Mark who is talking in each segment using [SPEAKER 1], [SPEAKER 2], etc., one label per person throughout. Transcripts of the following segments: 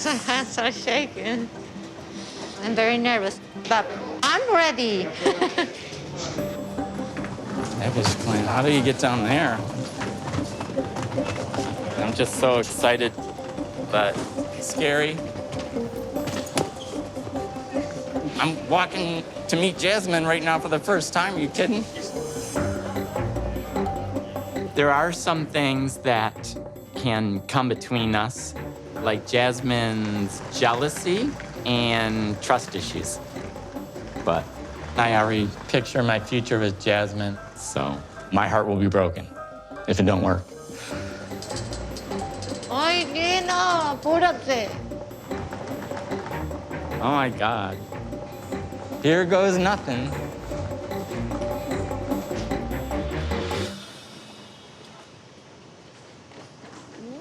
[SPEAKER 1] My hands are shaking. I'm very nervous, but I'm ready.
[SPEAKER 2] That was playing. How do you get down there? I'm just so excited, but scary. I'm walking to meet Jasmine right now for the first time. Are you kidding? There are some things that can come between us, like Jasmine's jealousy and trust issues. But I already picture my future with Jasmine, so my heart will be broken if it don't work.
[SPEAKER 1] Ay, Gino, apúrate.
[SPEAKER 2] Oh my God. Here goes nothing.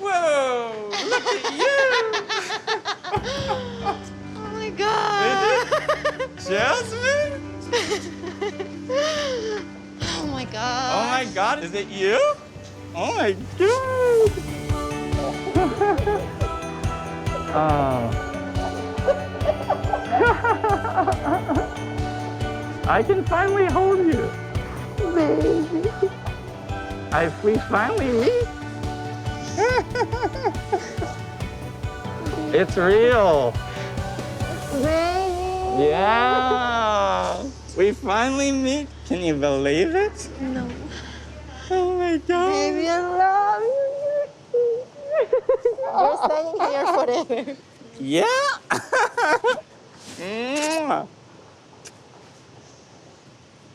[SPEAKER 2] Whoa, look at you.
[SPEAKER 1] Oh my God.
[SPEAKER 2] Jasmine?
[SPEAKER 1] Oh my God.
[SPEAKER 2] Oh my God, is it you? Oh my God. Oh. I can finally hold you. Baby. We finally meet. It's real.
[SPEAKER 1] Baby.
[SPEAKER 2] Yeah. We finally meet. Can you believe it?
[SPEAKER 1] No.
[SPEAKER 2] Oh my God.
[SPEAKER 1] Baby, I love you. We're staying here forever.
[SPEAKER 2] Yeah. Mwah.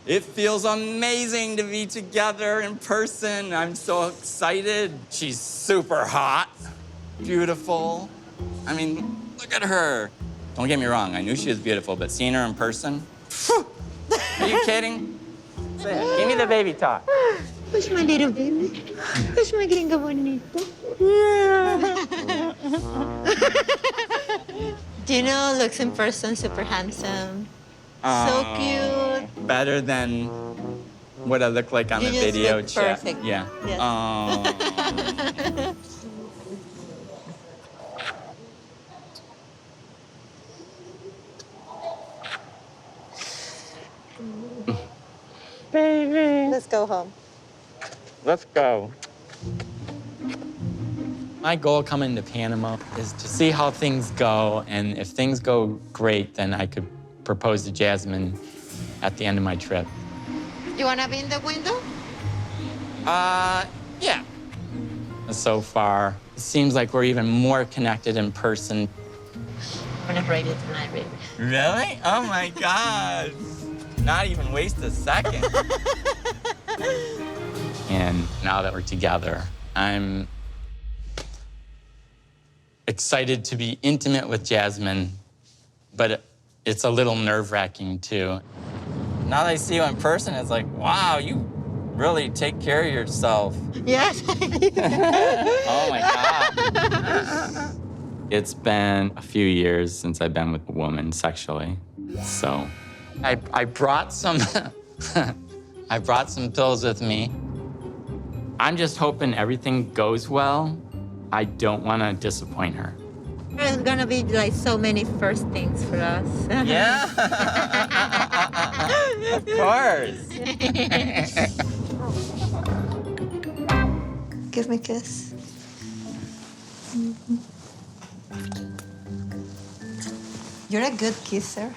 [SPEAKER 2] It feels amazing to be together in person. I'm so excited. She's super hot, beautiful. I mean, look at her. Don't get me wrong, I knew she was beautiful, but seeing her in person, phew. Are you kidding? Say it. Give me the baby talk.
[SPEAKER 1] Who's my little baby? Who's my gringo bonito?
[SPEAKER 2] Yeah.
[SPEAKER 1] Gino looks in person super handsome. So cute.
[SPEAKER 2] Better than what I look like on
[SPEAKER 1] You
[SPEAKER 2] the
[SPEAKER 1] just
[SPEAKER 2] video
[SPEAKER 1] look
[SPEAKER 2] chat.
[SPEAKER 1] perfect.
[SPEAKER 2] Yeah.
[SPEAKER 1] Yes.
[SPEAKER 2] Oh. Baby.
[SPEAKER 1] Let's go home.
[SPEAKER 2] Let's go. My goal coming to Panama is to see how things go, and if things go great, then I could propose to Jasmine at the end of my trip.
[SPEAKER 1] You wanna be in the window?
[SPEAKER 2] Yeah. So far, it seems like we're even more connected in person.
[SPEAKER 1] I'm gonna write it tonight, baby.
[SPEAKER 2] Really? Oh my God. Not even waste a second. And now that we're together, I'm excited to be intimate with Jasmine, but it's a little nerve-wracking too. Now that I see you in person, it's like, wow, you really take care of yourself.
[SPEAKER 1] Yes.
[SPEAKER 2] Oh my God. It's been a few years since I've been with a woman sexually, so I brought some I brought some pills with me. I'm just hoping everything goes well. I don't want to disappoint her.
[SPEAKER 1] There's gonna be like so many first things for us.
[SPEAKER 2] Yeah. Of course.
[SPEAKER 1] Give me a kiss. You're a good kisser.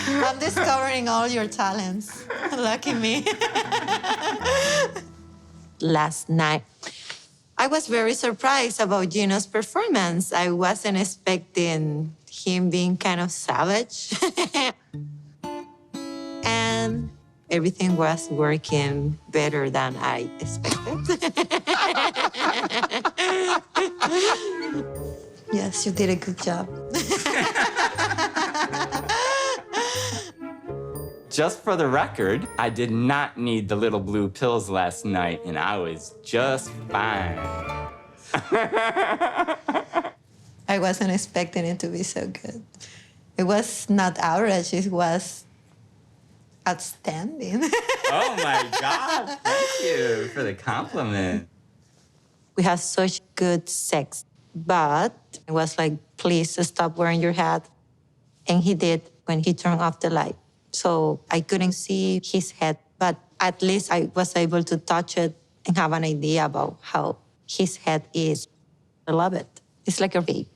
[SPEAKER 1] I'm discovering all your talents. Lucky me. Last night, I was very surprised about Gino's performance. I wasn't expecting him being kind of savage. And everything was working better than I expected. Yes, you did a good job.
[SPEAKER 2] Just for the record, I did not need the little blue pills last night, and I was just fine.
[SPEAKER 1] I wasn't expecting it to be so good. It was not average, it was outstanding.
[SPEAKER 2] Oh my God, thank you for the compliment.
[SPEAKER 1] We have such good sex But I was like, please stop wearing your hat. And he did when he turned off the light. So I couldn't see his head, but at least I was able to touch it and have an idea about how his head is. I love it. It's like a baby.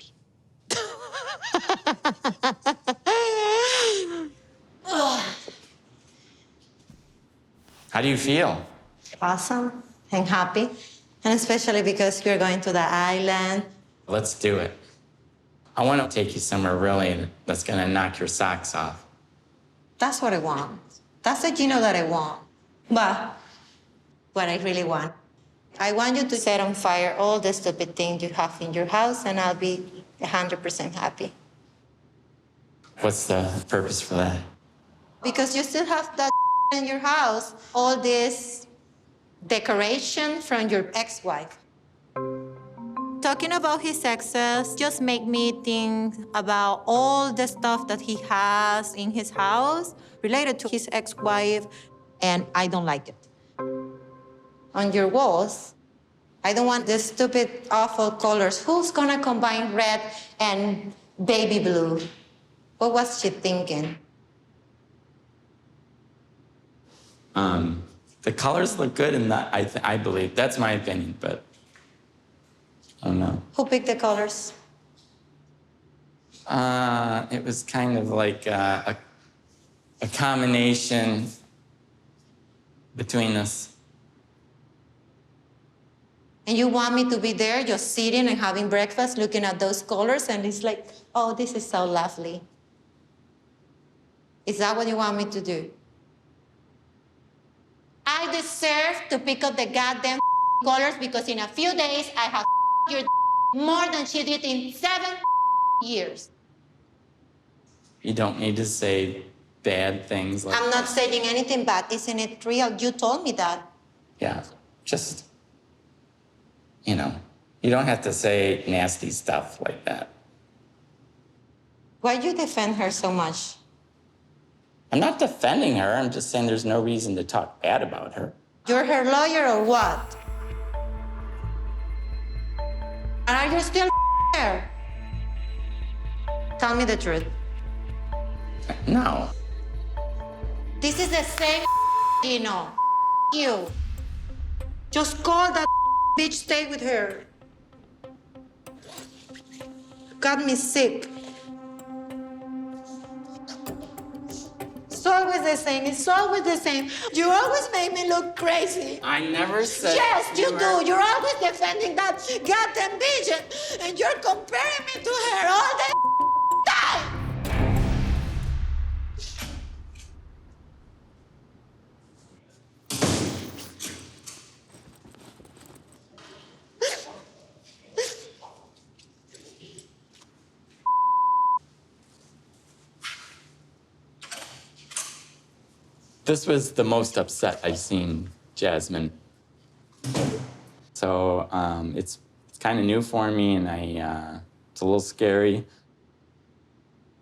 [SPEAKER 2] How do you feel?
[SPEAKER 1] Awesome and happy. And especially because we're going to the island.
[SPEAKER 2] Let's do it. I want to take you somewhere really that's going to knock your socks off.
[SPEAKER 1] That's what I want. That's the Gino that I want. But what I really want, I want you to set on fire all the stupid things you have in your house, and I'll be 100% happy.
[SPEAKER 2] What's the purpose for that?
[SPEAKER 1] Because you still have that in your house, all this decoration from your ex-wife. Talking about his exes just make me think about all the stuff that he has in his house related to his ex-wife, and I don't like it. On your walls, I don't want the stupid, awful colors. Who's gonna combine red and baby blue? What was she thinking?
[SPEAKER 2] The colors look good, and I believe that's my opinion, but I don't know.
[SPEAKER 1] Who picked the colors?
[SPEAKER 2] It was kind of like a combination between us.
[SPEAKER 1] And you want me to be there just sitting and having breakfast, looking at those colors, and it's like, oh, this is so lovely. Is that what you want me to do? I deserve to pick up the goddamn colors because in a few days I have your more than she did in 7 years.
[SPEAKER 2] You don't need to say bad things like
[SPEAKER 1] I'm not
[SPEAKER 2] that.
[SPEAKER 1] saying anything bad. Isn't it real? You told me that.
[SPEAKER 2] Yeah, just, you don't have to say nasty stuff like that.
[SPEAKER 1] Why you defend her so much?
[SPEAKER 2] I'm not defending her. I'm just saying there's no reason to talk bad about her.
[SPEAKER 1] You're her lawyer or what? Are you still there? Tell me the truth.
[SPEAKER 2] No.
[SPEAKER 1] This is the same Gino. You. Just call that bitch, stay with her. Got me sick. It's always the same. It's always the same. You always make me look crazy.
[SPEAKER 2] I never said.
[SPEAKER 1] Yes, you do. You're always defending that goddamn bitch, and you're comparing me to her all the time.
[SPEAKER 2] This was the most upset I've seen Jasmine. So it's kind of new for me, and it's a little scary.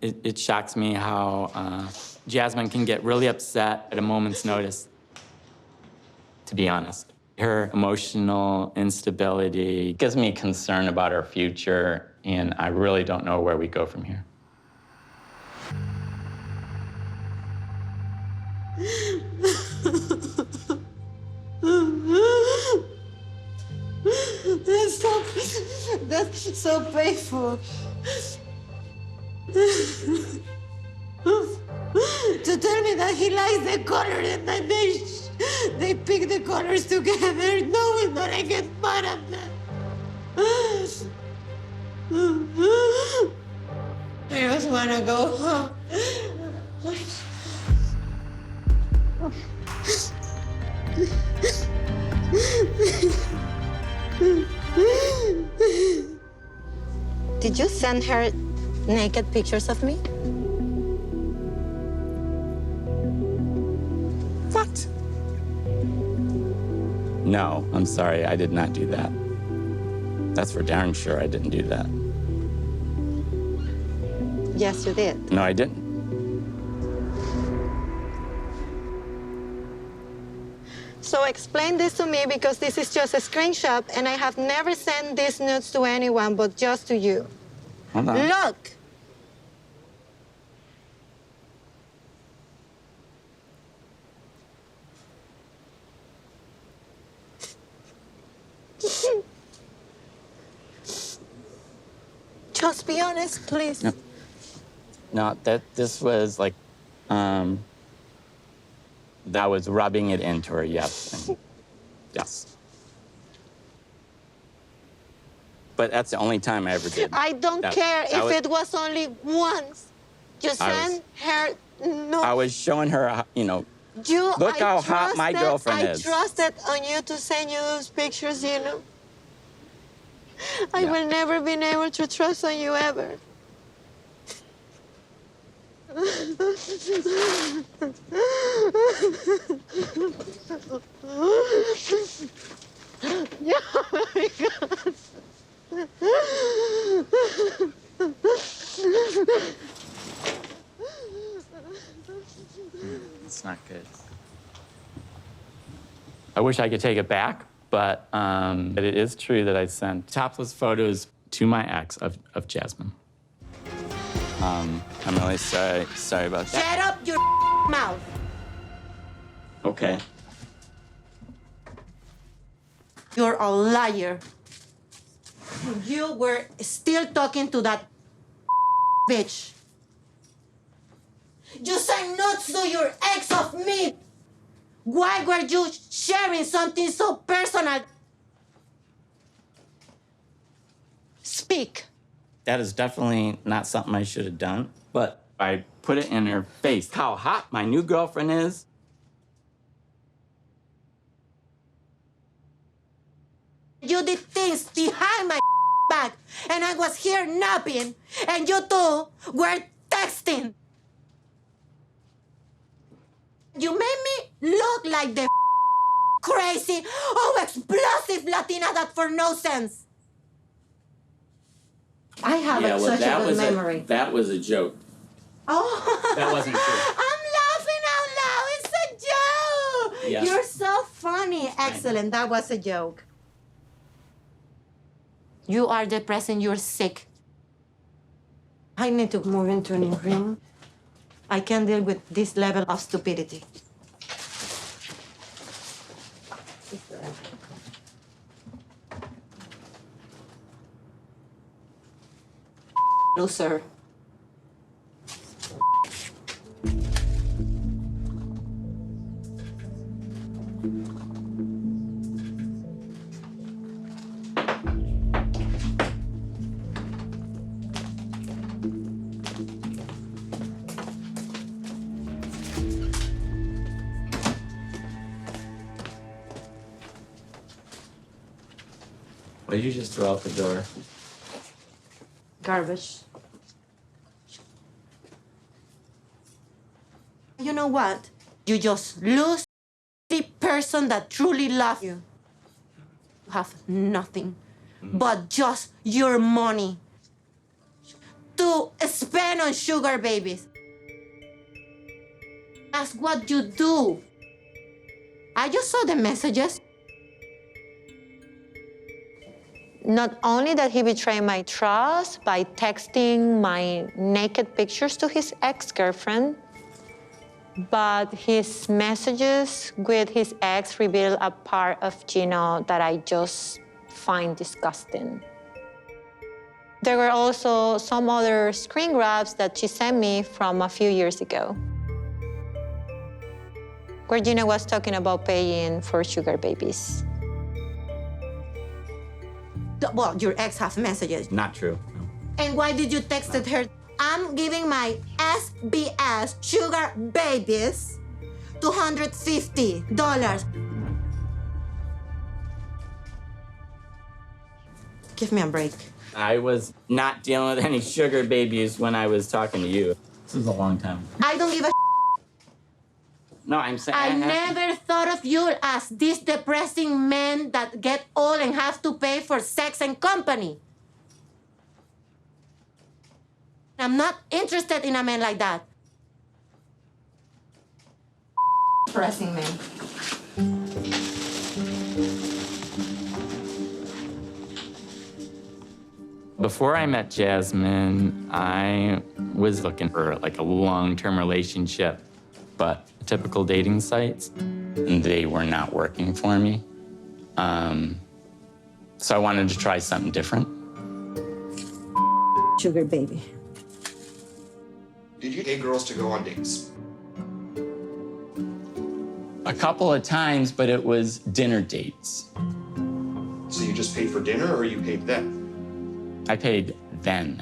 [SPEAKER 2] It shocks me how Jasmine can get really upset at a moment's notice, to be honest. Her emotional instability gives me concern about her future, and I really don't know where we go from here.
[SPEAKER 1] That's so painful. To tell me that he likes the color and that they pick the colors together, knowing that I get mad at them. I just want to go home. Did you send her naked pictures of me?
[SPEAKER 2] What? No, I'm sorry, I did not do that. That's for darn sure I didn't do that.
[SPEAKER 1] Yes, you did.
[SPEAKER 2] No, I didn't.
[SPEAKER 1] So explain this to me because this is just a screenshot and I have never sent these nudes to anyone but just to you.
[SPEAKER 2] Hold on.
[SPEAKER 1] Look. Just be honest, please.
[SPEAKER 2] No. No, this was like, that was rubbing it into her, yes. And yes. But that's the only time I ever did.
[SPEAKER 1] I don't care if it was only once. You send her no.
[SPEAKER 2] I was showing her, look how hot my girlfriend is.
[SPEAKER 1] I trusted on you to send you those pictures, I will never be able to trust on you ever. Yeah, oh my God.
[SPEAKER 2] It's not good. I wish I could take it back, but it is true that I sent topless photos to my ex of Jasmine. I'm really sorry about that.
[SPEAKER 1] Shut up your mouth.
[SPEAKER 2] Okay.
[SPEAKER 1] You're a liar. You were still talking to that bitch. You sent notes to your ex of me. Why were you sharing something so personal? Speak.
[SPEAKER 2] That is definitely not something I should have done, but I put it in her face how hot my new girlfriend is.
[SPEAKER 1] You did things behind my back, and I was here napping, and you two were texting. You made me look like the crazy, explosive Latina that for no sense. I have such a good memory.
[SPEAKER 2] That was a joke.
[SPEAKER 1] Oh.
[SPEAKER 2] That wasn't true.
[SPEAKER 1] I'm laughing out loud. It's a joke.
[SPEAKER 2] Yeah.
[SPEAKER 1] You're so funny. Excellent. That was a joke. You are depressing. You're sick. I need to move into a new room. I can't deal with this level of stupidity. Loser.
[SPEAKER 2] What did you just throw out the door?
[SPEAKER 1] Garbage. You know what? You just lose the person that truly loves you. You have nothing but just your money to spend on sugar babies. That's what you do. I just saw the messages. Not only that he betrayed my trust by texting my naked pictures to his ex-girlfriend, but his messages with his ex reveal a part of Gino that I just find disgusting. There were also some other screen grabs that she sent me from a few years ago, where Gino was talking about paying for sugar babies. Well, your ex has messages.
[SPEAKER 2] Not true. No.
[SPEAKER 1] And why did you text her? I'm giving my SBS sugar babies $250. Give me a break.
[SPEAKER 2] I was not dealing with any sugar babies when I was talking to you. This is a long time.
[SPEAKER 1] I don't give a
[SPEAKER 2] No, I'm saying...
[SPEAKER 1] I never thought of you as this depressing men that get old and have to pay for sex and company. I'm not interested in a man like that. Depressing man.
[SPEAKER 2] Before I met Jasmine, I was looking for like a long-term relationship, but typical dating sites, they were not working for me. So I wanted to try something different.
[SPEAKER 3] Sugar baby.
[SPEAKER 4] Did you pay girls to go on dates?
[SPEAKER 2] A couple of times, but it was dinner dates.
[SPEAKER 4] So you just paid for dinner or you paid them?
[SPEAKER 2] I paid them.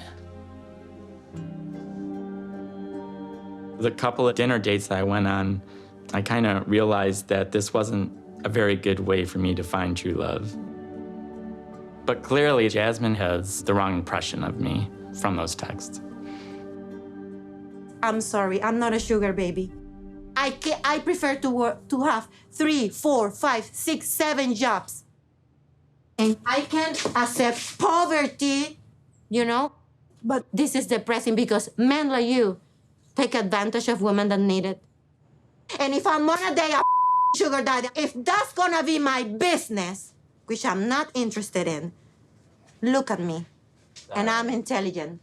[SPEAKER 2] The couple of dinner dates that I went on, I kind of realized that this wasn't a very good way for me to find true love. But clearly, Jasmine has the wrong impression of me from those texts.
[SPEAKER 3] I'm sorry, I'm not a sugar baby. I prefer to have 3, 4, 5, 6, 7 jobs. And I can accept poverty, you know? But this is depressing because men like you take advantage of women that need it. And if I'm on a day of sugar daddy, if that's gonna be my business, which I'm not interested in, look at me. And I'm intelligent.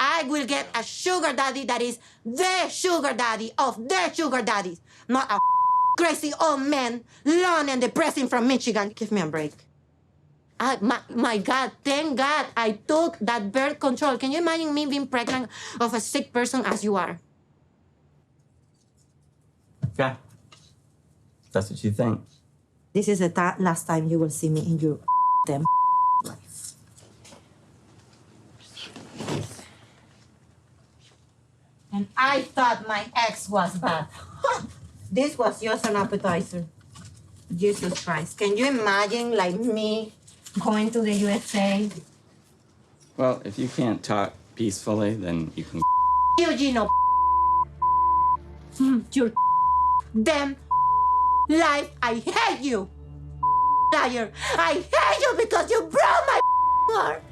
[SPEAKER 3] I will get a sugar daddy that is the sugar daddy of the sugar daddies, not a crazy old man, lone and depressing from Michigan. Give me a break. My God, thank God I took that birth control. Can you imagine me being pregnant of a sick person as you are?
[SPEAKER 2] Yeah, that's what you think.
[SPEAKER 3] This is the last time you will see me in your damn life. And I thought my ex was bad. This was just an appetizer. Jesus Christ. Can you imagine, like, me going to the USA?
[SPEAKER 2] Well, if you can't talk peacefully, then you can.
[SPEAKER 3] You, Gino. Your damn life. I hate you. Liar. I hate you because you broke my heart.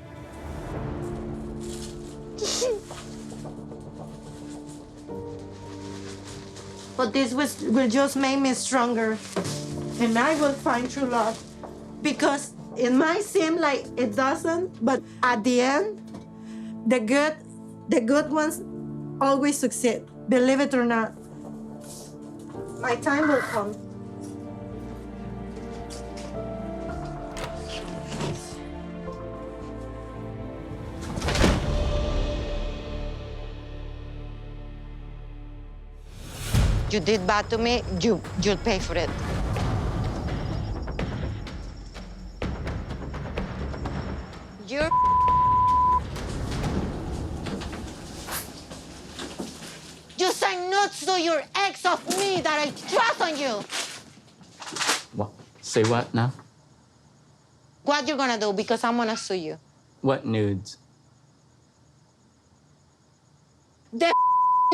[SPEAKER 3] But this will just make me stronger. And I will find true love. Because it might seem like it doesn't, but at the end, the good ones always succeed. Believe it or not. My time will come. You did bad to me, you'll pay for it. You're You sang nuts to your ex of me that I trust on you.
[SPEAKER 2] What? Say what now?
[SPEAKER 3] What you gonna do? Because I'm gonna sue you.
[SPEAKER 2] What nudes?
[SPEAKER 3] The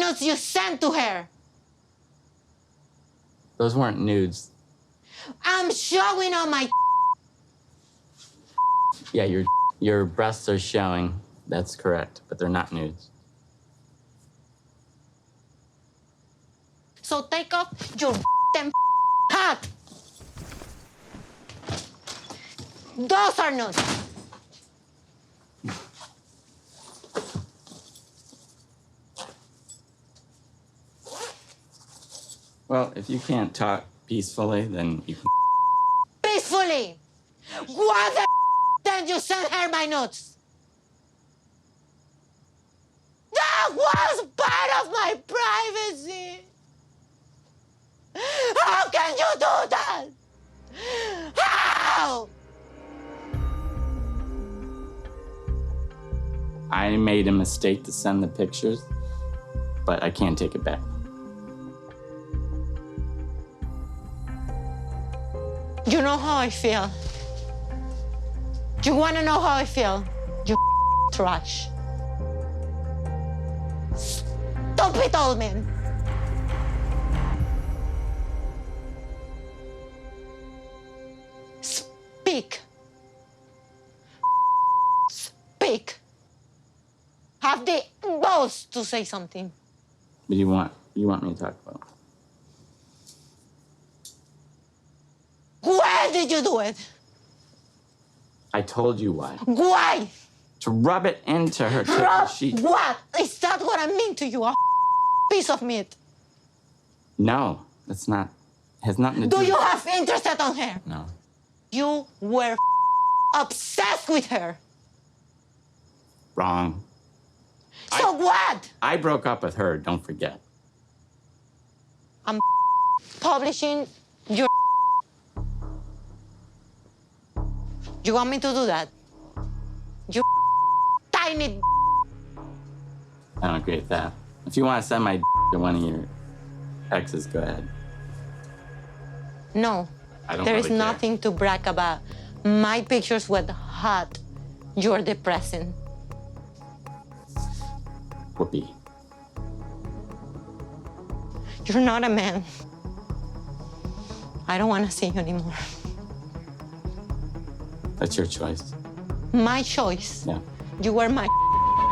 [SPEAKER 3] nudes you sent to her.
[SPEAKER 2] Those weren't nudes.
[SPEAKER 3] I'm showing on my.
[SPEAKER 2] Yeah, your breasts are showing. That's correct, but they're not nudes.
[SPEAKER 3] So take off your hat. Those are nudes.
[SPEAKER 2] Well, if you can't talk peacefully, then you can.
[SPEAKER 3] Peacefully. What the then you send her my nudes? That was part of my privacy. How can you do that? How?
[SPEAKER 2] I made a mistake to send the pictures, but I can't take it back.
[SPEAKER 3] You know how I feel. You want to know how I feel? You trash. Stupid old man. Speak. Speak. Have the balls to say something.
[SPEAKER 2] What do you want? You want me to talk about?
[SPEAKER 3] Why did you do it?
[SPEAKER 2] I told you why.
[SPEAKER 3] Why?
[SPEAKER 2] to rub it into her.
[SPEAKER 3] Rub
[SPEAKER 2] She.
[SPEAKER 3] what? Is that what I mean to you? A piece of meat.
[SPEAKER 2] No, that's not. Has nothing to do.
[SPEAKER 3] Do you have interest on her?
[SPEAKER 2] No.
[SPEAKER 3] You were obsessed with her.
[SPEAKER 2] Wrong.
[SPEAKER 3] So what?
[SPEAKER 2] I broke up with her. Don't forget.
[SPEAKER 3] I'm publishing your. You want me to do that? You tiny.
[SPEAKER 2] I don't agree with that. If you want to send my to one of your exes, go ahead.
[SPEAKER 3] No,
[SPEAKER 2] I don't
[SPEAKER 3] there is
[SPEAKER 2] really care.
[SPEAKER 3] nothing to brag about. My pictures were hot. You're depressing.
[SPEAKER 2] Whoopee.
[SPEAKER 3] You're not a man. I don't want to see you anymore.
[SPEAKER 2] That's your choice.
[SPEAKER 3] My choice.
[SPEAKER 2] Yeah.
[SPEAKER 3] You were my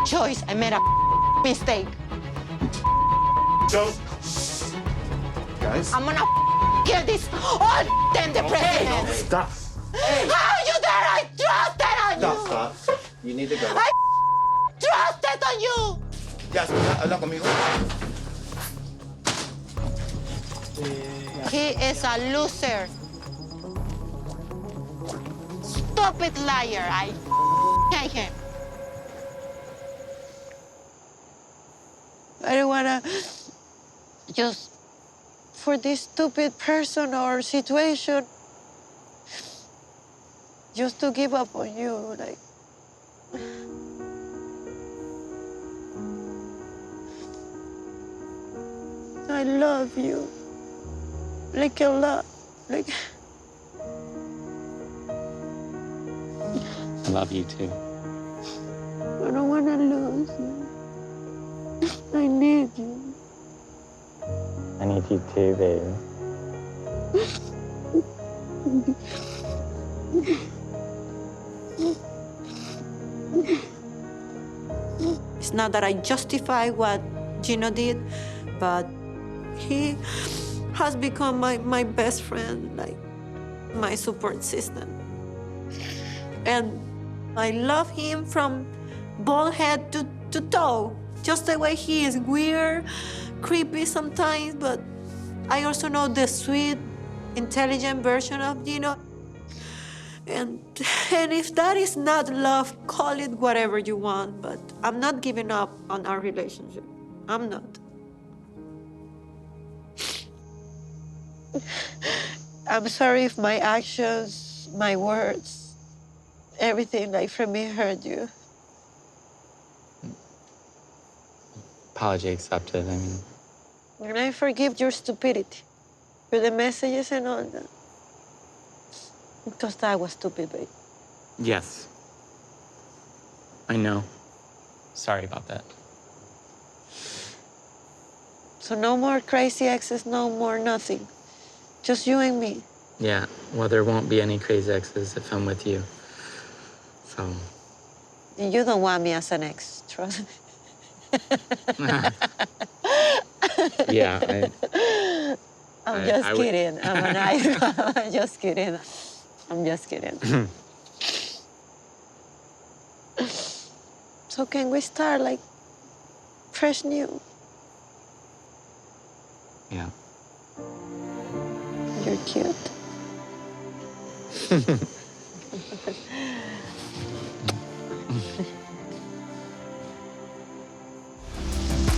[SPEAKER 3] choice. I made a mistake.
[SPEAKER 4] Don't. Guys?
[SPEAKER 3] I'm gonna kill this all damn depressing.
[SPEAKER 4] Stop.
[SPEAKER 3] How you dare I trusted on you?
[SPEAKER 4] Stop. You need to go.
[SPEAKER 3] I trusted on you.
[SPEAKER 4] Jasmine, habla conmigo.
[SPEAKER 3] He is a loser. Stupid liar. I hate him. I don't wanna just for this stupid person or situation just to give up on you, like. I love you. Like a lot. Like.
[SPEAKER 2] I love you too.
[SPEAKER 3] I don't want to lose you. I need you.
[SPEAKER 2] I need you too, baby.
[SPEAKER 3] It's not that I justify what Gino did, but he has become my best friend, like my support system. And I love him from bald head to toe, just the way he is weird, creepy sometimes, but I also know the sweet, intelligent version of Gino. And if that is not love, call it whatever you want, but I'm not giving up on our relationship. I'm not. I'm sorry if my actions, my words, everything like from me hurt you.
[SPEAKER 2] Apology accepted. I mean,
[SPEAKER 3] And I forgive your stupidity, for the messages and all that. Because that was stupid, babe.
[SPEAKER 2] yes. I know. Sorry about that.
[SPEAKER 3] So no more crazy exes, no more nothing. Just you and me.
[SPEAKER 2] Yeah, well, there won't be any crazy exes if I'm with you. So.
[SPEAKER 3] And you don't want me as an ex, trust me.
[SPEAKER 2] Yeah,
[SPEAKER 3] I'm just
[SPEAKER 2] I would-
[SPEAKER 3] kidding. I'm a nice one. I'm just kidding. I'm just kidding. So can we start like fresh new?
[SPEAKER 2] Yeah.
[SPEAKER 3] You're cute.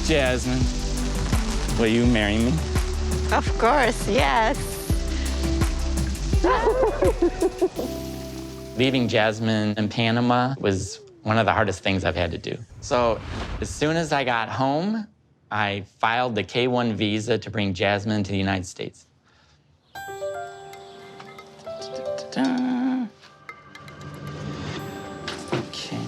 [SPEAKER 2] Jasmine, will you marry me?
[SPEAKER 3] Of course, yes.
[SPEAKER 2] Leaving Jasmine in Panama was one of the hardest things I've had to do. So as soon as I got home, I filed the K-1 visa to bring Jasmine to the United States. Okay.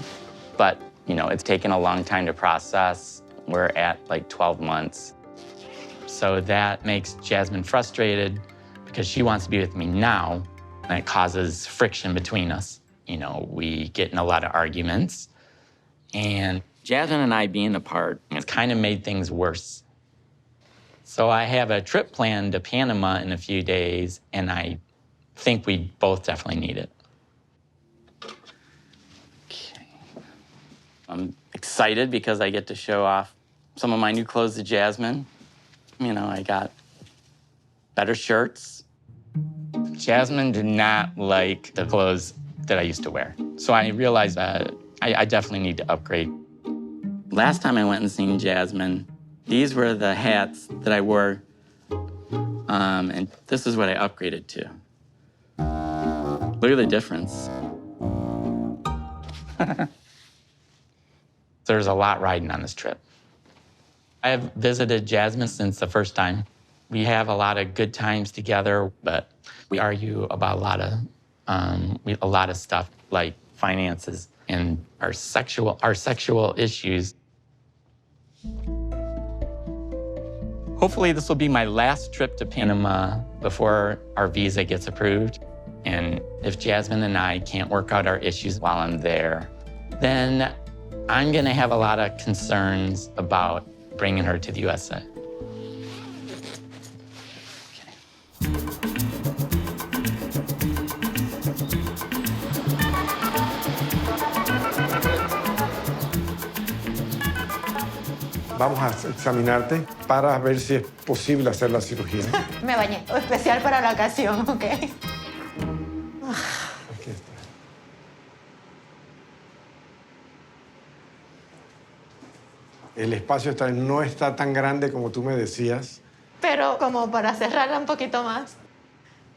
[SPEAKER 2] But, you know, it's taken a long time to process. We're at like 12 months. So that makes Jasmine frustrated because she wants to be with me now, and it causes friction between us. You know, we get in a lot of arguments, and Jasmine and I being apart has kind of made things worse. So I have a trip planned to Panama in a few days, and I think we both definitely need it. Okay. I'm excited because I get to show off some of my new clothes to Jasmine. You know, I got better shirts. Jasmine did not like the clothes that I used to wear. So I realized that I definitely need to upgrade. Last time I went and seen Jasmine, these were the hats that I wore, and this is what I upgraded to. Look at the difference. There's a lot riding on this trip. I have visited Jasmine since the first time. We have a lot of good times together, but we argue about a lot of stuff like finances and our sexual issues. Hopefully this will be my last trip to Panama before our visa gets approved. And if Jasmine and I can't work out our issues while I'm there, then I'm gonna have a lot of concerns about bringing her to the USA.
[SPEAKER 5] Vamos a examinarte para ver si es posible hacer la cirugía.
[SPEAKER 1] Me bañé, especial para la ocasión, ¿ok?
[SPEAKER 5] Aquí está. El espacio no está tan grande como tú me decías.
[SPEAKER 1] Pero como para cerrarla un poquito más.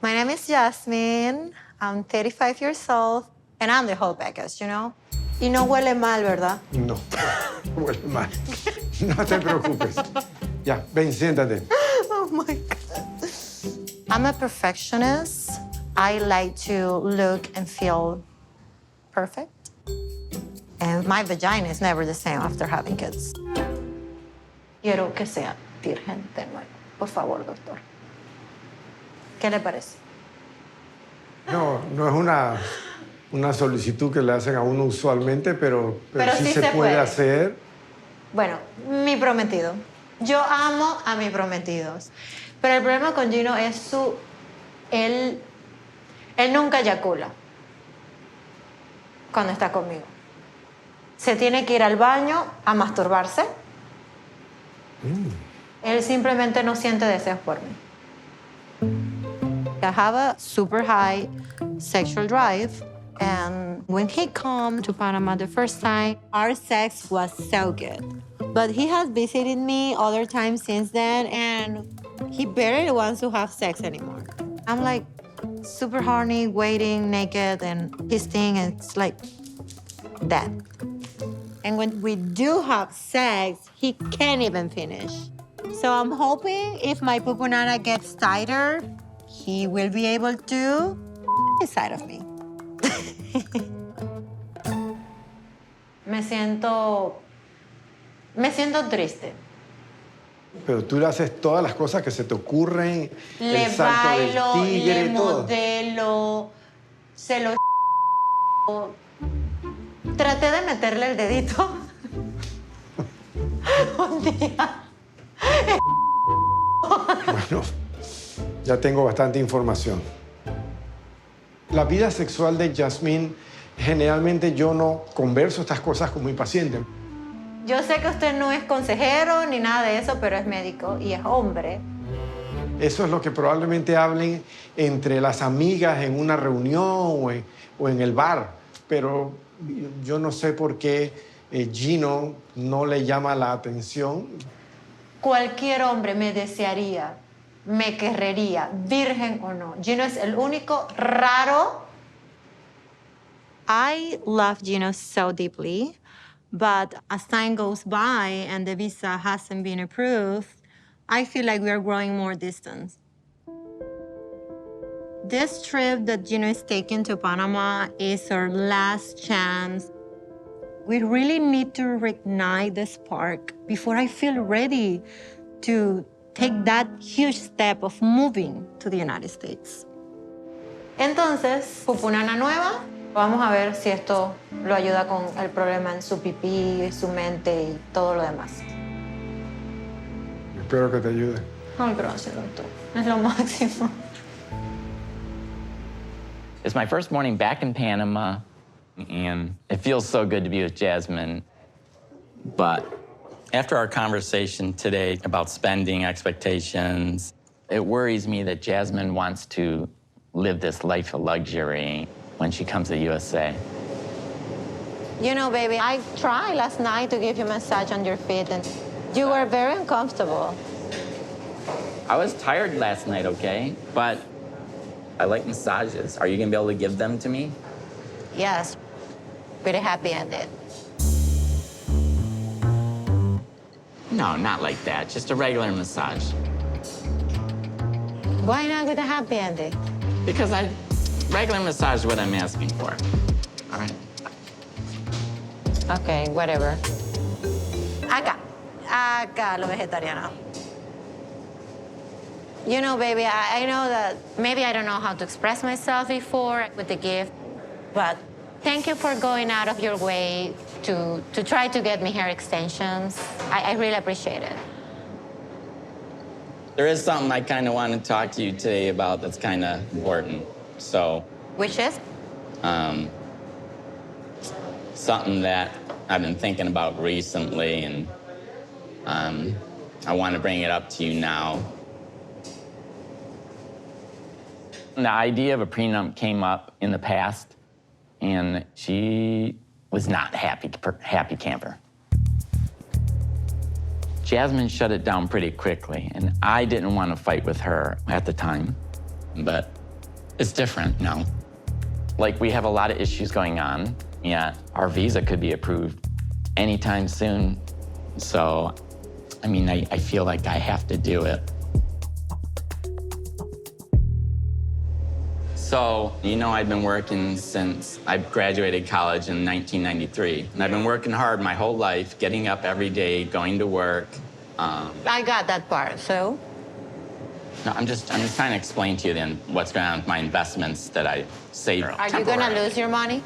[SPEAKER 1] My name is Jasmine. I'm 35 years old, and I'm the whole package, you know?
[SPEAKER 3] Y no huele mal, ¿verdad?
[SPEAKER 5] No, huele mal. No te preocupes. Ya, ven, siéntate.
[SPEAKER 1] Oh my God. I'm a perfectionist. I like to look and feel perfect. And my vagina is never the same after having kids. Quiero que sea virgen de nuevo. Por favor, doctor. ¿Qué le parece?
[SPEAKER 5] No, no es una solicitud que le hacen a uno usualmente, pero sí
[SPEAKER 1] sí
[SPEAKER 5] se puede
[SPEAKER 1] puede
[SPEAKER 5] hacer.
[SPEAKER 1] Bueno, mi prometido. Yo amo a mis prometidos. Pero el problema con Gino es él nunca eyacula cuando está conmigo. Se tiene que ir al baño a masturbarse. Él simplemente no siente deseos por mí. I have a super high sexual drive. And when he came to Panama the first time, our sex was so good. But he has visited me other times since then, and he barely wants to have sex anymore. I'm like super horny, waiting, naked, and his thing is like that. And when we do have sex, he can't even finish. So I'm hoping if my pupunana gets tighter, he will be able to inside of me. Me siento triste.
[SPEAKER 5] Pero tú le haces todas las cosas que se te ocurren.
[SPEAKER 1] Le
[SPEAKER 5] el salto
[SPEAKER 1] bailo,
[SPEAKER 5] del tigre,
[SPEAKER 1] le
[SPEAKER 5] todo.
[SPEAKER 1] modelo, se lo... Traté de meterle el dedito un día.
[SPEAKER 5] Bueno, ya tengo bastante información. La vida sexual de Jasmine, generalmente yo no converso estas cosas con mi paciente.
[SPEAKER 1] Yo sé que usted no es consejero ni nada de eso, pero es médico y es hombre.
[SPEAKER 5] Eso es lo que probablemente hablen entre las amigas en una reunión o en el bar. Pero yo no sé por qué Gino no le llama la atención.
[SPEAKER 1] Cualquier hombre me desearía, me querrería, virgen o no. Gino es el único raro. I love Gino so deeply, but as time goes by and the visa hasn't been approved, I feel like we are growing more distance. This trip that Gino is taking to Panama is our last chance. We really need to reignite the spark before I feel ready to take that huge step of moving to the United States. Entonces, pupunana nueva. Vamos a ver si esto lo ayuda con el problema en su pipí, su mente y todo lo demás.
[SPEAKER 5] Espero que te ayude.
[SPEAKER 1] Ay, gracias, doctor. Es lo máximo.
[SPEAKER 2] It's my first morning back in Panama, and it feels so good to be with Jasmine. But after our conversation today about spending expectations, it worries me that Jasmine wants to live this life of luxury when she comes to the USA.
[SPEAKER 1] You know, baby, I tried last night to give you a massage on your feet, and you were very uncomfortable.
[SPEAKER 2] I was tired last night, okay? But I like massages. Are you gonna be able to give them to me?
[SPEAKER 1] Yes, pretty happy ended.
[SPEAKER 2] No, not like that. Just a regular massage.
[SPEAKER 1] Why not with a happy ending?
[SPEAKER 2] Because regular massage is what I'm asking for. All right.
[SPEAKER 1] Okay, whatever. Acá lo vegetariano. You know, baby, I know that maybe I don't know how to express myself before with the gift, but thank you for going out of your way to try to get me hair extensions. I really appreciate it.
[SPEAKER 2] There is something I kind of want to talk to you today about that's kind of important. So,
[SPEAKER 1] Which is?
[SPEAKER 2] something that I've been thinking about recently, and I want to bring it up to you now. The idea of a prenup came up in the past, and she was not happy camper. Jasmine shut it down pretty quickly, and I didn't want to fight with her at the time, but it's different now. Like, we have a lot of issues going on, yeah, our visa could be approved anytime soon. So, I mean, I feel like I have to do it. So, you know, I've been working since I graduated college in 1993. And I've been working hard my whole life, getting up every day, going to work.
[SPEAKER 1] I got that part, so?
[SPEAKER 2] No, I'm just trying to explain to you then what's going on with my investments that I saved.
[SPEAKER 1] Are you gonna lose your money?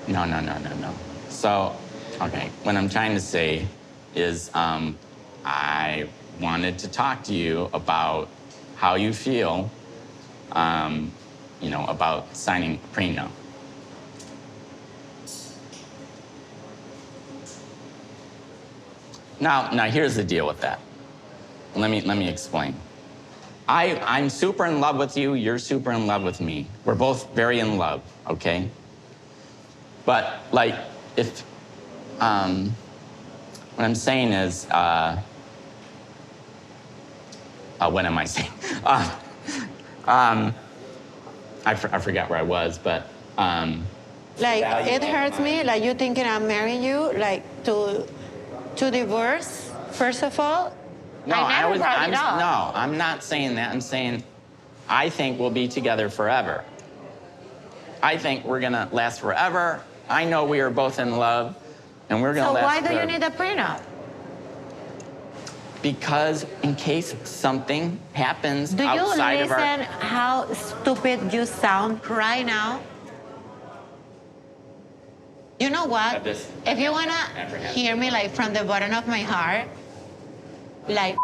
[SPEAKER 2] No. So, okay, what I'm trying to say is I wanted to talk to you about how you feel, you know, about signing a prenup. Now, here's the deal with that. Let me explain. I'm super in love with you. You're super in love with me. We're both very in love, okay? But, like, if, what I'm saying is, what am I saying? I forgot where I was, but,
[SPEAKER 1] Like, it hurts me, like, you thinking I'm marrying you, like, to divorce, first of all?
[SPEAKER 2] no,
[SPEAKER 1] I never brought it up.
[SPEAKER 2] no, I'm not saying that. I'm saying I think we'll be together forever. I think we're gonna last forever. I know we are both in love, and we're gonna
[SPEAKER 1] So
[SPEAKER 2] last
[SPEAKER 1] why do
[SPEAKER 2] forever.
[SPEAKER 1] you need a prenup?
[SPEAKER 2] Because in case something happens
[SPEAKER 1] Do you
[SPEAKER 2] outside of
[SPEAKER 1] listen
[SPEAKER 2] our...
[SPEAKER 1] how stupid you sound right now? You know what?
[SPEAKER 2] This
[SPEAKER 1] If you wanna
[SPEAKER 2] never happened.
[SPEAKER 1] hear me like from the bottom of my heart, like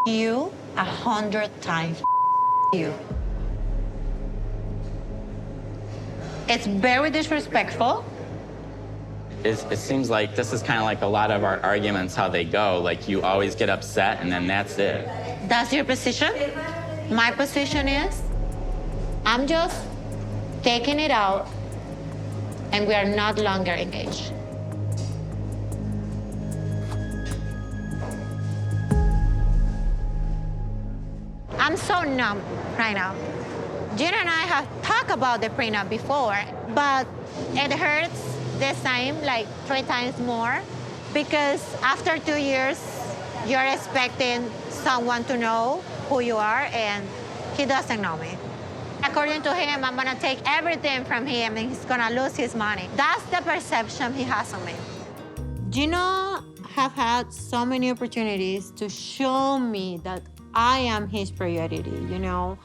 [SPEAKER 1] you 100 times you. It's very disrespectful.
[SPEAKER 2] It seems like this is kind of like a lot of our arguments, how they go. Like, you always get upset, and then that's it.
[SPEAKER 1] That's your position. My position is I'm just taking it out, and we are not longer engaged. I'm so numb right now. Gina and I have talked about the prenup before, but it hurts the same, like 3 times more, because after 2 years, you're expecting someone to know who you are, and he doesn't know me. According to him, I'm gonna take everything from him and he's gonna lose his money. That's the perception he has of me. Gino have had so many opportunities to show me that I am his priority, you know?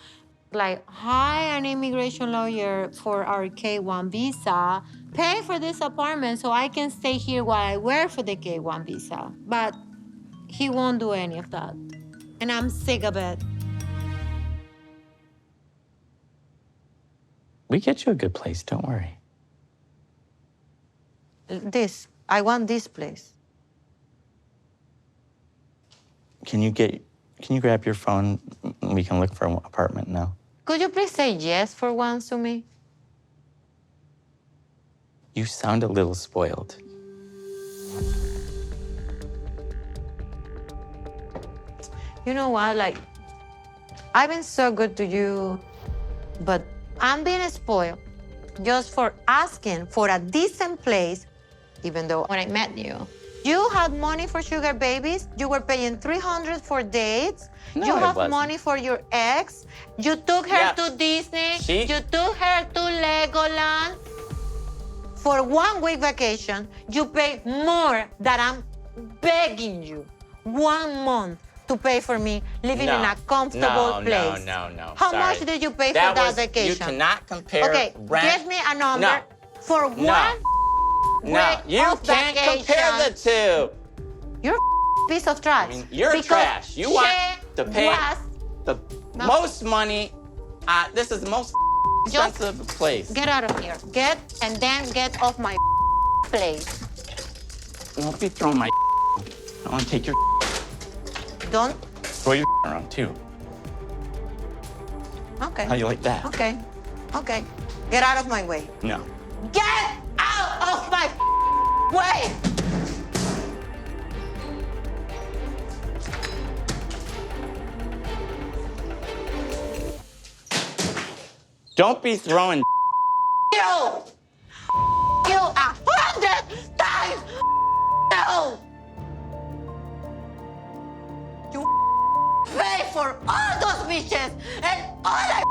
[SPEAKER 1] Like, hire an immigration lawyer for our K-1 visa, pay for this apartment so I can stay here while I work for the K-1 visa. But he won't do any of that. And I'm sick of it.
[SPEAKER 2] We get you a good place, don't worry.
[SPEAKER 1] This
[SPEAKER 3] I want this place.
[SPEAKER 2] Can you grab your phone? We can look for an apartment now.
[SPEAKER 3] Could you please say yes for once to me?
[SPEAKER 2] You sound a little spoiled.
[SPEAKER 3] You know what, like, I've been so good to you, but I'm being spoiled just for asking for a decent place, even though when I met you, you had money for sugar babies, you were paying $300 for dates,
[SPEAKER 2] No,
[SPEAKER 3] you
[SPEAKER 2] I
[SPEAKER 3] have
[SPEAKER 2] wasn't.
[SPEAKER 3] money for your ex, you took her
[SPEAKER 2] Yeah.
[SPEAKER 3] to Disney,
[SPEAKER 2] She-
[SPEAKER 3] you took her to Legoland. For 1 week vacation, you pay more than I'm begging you 1 month to pay for me living in a comfortable place.
[SPEAKER 2] No.
[SPEAKER 3] How
[SPEAKER 2] Sorry.
[SPEAKER 3] much did you pay for that vacation?
[SPEAKER 2] You cannot compare
[SPEAKER 3] Okay,
[SPEAKER 2] rent.
[SPEAKER 3] give me a number
[SPEAKER 2] No.
[SPEAKER 3] for
[SPEAKER 2] No.
[SPEAKER 3] 1
[SPEAKER 2] No,
[SPEAKER 3] week
[SPEAKER 2] you
[SPEAKER 3] of
[SPEAKER 2] can't
[SPEAKER 3] vacation.
[SPEAKER 2] compare the two.
[SPEAKER 3] You're a piece of trash.
[SPEAKER 2] I mean, you're
[SPEAKER 3] because
[SPEAKER 2] trash. You want
[SPEAKER 3] she
[SPEAKER 2] to pay
[SPEAKER 3] was-
[SPEAKER 2] the
[SPEAKER 3] No.
[SPEAKER 2] most money. This is the most expensive place.
[SPEAKER 3] Get out of here. Get off my place.
[SPEAKER 2] Don't be throwing my. I want to take your.
[SPEAKER 3] Don't.
[SPEAKER 2] Throw your around too.
[SPEAKER 3] Okay.
[SPEAKER 2] How you like that?
[SPEAKER 3] Okay. Okay. Get out of my way.
[SPEAKER 2] No.
[SPEAKER 3] Get out of my way!
[SPEAKER 2] Don't be throwing.
[SPEAKER 3] You! You 100 times! No! You pay for all those bitches, and all I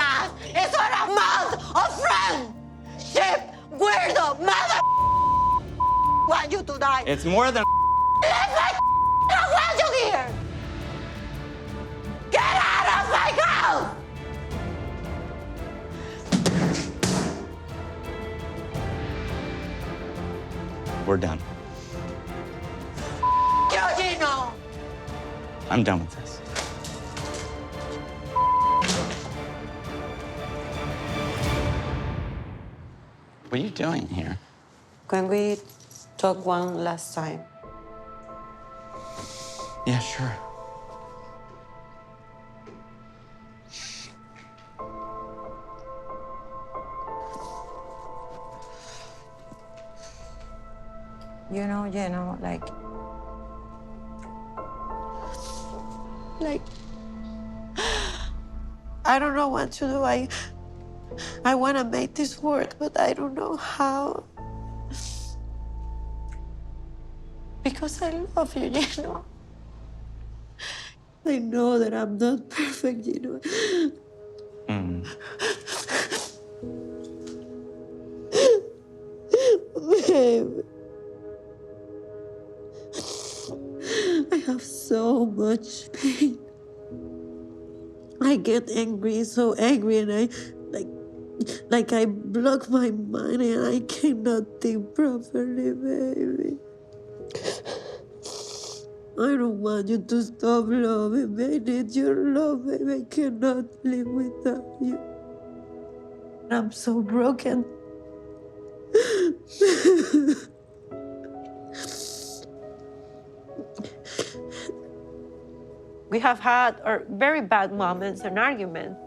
[SPEAKER 3] ask is for a month of friendship. Weirdo mother want you to die.
[SPEAKER 2] It's more than.
[SPEAKER 3] Leave my I want you here. Get out of my house.
[SPEAKER 2] We're done.
[SPEAKER 3] You, Gino.
[SPEAKER 2] I'm done with this. What are you doing here?
[SPEAKER 3] Can we talk one last time?
[SPEAKER 2] Yeah, sure.
[SPEAKER 3] You know, like, I don't know what to do. I want to make this work, but I don't know how. Because I love you, you know. I know that I'm not perfect, you know.
[SPEAKER 2] Mm.
[SPEAKER 3] Babe. I have so much pain. I get angry, so angry, and I like I block my mind and I cannot think properly, baby. I don't want you to stop loving me. I need your love, baby. I cannot live without you. I'm so broken. We have had our very bad moments and arguments.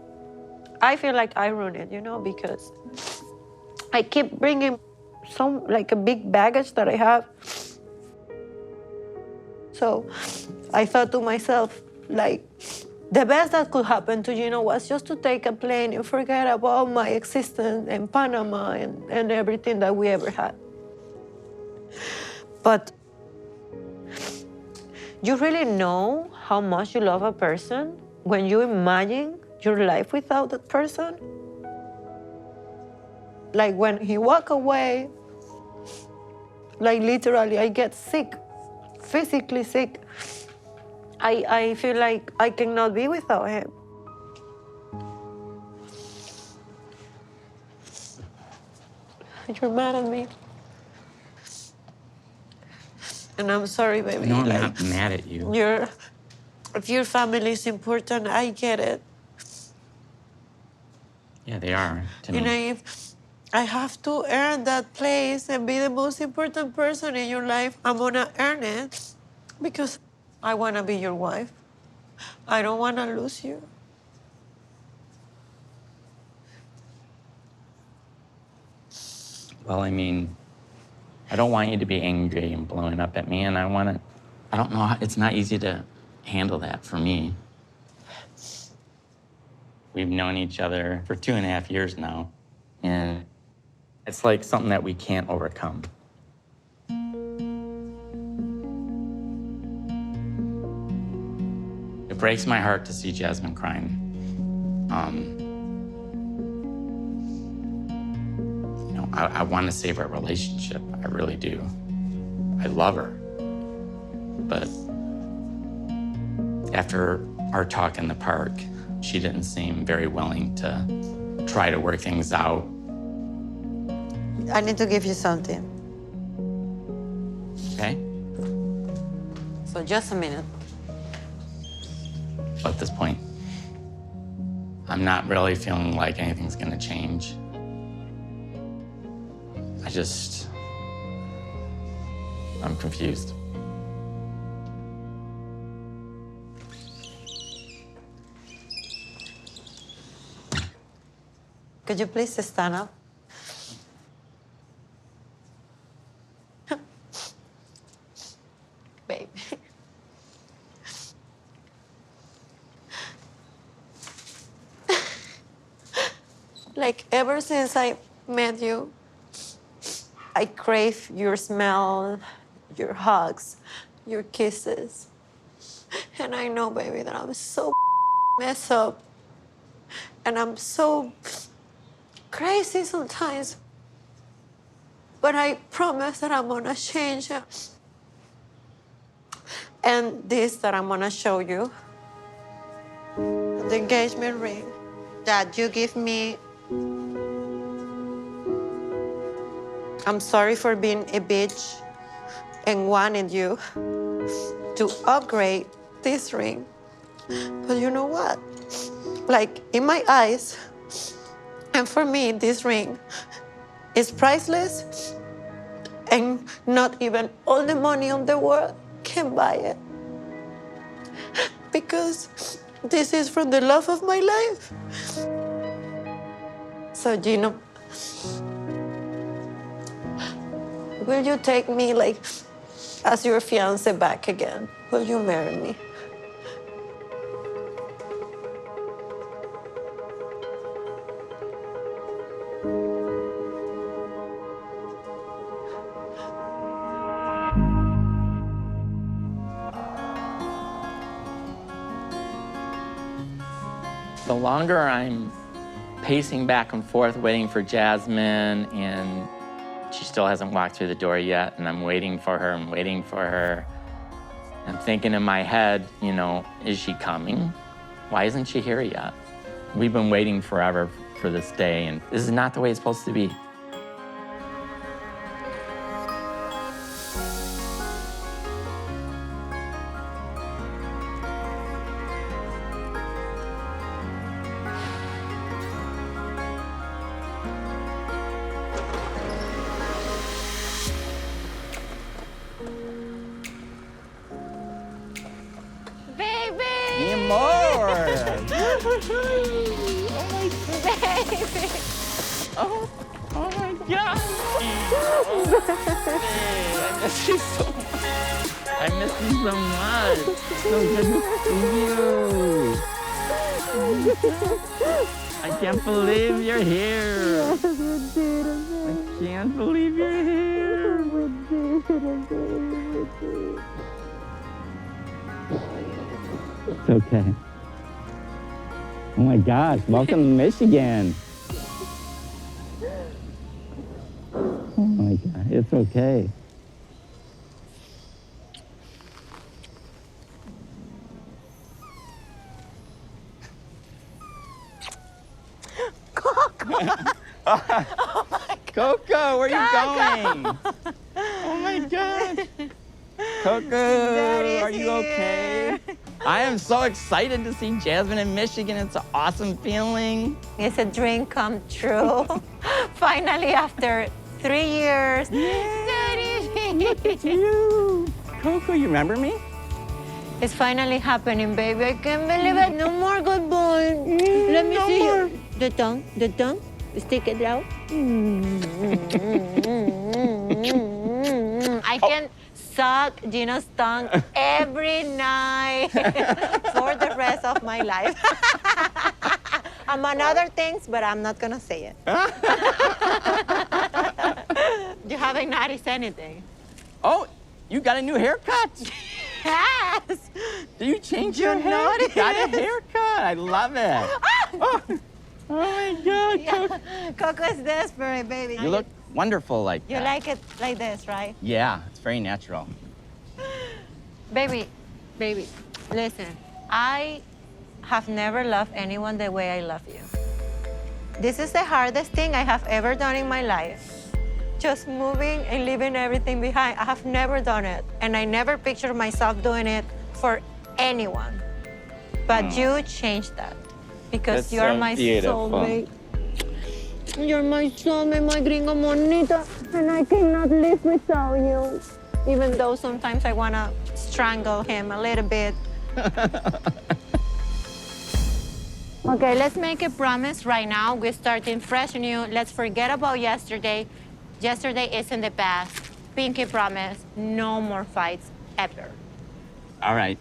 [SPEAKER 3] I feel like I ruined it, you know, because I keep bringing like a big baggage that I have. So I thought to myself, like, the best that could happen to Gino was just to take a plane and forget about my existence in Panama and everything that we ever had. But you really know how much you love a person when you imagine your life without that person? Like when he walk away, like literally I get sick, physically sick. I feel like I cannot be without him. You're mad at me. And I'm sorry, baby.
[SPEAKER 2] No, I'm
[SPEAKER 3] like,
[SPEAKER 2] not mad at you.
[SPEAKER 3] If your family is important, I get it.
[SPEAKER 2] Yeah, they are to
[SPEAKER 3] You
[SPEAKER 2] me.
[SPEAKER 3] know,
[SPEAKER 6] I have to earn that place and be the most important person in your life. I'm gonna earn it because I wanna be your wife. I don't wanna lose you.
[SPEAKER 2] Well, I mean, I don't want you to be angry and blowing up at me, and I don't know, it's not easy to handle that for me. We've known each other for 2.5 years now, and it's like something that we can't overcome. It breaks my heart to see Jasmine crying. I want to save our relationship. I really do. I love her. But after our talk in the park, she didn't seem very willing to try to work things out.
[SPEAKER 6] I need to give you something.
[SPEAKER 2] Okay?
[SPEAKER 6] So just a minute.
[SPEAKER 2] At this point, I'm not really feeling like anything's gonna change. I'm confused.
[SPEAKER 6] Could you please stand up? Babe. Like ever since I met you, I crave your smell, your hugs, your kisses. And I know, baby, that I'm so messed up. And I'm so crazy sometimes. But I promise that I'm gonna change. And this that I'm gonna show you, the engagement ring that you give me. I'm sorry for being a bitch and wanted you to upgrade this ring. But you know what? Like, in my eyes, and for me, this ring is priceless, and not even all the money in the world can buy it. Because this is from the love of my life. So, Gino, will you take me, like, as your fiancé back again? Will you marry me?
[SPEAKER 2] The longer I'm pacing back and forth, waiting for Jasmine, and she still hasn't walked through the door yet, and I'm waiting for her, I'm thinking in my head, you know, is she coming? Why isn't she here yet? We've been waiting forever for this day, and this is not the way it's supposed to be.
[SPEAKER 1] Baby!
[SPEAKER 2] Amor!
[SPEAKER 1] Baby!
[SPEAKER 2] Oh my God! I miss you so much. I miss you so much. So good to see you. I can't believe you're here. I can't believe you're here. It's okay. Oh my gosh, welcome to Michigan. Oh my God, it's okay. Coco, where are you going? Oh my God. Coco, are you okay? I am so excited to see Jasmine in Michigan. It's an awesome feeling.
[SPEAKER 1] It's a dream come true
[SPEAKER 6] Finally, after 3 years.
[SPEAKER 7] Look at you. Coco, you remember me?
[SPEAKER 6] It's finally happening, baby. I can't believe it. No more goodbye. Let me
[SPEAKER 7] No
[SPEAKER 6] see
[SPEAKER 7] more.
[SPEAKER 6] you. The tongue. Stick it out. I can suck Gino's tongue every night for the rest of my life. Among other things, but I'm not gonna say it. You haven't noticed anything.
[SPEAKER 7] Oh, you got a new haircut.
[SPEAKER 6] Yes.
[SPEAKER 7] Did you change your hair? You
[SPEAKER 6] noticed.
[SPEAKER 7] got a haircut. I love it. Oh my God, Coco.
[SPEAKER 6] Coco is desperate, baby.
[SPEAKER 7] You look wonderful like
[SPEAKER 6] You
[SPEAKER 7] that.
[SPEAKER 6] like it like this, right?
[SPEAKER 7] Yeah, it's very natural.
[SPEAKER 6] Baby, listen. I have never loved anyone the way I love you. This is the hardest thing I have ever done in my life. Just moving and leaving everything behind. I have never done it. And I never pictured myself doing it for anyone. But you changed that. Because
[SPEAKER 7] That's
[SPEAKER 6] you're
[SPEAKER 7] so
[SPEAKER 6] my
[SPEAKER 7] beautiful.
[SPEAKER 6] soulmate. You're my soulmate, my gringo monita. And I cannot live without you. Even though sometimes I want to strangle him a little bit. Okay, let's make a promise right now. We're starting fresh and new. Let's forget about yesterday. Yesterday is in the past. Pinky promise, no more fights ever.
[SPEAKER 7] All right,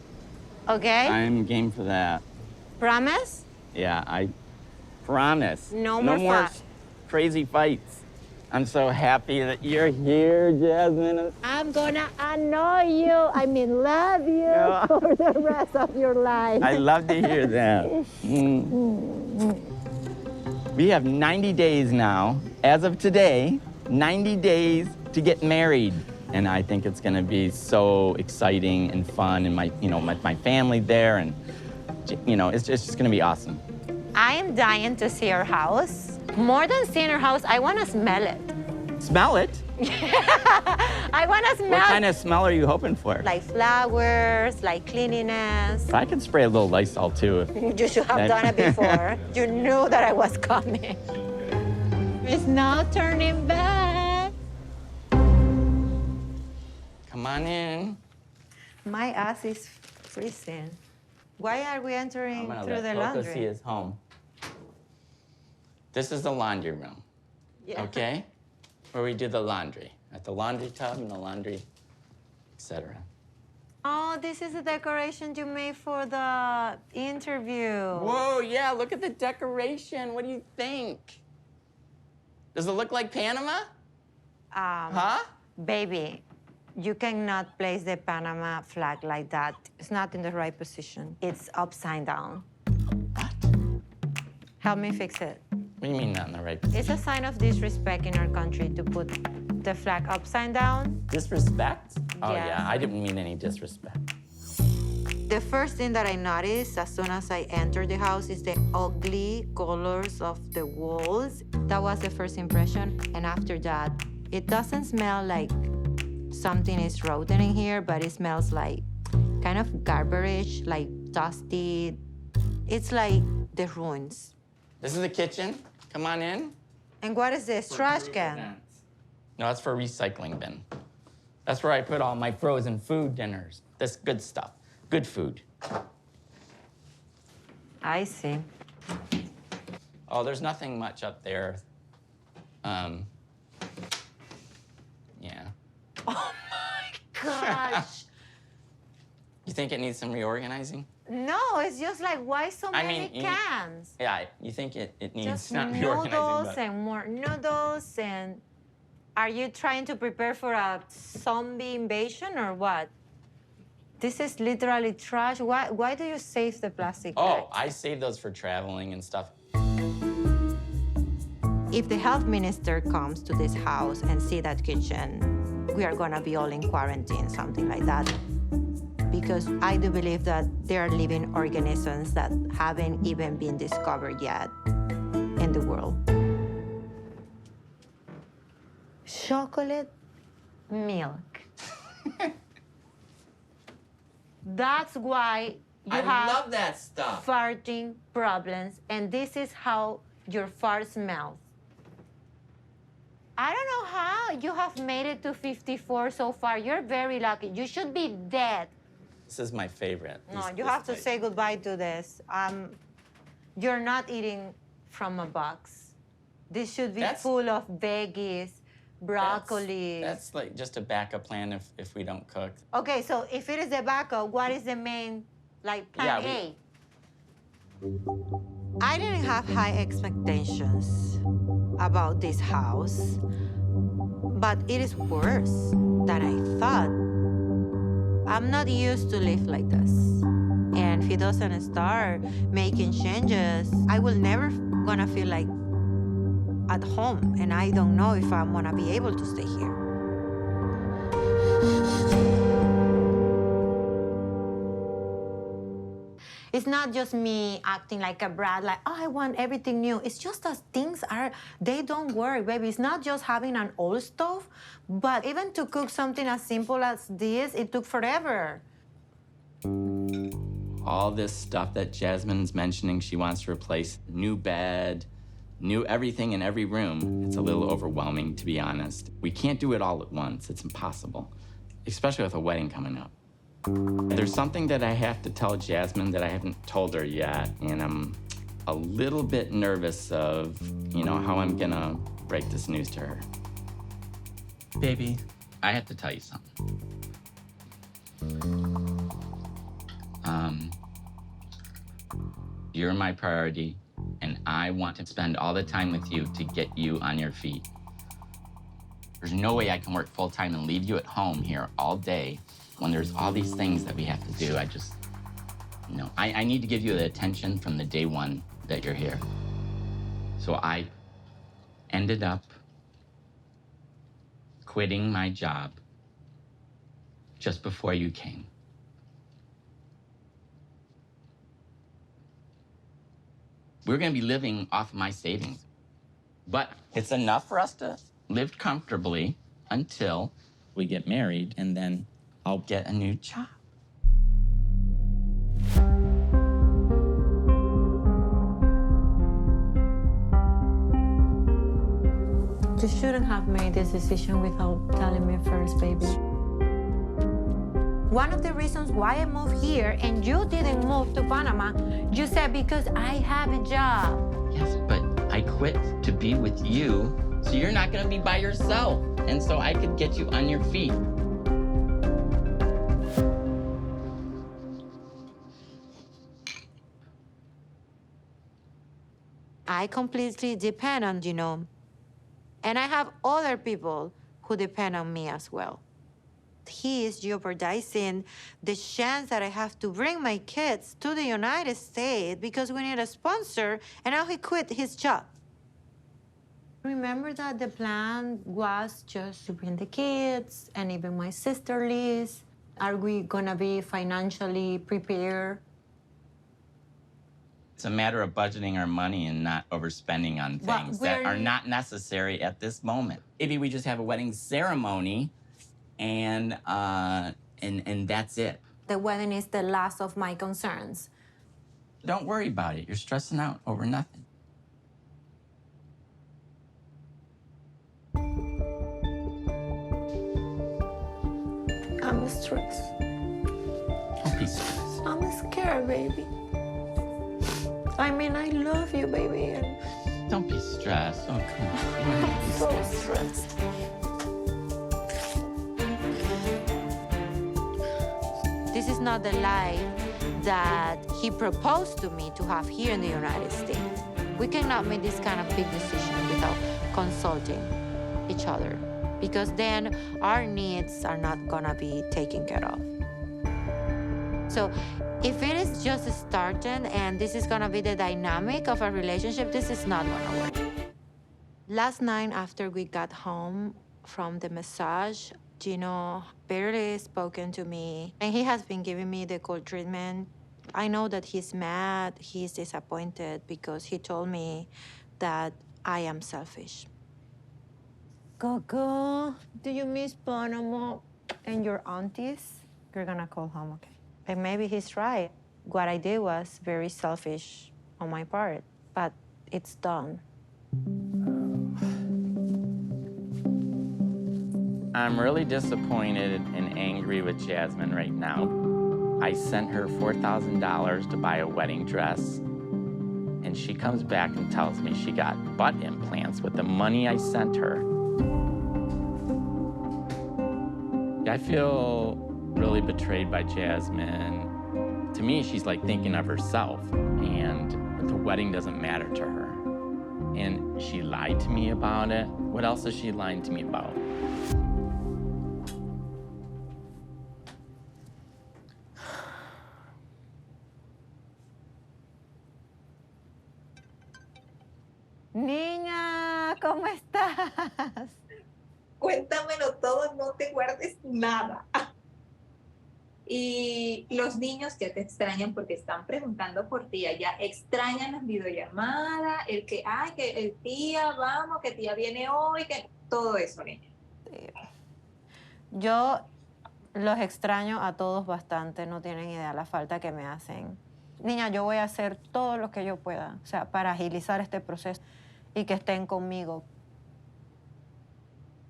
[SPEAKER 6] Okay?
[SPEAKER 7] I'm game for that.
[SPEAKER 6] Promise?
[SPEAKER 7] Yeah, I promise.
[SPEAKER 6] No more fight.
[SPEAKER 7] Crazy fights. I'm so happy that you're here, Jasmine.
[SPEAKER 6] I'm gonna annoy you. I mean, love you for the rest of your life.
[SPEAKER 7] I love to hear that. We have 90 days now, as of today, 90 days to get married. And I think it's gonna be so exciting and fun, and my family there, and it's just gonna be awesome.
[SPEAKER 6] I am dying to see our house. More than seeing our house, I wanna smell it.
[SPEAKER 7] Smell it?
[SPEAKER 6] I wanna smell
[SPEAKER 7] What kind of smell are you hoping for?
[SPEAKER 6] like flowers, like cleanliness.
[SPEAKER 7] I can spray a little Lysol too.
[SPEAKER 6] You should have done it before. You knew that I was coming. It's not turning back.
[SPEAKER 7] Come on in.
[SPEAKER 6] My ass is freezing. Why are we
[SPEAKER 7] I'm
[SPEAKER 6] entering
[SPEAKER 7] gonna
[SPEAKER 6] through
[SPEAKER 7] let
[SPEAKER 6] the
[SPEAKER 7] Coco
[SPEAKER 6] laundry?
[SPEAKER 7] see his home. This is the laundry room,
[SPEAKER 6] Yeah.
[SPEAKER 7] okay? Where we do the laundry. At the laundry tub and the laundry, etc.
[SPEAKER 6] Oh, this is the decoration you made for the interview.
[SPEAKER 7] Whoa, yeah, look at the decoration. What do you think? Does it look like Panama? Huh?
[SPEAKER 6] Baby, you cannot place the Panama flag like that. It's not in the right position. It's upside down.
[SPEAKER 7] What?
[SPEAKER 6] Help me fix it.
[SPEAKER 7] What do you mean not in the right
[SPEAKER 6] It's
[SPEAKER 7] position?
[SPEAKER 6] a sign of disrespect in our country to put the flag upside down.
[SPEAKER 7] Disrespect? Oh,
[SPEAKER 6] Yes.
[SPEAKER 7] yeah, I didn't mean any disrespect.
[SPEAKER 3] The first thing that I noticed as soon as I entered the house is the ugly colors of the walls.
[SPEAKER 1] That was the first impression. And after that, it doesn't smell like something is rotten in here, but it smells like kind of garbage, like dusty. It's like the ruins.
[SPEAKER 7] This is the kitchen. Come on in.
[SPEAKER 6] And what is this? Trash can.
[SPEAKER 7] No, that's for recycling bin. That's where I put all my frozen food dinners. This good stuff. Good food.
[SPEAKER 6] I see.
[SPEAKER 7] Oh, there's nothing much up there. Yeah.
[SPEAKER 6] Oh my gosh.
[SPEAKER 7] You think it needs some reorganizing?
[SPEAKER 6] No, it's just like, why so
[SPEAKER 7] I
[SPEAKER 6] many
[SPEAKER 7] mean, you-
[SPEAKER 6] cans?
[SPEAKER 7] Yeah, you think it needs
[SPEAKER 6] Just
[SPEAKER 7] not reorganizing,
[SPEAKER 6] noodles
[SPEAKER 7] but
[SPEAKER 6] and more noodles. And are you trying to prepare for a zombie invasion or what? This is literally trash. Why do you save the plastic
[SPEAKER 7] oh,
[SPEAKER 6] bags?
[SPEAKER 7] I save those for traveling and stuff.
[SPEAKER 1] If the health minister comes to this house and see that kitchen, we are gonna be all in quarantine, something like that. Because I do believe that there are living organisms that haven't even been discovered yet in the world.
[SPEAKER 6] Chocolate milk. That's why you have
[SPEAKER 7] that stuff.
[SPEAKER 6] farting problems, and this is how your fart smells.
[SPEAKER 1] I don't know how you have made it to 54 so far. You're very lucky. You should be dead.
[SPEAKER 7] This is my favorite.
[SPEAKER 1] No, you
[SPEAKER 7] This
[SPEAKER 1] have to
[SPEAKER 7] bite.
[SPEAKER 1] say goodbye to this. You're not eating from a box. This should be
[SPEAKER 7] That's-
[SPEAKER 1] full of veggies, broccoli.
[SPEAKER 7] That's like just a backup plan if we don't cook.
[SPEAKER 1] Okay, so if it is the backup, what is the main, like, plan
[SPEAKER 7] Yeah,
[SPEAKER 1] A?
[SPEAKER 3] I didn't have high expectations about this house, but it is worse than I thought. I'm not used to live like this. And if he doesn't start making changes, I will never gonna feel like at home, and I don't know if I'm gonna be able to stay here.
[SPEAKER 1] It's not just me acting like a brat, like, oh, I want everything new. It's just that things they don't work, baby. It's not just having an old stove, but even to cook something as simple as this, it took forever.
[SPEAKER 7] All this stuff that Jasmine's mentioning she wants to replace, new bed, new everything in every room. It's a little overwhelming, to be honest. We can't do it all at once. It's impossible, especially with a wedding coming up. There's something that I have to tell Jasmine that I haven't told her yet, and I'm a little bit nervous of, how I'm gonna break this news to her. Baby, I have to tell you something. You're my priority, and I want to spend all the time with you to get you on your feet. There's no way I can work full-time and leave you at home here all day when there's all these things that we have to do. I need to give you the attention from the day one that you're here. So I ended up quitting my job just before you came. We're gonna be living off my savings, but it's enough for us to live comfortably until we get married, and then I'll get a new job.
[SPEAKER 1] You shouldn't have made this decision without telling me first, baby. One of the reasons why I moved here and you didn't move to Panama, you said because I have a job.
[SPEAKER 7] Yes, but I quit to be with you, so you're not gonna be by yourself, and so I could get you on your feet.
[SPEAKER 3] I completely depend on Gino. And I have other people who depend on me as well. He is jeopardizing the chance that I have to bring my kids to the United States because we need a sponsor, and now he quit his job.
[SPEAKER 1] Remember that the plan was just to bring the kids and even my sister Liz. Are we gonna be financially prepared?
[SPEAKER 7] It's a matter of budgeting our money and not overspending on
[SPEAKER 1] But
[SPEAKER 7] things that
[SPEAKER 1] we're-
[SPEAKER 7] are not necessary at this moment. Maybe we just have a wedding ceremony and that's it.
[SPEAKER 1] The wedding is the last of my concerns.
[SPEAKER 7] Don't worry about it. You're stressing out over nothing.
[SPEAKER 6] I'm stressed.
[SPEAKER 7] Don't be stressed.
[SPEAKER 6] I'm scared, baby. I mean, I love you, baby, and
[SPEAKER 7] Don't be stressed. Oh, come on. You don't have to be
[SPEAKER 6] so
[SPEAKER 7] stressed.
[SPEAKER 6] stressed.
[SPEAKER 3] This is not the life that he proposed to me to have here in the United States. We cannot make this kind of big decision without consulting each other, because then our needs are not gonna be taken care of. So if it is just starting and this is gonna be the dynamic of a relationship, this is not gonna work. Last night after we got home from the massage, Gino barely spoken to me, and he has been giving me the cold treatment. I know that he's mad, he's disappointed because he told me that I am selfish.
[SPEAKER 1] Coco, do you miss Panama and your aunties? You're gonna call home, okay?
[SPEAKER 3] And maybe he's right. What I did was very selfish on my part, but it's done.
[SPEAKER 7] I'm really disappointed and angry with Jasmine right now. I sent her $4,000 to buy a wedding dress, and she comes back and tells me she got butt implants with the money I sent her. I feel really betrayed by Jasmine. To me, she's like thinking of herself, and the wedding doesn't matter to her. And she lied to me about it. What else is she lying to me about?
[SPEAKER 6] Niña, ¿cómo estás?
[SPEAKER 8] Cuéntamelo todo, no te guardes nada. Y los niños ya te extrañan porque están preguntando por ti, ya extrañan las videollamadas, el que, ay, que el tía, vamos, que tía viene hoy, que todo eso, niña.
[SPEAKER 6] Yo los extraño a todos bastante, no tienen idea la falta que me hacen. Niña, yo voy a hacer todo lo que yo pueda, o sea, para agilizar este proceso y que estén conmigo.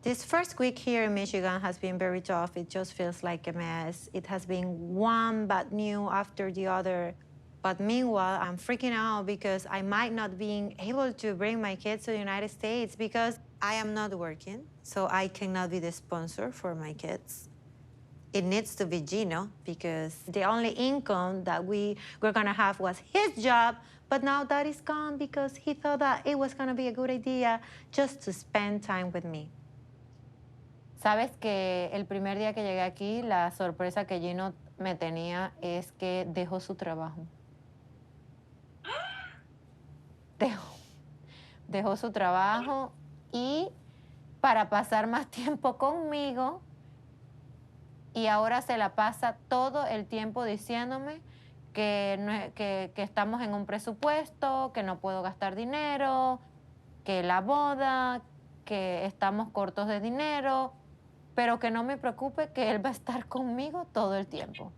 [SPEAKER 1] This first week here in Michigan has been very tough. It just feels like a mess. It has been one bad news after the other. But meanwhile, I'm freaking out because I might not be able to bring my kids to the United States because I am not working, so I cannot be the sponsor for my kids. It needs to be Gino because the only income that we were gonna have was his job, but now that is gone because he thought that it was gonna be a good idea just to spend time with me.
[SPEAKER 6] Sabes que el primer día que llegué aquí, la sorpresa que Gino me tenía es que dejó su trabajo. Dejó su trabajo y para pasar más tiempo conmigo, y ahora se la pasa todo el tiempo diciéndome que estamos en un presupuesto, que no puedo gastar dinero, que la boda, que estamos cortos de dinero, pero que no me preocupe, que él va a estar conmigo todo el tiempo.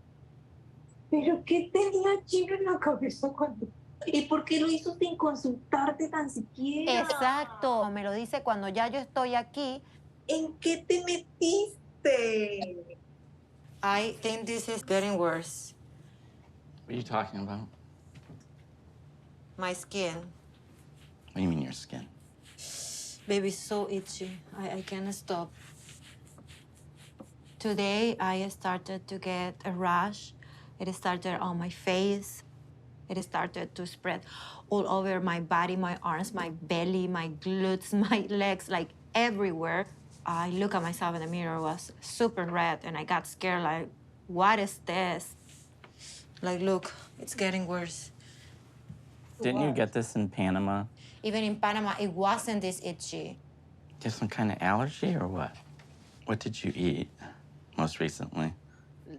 [SPEAKER 8] ¿Pero qué tenía Gino en la cabeza cuando...? ¿Y por qué lo hizo sin consultarte tan siquiera?
[SPEAKER 6] Exacto, me lo dice cuando ya yo estoy aquí.
[SPEAKER 8] ¿En qué te metiste?
[SPEAKER 1] I think this is getting worse.
[SPEAKER 7] What are you talking about?
[SPEAKER 1] My skin.
[SPEAKER 7] What do you mean your skin?
[SPEAKER 1] Baby, so itchy. I can't stop. Today, I started to get a rash. It started on my face. It started to spread all over my body, my arms, my belly, my glutes, my legs, like everywhere. I look at myself in the mirror, it was super red, and I got scared, like, what is this? Like, look, it's getting worse.
[SPEAKER 7] Didn't you get this in Panama?
[SPEAKER 1] Even in Panama, it wasn't this itchy.
[SPEAKER 7] You have some kind of allergy or what? What did you eat most recently?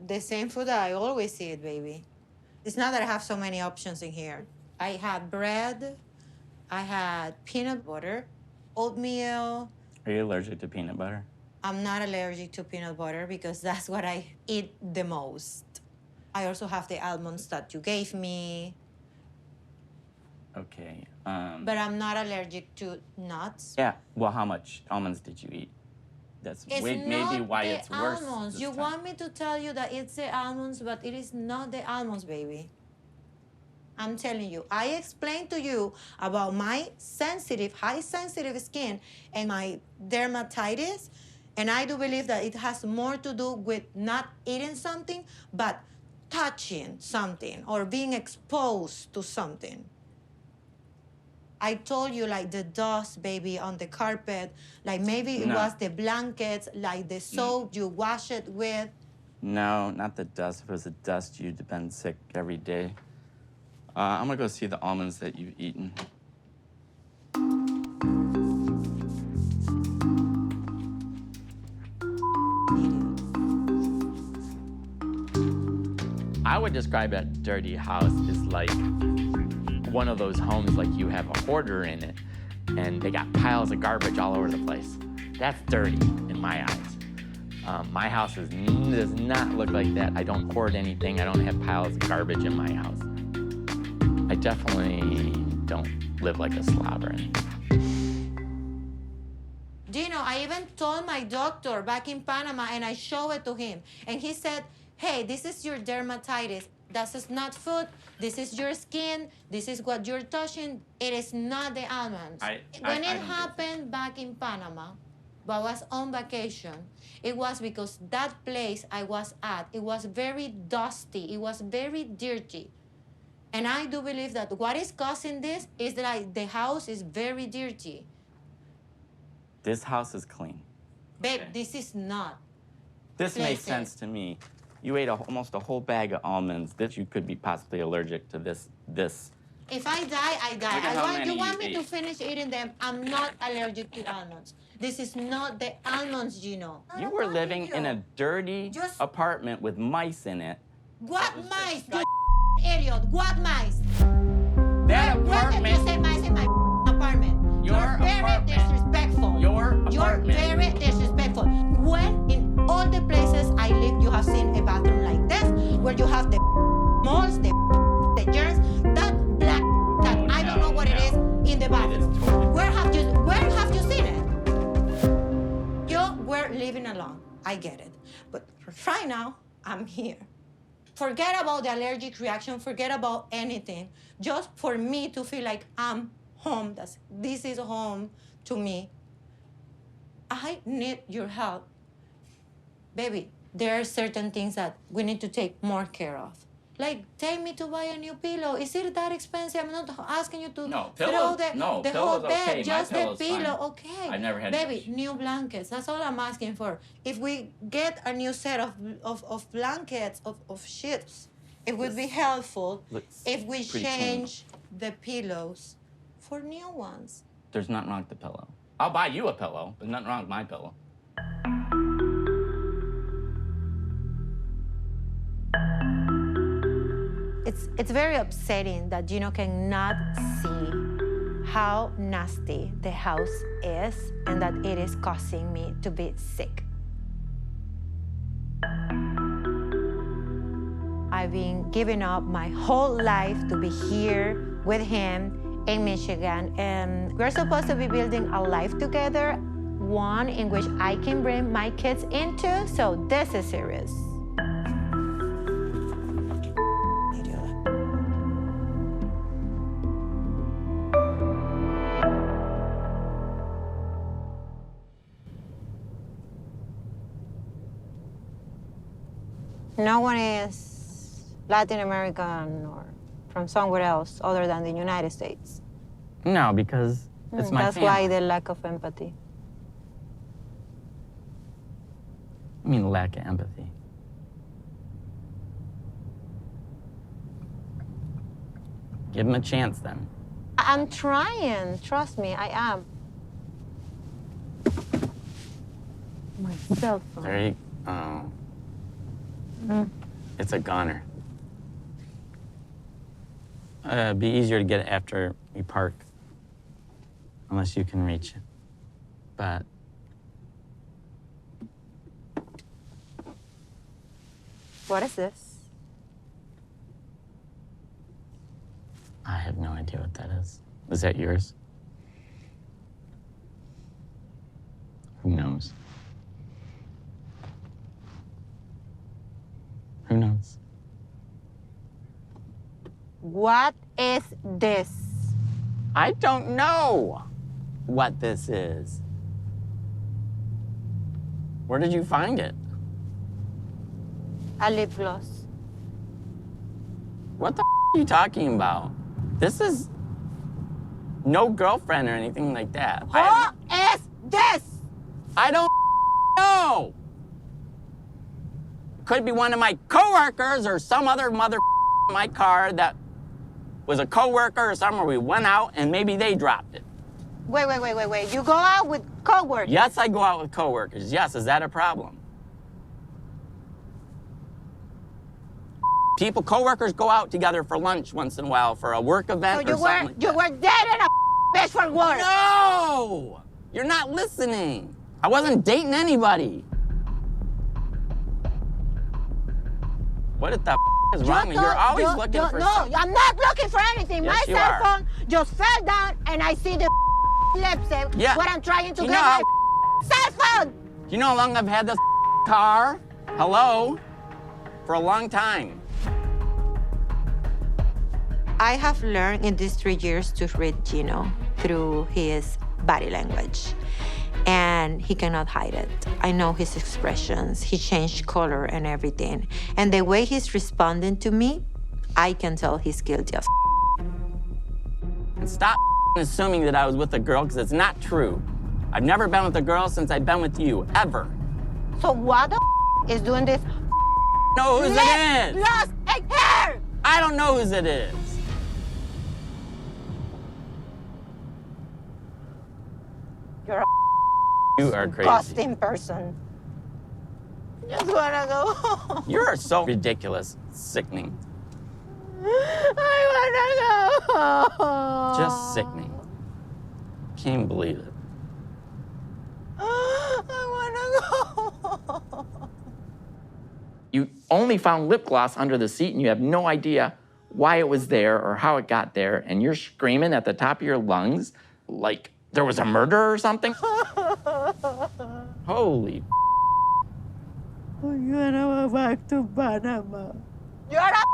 [SPEAKER 1] The same food that I always eat, baby. It's not that I have so many options in here. I had bread, I had peanut butter, oatmeal.
[SPEAKER 7] Are you allergic to peanut butter?
[SPEAKER 1] I'm not allergic to peanut butter because that's what I eat the most. I also have the almonds that you gave me,
[SPEAKER 7] Okay.
[SPEAKER 1] but I'm not allergic to nuts.
[SPEAKER 7] Yeah. Well, how much almonds did you eat? That's
[SPEAKER 1] It's
[SPEAKER 7] maybe
[SPEAKER 1] not
[SPEAKER 7] why
[SPEAKER 1] the
[SPEAKER 7] it's worse.
[SPEAKER 1] almonds.
[SPEAKER 7] this
[SPEAKER 1] You
[SPEAKER 7] time.
[SPEAKER 1] want me to tell you that it's the almonds, but it is not the almonds, baby. I'm telling you. I explained to you about my sensitive, high sensitive skin and my dermatitis, and I do believe that it has more to do with not eating something, but touching something or being exposed to something. I told you, like, the dust, baby, on the carpet. Like, maybe it
[SPEAKER 7] No.
[SPEAKER 1] was the blankets, like the soap you wash it with.
[SPEAKER 7] No, not the dust. If it was the dust, you'd have been sick every day. I'm gonna go see the almonds that you've eaten. I would describe that dirty house as like one of those homes like you have a hoarder in it and they got piles of garbage all over the place. That's dirty in my eyes. My house does not look like that. I don't hoard anything. I don't have piles of garbage in my house. I definitely don't live like a slob or anything.
[SPEAKER 1] Do you know, I I even told my doctor back in Panama, and I showed it to him. And he said, hey, this is your dermatitis. This is not food. This is your skin. This is what you're touching. It is not the almonds. When it happened back in Panama, but I was on vacation, it was because that place I was at, it was very dusty. It was very dirty. And I do believe that what is causing this is that the house is very dirty.
[SPEAKER 7] This house is clean.
[SPEAKER 1] Babe, this is not.
[SPEAKER 7] This makes
[SPEAKER 1] Listen.
[SPEAKER 7] sense to me. You ate almost a whole bag of almonds. That you could be possibly allergic to this.
[SPEAKER 1] If I die, I die.
[SPEAKER 7] Look at how many
[SPEAKER 1] You want
[SPEAKER 7] you
[SPEAKER 1] me to
[SPEAKER 7] ate.
[SPEAKER 1] finish eating them? I'm not allergic to almonds. This is not the almonds, Gino.
[SPEAKER 7] You were living in a dirty
[SPEAKER 1] Just-
[SPEAKER 7] apartment with mice in it.
[SPEAKER 1] What mice, you idiot? What mice?
[SPEAKER 7] That
[SPEAKER 1] Where did you
[SPEAKER 7] apartment.
[SPEAKER 1] say mice in my apartment?
[SPEAKER 7] Your
[SPEAKER 1] You're very
[SPEAKER 7] apartment.
[SPEAKER 1] disrespectful.
[SPEAKER 7] Your
[SPEAKER 1] You're
[SPEAKER 7] apartment.
[SPEAKER 1] very disrespectful. When in all the places I live, you have seen a bathroom like this, where you have the moles, the germs, that black that I don't know what it is in the bathroom. Where have you seen it? You were living alone. I get it. But right now, I'm here. Forget about the allergic reaction, forget about anything. Just for me to feel like I'm home, this is home to me. I need your help. Baby, there are certain things that we need to take more care of. Like, take me to buy a new pillow. Is it that expensive? I'm not asking you to
[SPEAKER 7] No,
[SPEAKER 1] throw
[SPEAKER 7] pillows-
[SPEAKER 1] the
[SPEAKER 7] no,
[SPEAKER 1] whole
[SPEAKER 7] pillows
[SPEAKER 1] bed,
[SPEAKER 7] okay. My
[SPEAKER 1] just the
[SPEAKER 7] pillow's
[SPEAKER 1] pillow,
[SPEAKER 7] fine.
[SPEAKER 1] okay.
[SPEAKER 7] I've never had
[SPEAKER 1] Baby,
[SPEAKER 7] issues.
[SPEAKER 1] new blankets. That's all I'm asking for. If we get a new set of blankets, of sheets, it would be helpful
[SPEAKER 7] Looks
[SPEAKER 1] if we
[SPEAKER 7] pretty clean.
[SPEAKER 1] change the pillows for new ones.
[SPEAKER 7] There's nothing wrong with the pillow. I'll buy you a pillow. There's nothing wrong with my pillow.
[SPEAKER 1] It's very upsetting that Gino cannot see how nasty the house is and that it is causing me to be sick. I've been giving up my whole life to be here with him in Michigan, and we're supposed to be building a life together, one in which I can bring my kids into, so this is serious. No one is Latin American or from somewhere else other than the United States.
[SPEAKER 7] No, because it's my
[SPEAKER 1] That's
[SPEAKER 7] family.
[SPEAKER 1] why the lack of empathy.
[SPEAKER 7] I mean, lack of empathy. Give him a chance then.
[SPEAKER 1] I'm trying, trust me, I am. My cell phone.
[SPEAKER 7] There you go. It's a goner. Be easier to get after you park, unless you can reach it. But
[SPEAKER 1] What is this?
[SPEAKER 7] I have no idea what that is. Is that yours? Who knows? Who knows?
[SPEAKER 1] What is this?
[SPEAKER 7] I don't know what this is. Where did you find it?
[SPEAKER 1] A lip gloss.
[SPEAKER 7] What the are you talking about? This is no girlfriend or anything like that.
[SPEAKER 1] What is this?
[SPEAKER 7] I don't know. Could be one of my coworkers or some other mother in my car that was a coworker or somewhere we went out and maybe they dropped it.
[SPEAKER 1] Wait. You go out with coworkers.
[SPEAKER 7] Yes, I go out with coworkers. Yes, is that a problem? Coworkers go out together for lunch once in a while for a work event
[SPEAKER 1] So
[SPEAKER 7] or something like
[SPEAKER 1] you
[SPEAKER 7] that.
[SPEAKER 1] were dating a bitch for work.
[SPEAKER 7] No! You're not listening. I wasn't dating anybody. What the is wrong with you? You're always looking for
[SPEAKER 1] No,
[SPEAKER 7] something.
[SPEAKER 1] I'm not looking for anything.
[SPEAKER 7] Yes,
[SPEAKER 1] My
[SPEAKER 7] you
[SPEAKER 1] cell
[SPEAKER 7] are.
[SPEAKER 1] phone just fell down and I see the lipstick.
[SPEAKER 7] Yeah.
[SPEAKER 1] What I'm trying to
[SPEAKER 7] You
[SPEAKER 1] get
[SPEAKER 7] know
[SPEAKER 1] my cell
[SPEAKER 6] phone!
[SPEAKER 7] Do you know how long I've had this car? Hello? For a long time.
[SPEAKER 3] I have learned in these 3 years to read Gino through his body language, and he cannot hide it. I know his expressions. He changed color and everything. And the way he's responding to me, I can tell he's guilty of.
[SPEAKER 7] And stop assuming that I was with a girl, because it's not true. I've never been with a girl since I've been with you, ever.
[SPEAKER 6] So what the is doing this
[SPEAKER 7] Know whose it is?
[SPEAKER 6] lost hair?
[SPEAKER 7] I don't know whose it is.
[SPEAKER 6] You're a
[SPEAKER 7] You are crazy.
[SPEAKER 6] disgusting person. Just wanna go home.
[SPEAKER 7] You are so ridiculous, sickening,
[SPEAKER 6] I wanna go home.
[SPEAKER 7] just sickening. Can't believe it.
[SPEAKER 6] I wanna go home.
[SPEAKER 7] You only found lip gloss under the seat and you have no idea why it was there or how it got there, and you're screaming at the top of your lungs like there was a murder or something? Holy.
[SPEAKER 6] I'm gonna go back to Panama. You're a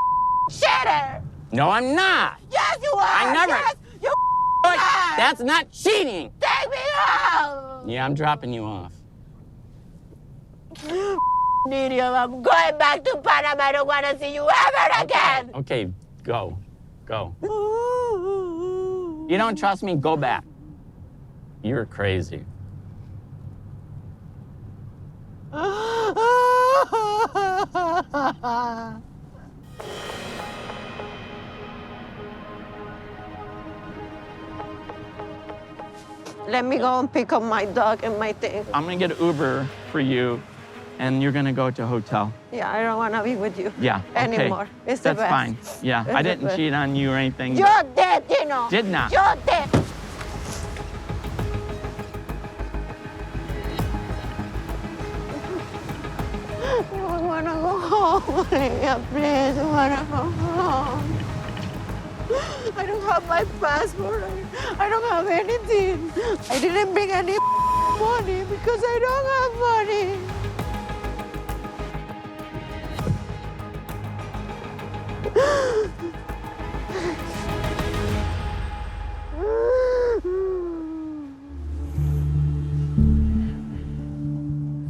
[SPEAKER 6] cheater!
[SPEAKER 7] No, I'm not.
[SPEAKER 6] Yes, you are!
[SPEAKER 7] I never-
[SPEAKER 6] Yes, you
[SPEAKER 7] But
[SPEAKER 6] are!
[SPEAKER 7] that's not cheating.
[SPEAKER 6] Take me out!
[SPEAKER 7] Yeah, I'm dropping you off.
[SPEAKER 6] Nidio, I'm going back to Panama. I don't want to see you ever again.
[SPEAKER 7] Okay, go. Go. You don't trust me? Go back. You're crazy.
[SPEAKER 6] Let me go and pick up my dog and my things.
[SPEAKER 7] I'm gonna get an Uber for you, and you're gonna go to a hotel.
[SPEAKER 6] Yeah, I don't want to be with you
[SPEAKER 7] Yeah, okay.
[SPEAKER 6] anymore. It's the
[SPEAKER 7] That's
[SPEAKER 6] best.
[SPEAKER 7] fine. Yeah,
[SPEAKER 6] It's
[SPEAKER 7] I
[SPEAKER 6] the
[SPEAKER 7] didn't
[SPEAKER 6] best.
[SPEAKER 7] cheat on you or anything.
[SPEAKER 6] You're dead, Gino.
[SPEAKER 7] Did not.
[SPEAKER 6] You're dead. I want to go home, Olivia, please. I want to go home. I don't have my passport. I don't have anything. I didn't bring any money because I don't have money.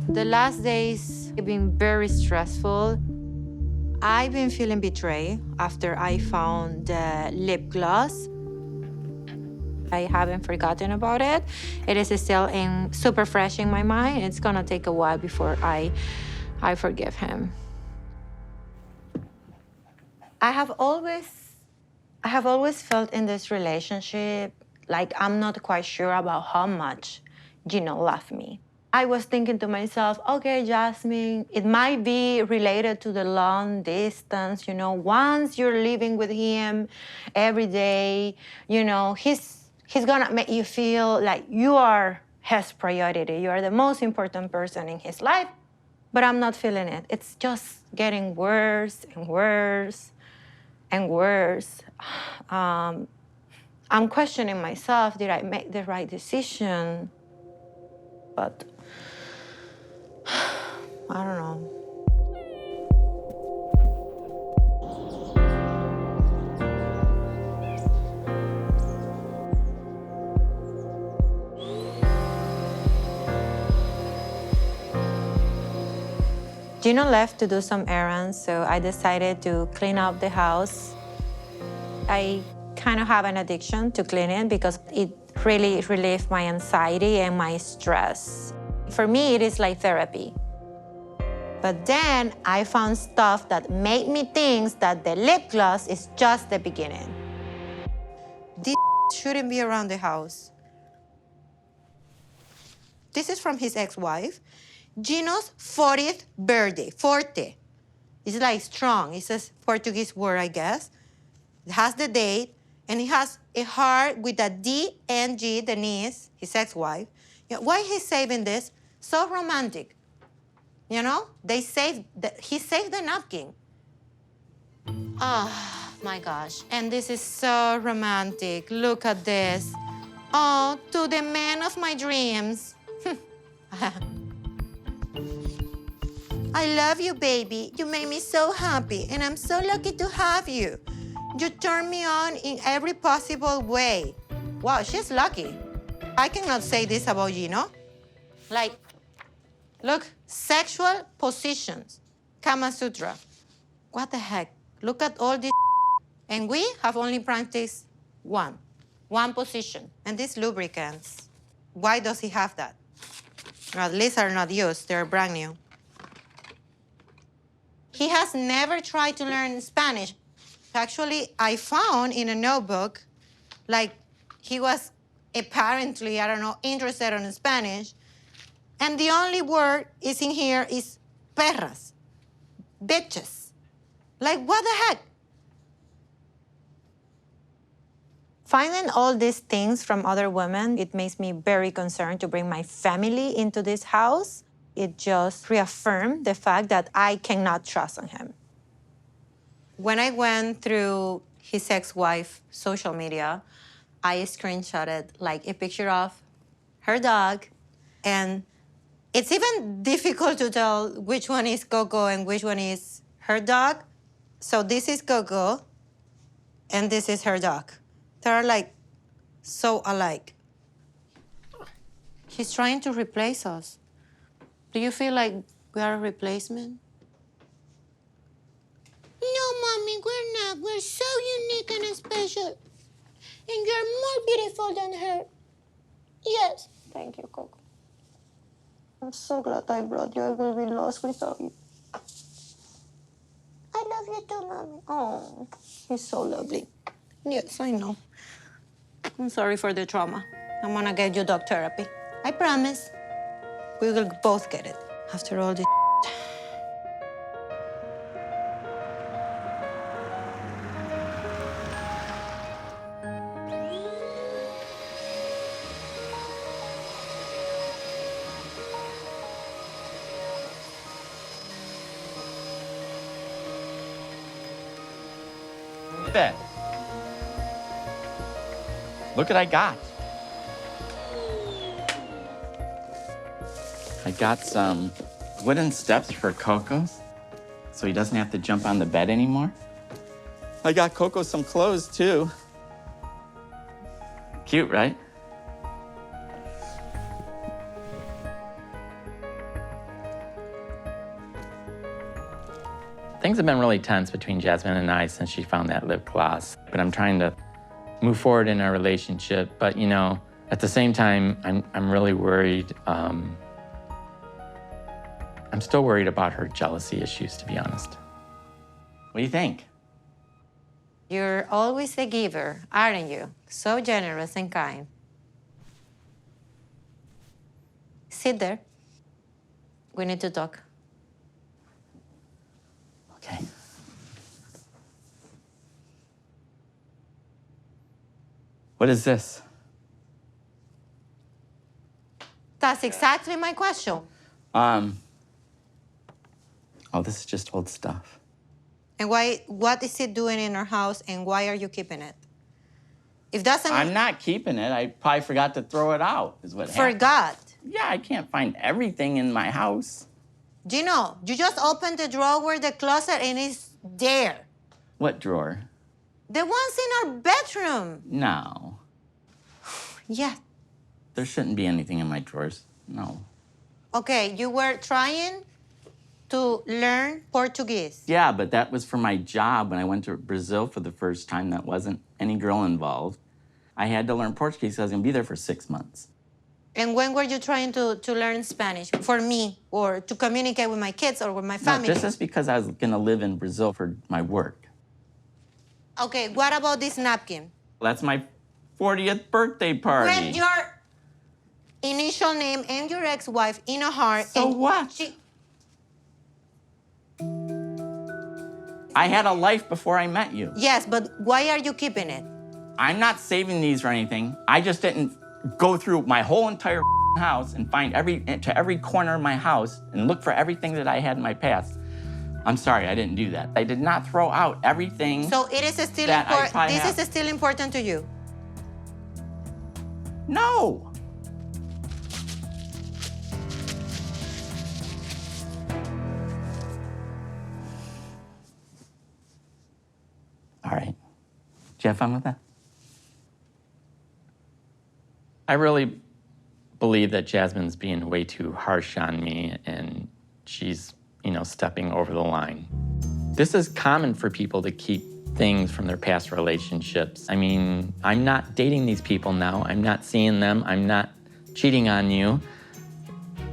[SPEAKER 3] The last days have been very stressful. I've been feeling betrayed after I found the lip gloss. I haven't forgotten about it. It is still super fresh in my mind. It's gonna take a while before I forgive him. I have always felt in this relationship like I'm not quite sure about how much Gino loved me. I was thinking to myself, okay, Jasmine, it might be related to the long distance, once you're living with him every day, he's gonna make you feel like you are his priority. You are the most important person in his life. But I'm not feeling it. It's just getting worse and worse and worse. I'm questioning myself, did I make the right decision? But I don't know. Gino left to do some errands, so I decided to clean up the house. I kind of have an addiction to cleaning because it really relieved my anxiety and my stress. For me, it is like therapy. But then I found stuff that made me think that the lip gloss is just the beginning. This shouldn't be around the house. This is from his ex-wife. Gino's 40th birthday, forte. It's like strong. It's a Portuguese word, I guess. It has the date, and it has a heart with a D-N-G, Denise, his ex-wife. Why he's saving this? So romantic. He saved the napkin. Oh, my gosh. And this is so romantic. Look at this. Oh, to the man of my dreams.
[SPEAKER 1] I love you, baby. You made me so happy, and I'm so lucky to have you. You turn me on in every possible way. Wow, she's lucky. I cannot say this about Gino. Like, look, sexual positions, Kama Sutra. What the heck? Look at all this. And we have only practiced one position. And these lubricants, why does he have that? Or at least are not used, they're brand new. He has never tried to learn Spanish. Actually, I found in a notebook, like he was apparently, I don't know, interested in Spanish. And the only word is in here is perras, bitches. Like, what the heck? Finding all these things from other women, it makes me very concerned to bring my family into this house. It just reaffirmed the fact that I cannot trust on him. When I went through his ex-wife social media, I screenshotted like a picture of her dog, and it's even difficult to tell which one is Coco and which one is her dog. So this is Coco, and this is her dog. They're like so alike. He's trying to replace us. Do you feel like we are a replacement? No, Mommy, we're not. We're so unique and special. And you're more beautiful than her. Yes.
[SPEAKER 6] Thank you, Coco. I'm so glad I brought you. I will be lost without you.
[SPEAKER 1] I love you too, Mommy.
[SPEAKER 6] Oh, he's so lovely.
[SPEAKER 1] Yes, I know. I'm sorry for the trauma. I'm gonna get you dog therapy. I promise. We will both get it after all this.
[SPEAKER 7] That. Look what I got. I got some wooden steps for Coco, so he doesn't have to jump on the bed anymore. I got Coco some clothes, too. Cute, right? Things have been really tense between Jasmine and I since she found that lip gloss. But I'm trying to move forward in our relationship. But, you know, at the same time, I'm really worried. I'm still worried about her jealousy issues, to be honest. What do you think?
[SPEAKER 1] You're always a giver, aren't you? So generous and kind. Sit there. We need to talk.
[SPEAKER 7] Okay. What is this?
[SPEAKER 1] That's exactly my question.
[SPEAKER 7] Oh, this is just old stuff.
[SPEAKER 1] And what is it doing in our house, and why are you keeping it? If that's
[SPEAKER 7] I'm not keeping it. I probably forgot to throw it out, is what happened.
[SPEAKER 1] forgot.
[SPEAKER 7] Yeah, I can't find everything in my house.
[SPEAKER 1] Gino, you just opened the drawer, the closet, and it's there.
[SPEAKER 7] What drawer?
[SPEAKER 1] The ones in our bedroom.
[SPEAKER 7] No.
[SPEAKER 1] Yeah.
[SPEAKER 7] There shouldn't be anything in my drawers. No.
[SPEAKER 1] Okay, you were trying to learn Portuguese.
[SPEAKER 7] Yeah, but that was for my job when I went to Brazil for the first time. That wasn't any girl involved. I had to learn Portuguese, so I was gonna be there for 6 months.
[SPEAKER 1] And when were you trying to learn Spanish? For me, or to communicate with my kids or with my family?
[SPEAKER 7] No, just because I was gonna live in Brazil for my work.
[SPEAKER 1] Okay, what about this napkin?
[SPEAKER 7] That's my 40th birthday party.
[SPEAKER 1] With your initial name and your ex-wife in a heart.
[SPEAKER 7] So
[SPEAKER 1] and
[SPEAKER 7] what? I had a life before I met you.
[SPEAKER 1] Yes, but why are you keeping it?
[SPEAKER 7] I'm not saving these or anything. I just didn't go through my whole entire house and find every corner of my house and look for everything that I had in my past. I'm sorry, I didn't do that. I did not throw out everything.
[SPEAKER 1] So it is still
[SPEAKER 7] that I
[SPEAKER 1] important.
[SPEAKER 7] probably
[SPEAKER 1] This
[SPEAKER 7] have.
[SPEAKER 1] is still important to you.
[SPEAKER 7] No. you have fun with that? I really believe that Jasmine's being way too harsh on me, and she's, stepping over the line. This is common for people to keep things from their past relationships. I mean, I'm not dating these people now. I'm not seeing them. I'm not cheating on you.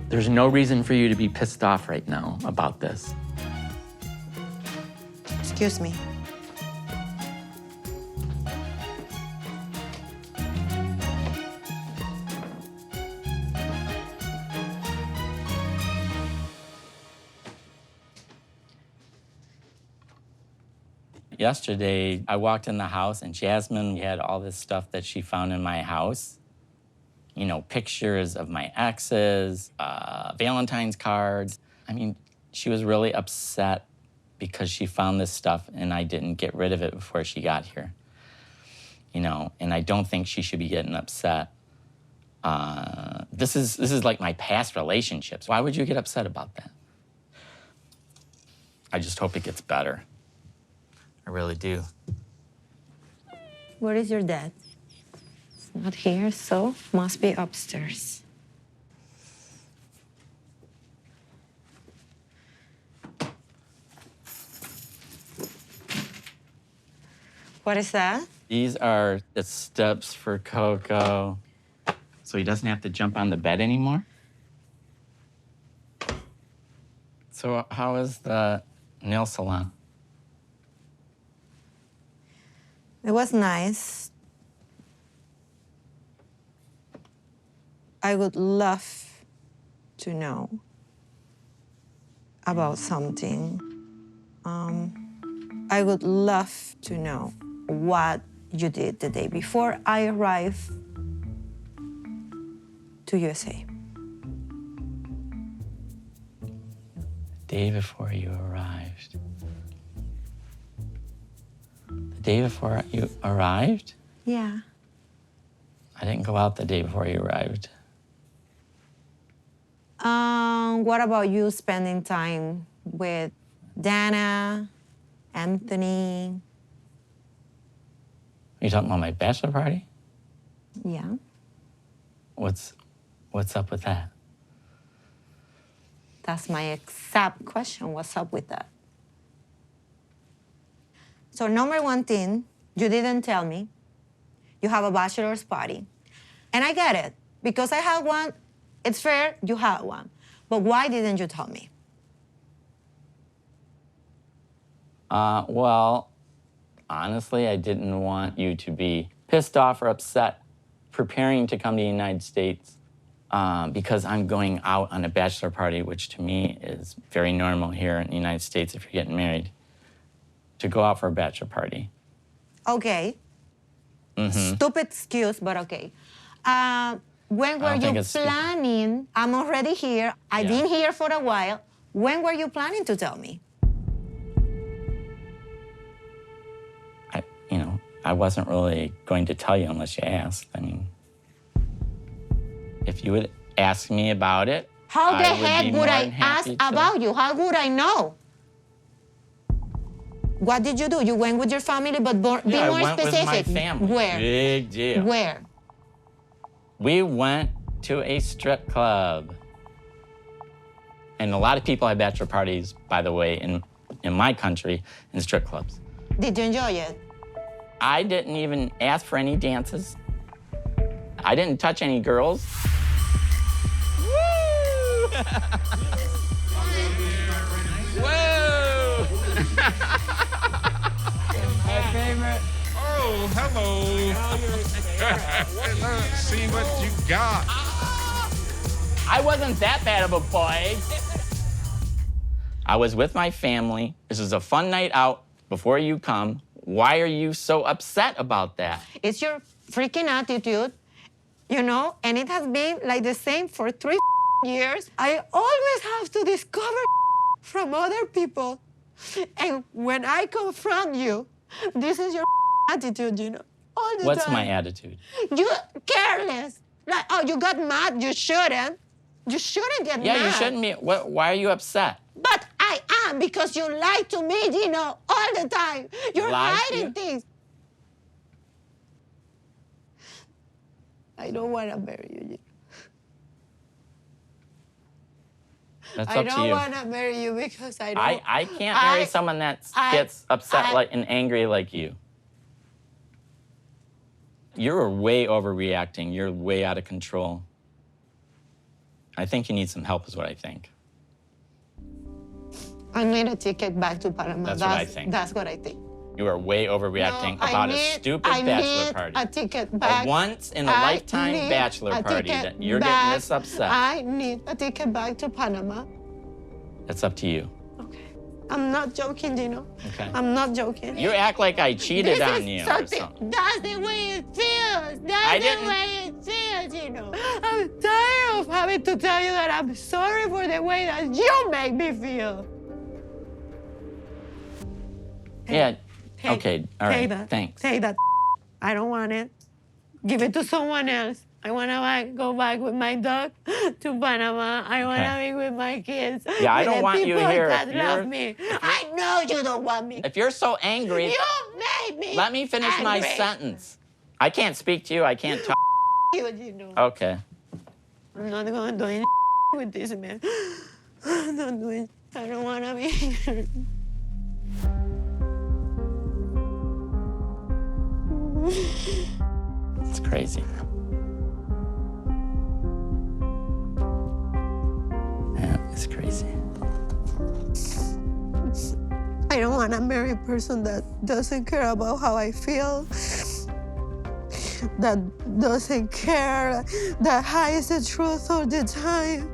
[SPEAKER 7] There's no reason for you to be pissed off right now about this.
[SPEAKER 3] Excuse me.
[SPEAKER 7] Yesterday, I walked in the house and Jasmine had all this stuff that she found in my house. Pictures of my exes, Valentine's cards. I mean, she was really upset because she found this stuff and I didn't get rid of it before she got here. And I don't think she should be getting upset. This is like my past relationships. Why would you get upset about that? I just hope it gets better. I really do.
[SPEAKER 6] Where is your dad? He's not here, so must be upstairs. What is that?
[SPEAKER 7] These are the steps for Coco. So he doesn't have to jump on the bed anymore? So how is the nail salon?
[SPEAKER 6] It was nice. I would love to know about something. I would love to know what you did the day before I arrived to USA.
[SPEAKER 7] Day before you arrived. The day before you arrived?
[SPEAKER 6] Yeah.
[SPEAKER 7] I didn't go out the day before you arrived.
[SPEAKER 6] What about you spending time with Dana, Anthony?
[SPEAKER 7] Are you talking about my bachelor party?
[SPEAKER 6] Yeah.
[SPEAKER 7] What's up with that?
[SPEAKER 6] That's my exact question. What's up with that? So number one thing, you didn't tell me you have a bachelor's party. And I get it, because I had one, it's fair, you had one. But why didn't you tell me?
[SPEAKER 7] Well, honestly, I didn't want you to be pissed off or upset preparing to come to the United States because I'm going out on a bachelor party, which to me is very normal here in the United States if you're getting married, to go out for a bachelor party.
[SPEAKER 6] Okay. Stupid excuse, but okay. When were you planning? I'm already here. I've been here for a while. When were you planning to tell me?
[SPEAKER 7] I wasn't really going to tell you unless you asked. I mean, if you would ask me about it,
[SPEAKER 3] How the
[SPEAKER 7] I would
[SPEAKER 3] heck
[SPEAKER 7] be
[SPEAKER 3] would
[SPEAKER 7] more
[SPEAKER 3] I
[SPEAKER 7] than
[SPEAKER 3] ask
[SPEAKER 7] happy to.
[SPEAKER 3] about you? How would I know?
[SPEAKER 6] What did you do? You went with your family, but be
[SPEAKER 7] Yeah, I
[SPEAKER 6] more
[SPEAKER 7] went
[SPEAKER 6] specific.
[SPEAKER 7] with my family.
[SPEAKER 6] Where?
[SPEAKER 7] Big deal.
[SPEAKER 6] Where?
[SPEAKER 7] We went to a strip club. And a lot of people have bachelor parties, by the way, in my country, in strip clubs.
[SPEAKER 6] Did you enjoy it?
[SPEAKER 7] I didn't even ask for any dances. I didn't touch any girls. Woo! Whoa! My favorite.
[SPEAKER 9] Oh, hello. Let's see what you got.
[SPEAKER 7] I wasn't that bad of a boy. I was with my family. This is a fun night out before you come. Why are you so upset about that?
[SPEAKER 6] It's your freaking attitude, and it has been like the same for 3 years. I always have to discover from other people. And when I confront you, this is your attitude, all the
[SPEAKER 7] What's
[SPEAKER 6] time.
[SPEAKER 7] my attitude?
[SPEAKER 6] You careless. Like, oh, you got mad. You shouldn't. You shouldn't get mad.
[SPEAKER 7] Yeah, you shouldn't be. Why are you upset?
[SPEAKER 6] But I am, because you lie to me, all the time. You're
[SPEAKER 7] Lie to
[SPEAKER 6] hiding
[SPEAKER 7] you?
[SPEAKER 6] things. I don't want to marry you.
[SPEAKER 7] That's
[SPEAKER 6] I
[SPEAKER 7] up to
[SPEAKER 6] don't
[SPEAKER 7] you.
[SPEAKER 6] want to marry you because I don't.
[SPEAKER 7] I can't marry someone that gets upset and angry like you. You're way overreacting. You're way out of control. I think you need some help is what I think.
[SPEAKER 6] I need a ticket back to Panama.
[SPEAKER 7] That's what I think.
[SPEAKER 6] That's what I think.
[SPEAKER 7] You are way overreacting
[SPEAKER 6] No,
[SPEAKER 7] about a stupid bachelor party.
[SPEAKER 6] A ticket back.
[SPEAKER 7] A once in a lifetime bachelor party that you're getting this upset.
[SPEAKER 6] I need a ticket back to Panama.
[SPEAKER 7] That's up to you.
[SPEAKER 6] Okay. I'm not joking, Gino.
[SPEAKER 7] Okay.
[SPEAKER 6] I'm not joking.
[SPEAKER 7] You act like I cheated on you or something.
[SPEAKER 6] That's the way it feels.
[SPEAKER 7] I
[SPEAKER 6] That's
[SPEAKER 7] didn't-
[SPEAKER 6] the way it feels, Gino. I'm tired of having to tell you that I'm sorry for the way that you make me feel.
[SPEAKER 7] Yeah. Okay. All right.
[SPEAKER 6] Take that.
[SPEAKER 7] Thanks.
[SPEAKER 6] Take that. I don't want it. Give it to someone else. I want to go back with my dog to Panama. I want to be with my kids.
[SPEAKER 7] Yeah, I
[SPEAKER 6] with
[SPEAKER 7] don't
[SPEAKER 6] the
[SPEAKER 7] want you
[SPEAKER 6] people
[SPEAKER 7] here.
[SPEAKER 6] that
[SPEAKER 7] If
[SPEAKER 6] love
[SPEAKER 7] you're-
[SPEAKER 6] me. I know you don't want me.
[SPEAKER 7] If you're so angry,
[SPEAKER 6] You made me
[SPEAKER 7] let me finish my
[SPEAKER 6] angry.
[SPEAKER 7] sentence. I can't speak to you. I can't talk.
[SPEAKER 6] You know.
[SPEAKER 7] Okay.
[SPEAKER 6] I'm not going to do anything with this man. I'm not doing. I don't want to be here.
[SPEAKER 7] It's crazy. Yeah, it's crazy.
[SPEAKER 6] I don't want to marry a person that doesn't care about how I feel, that doesn't care, that hides the truth all the time.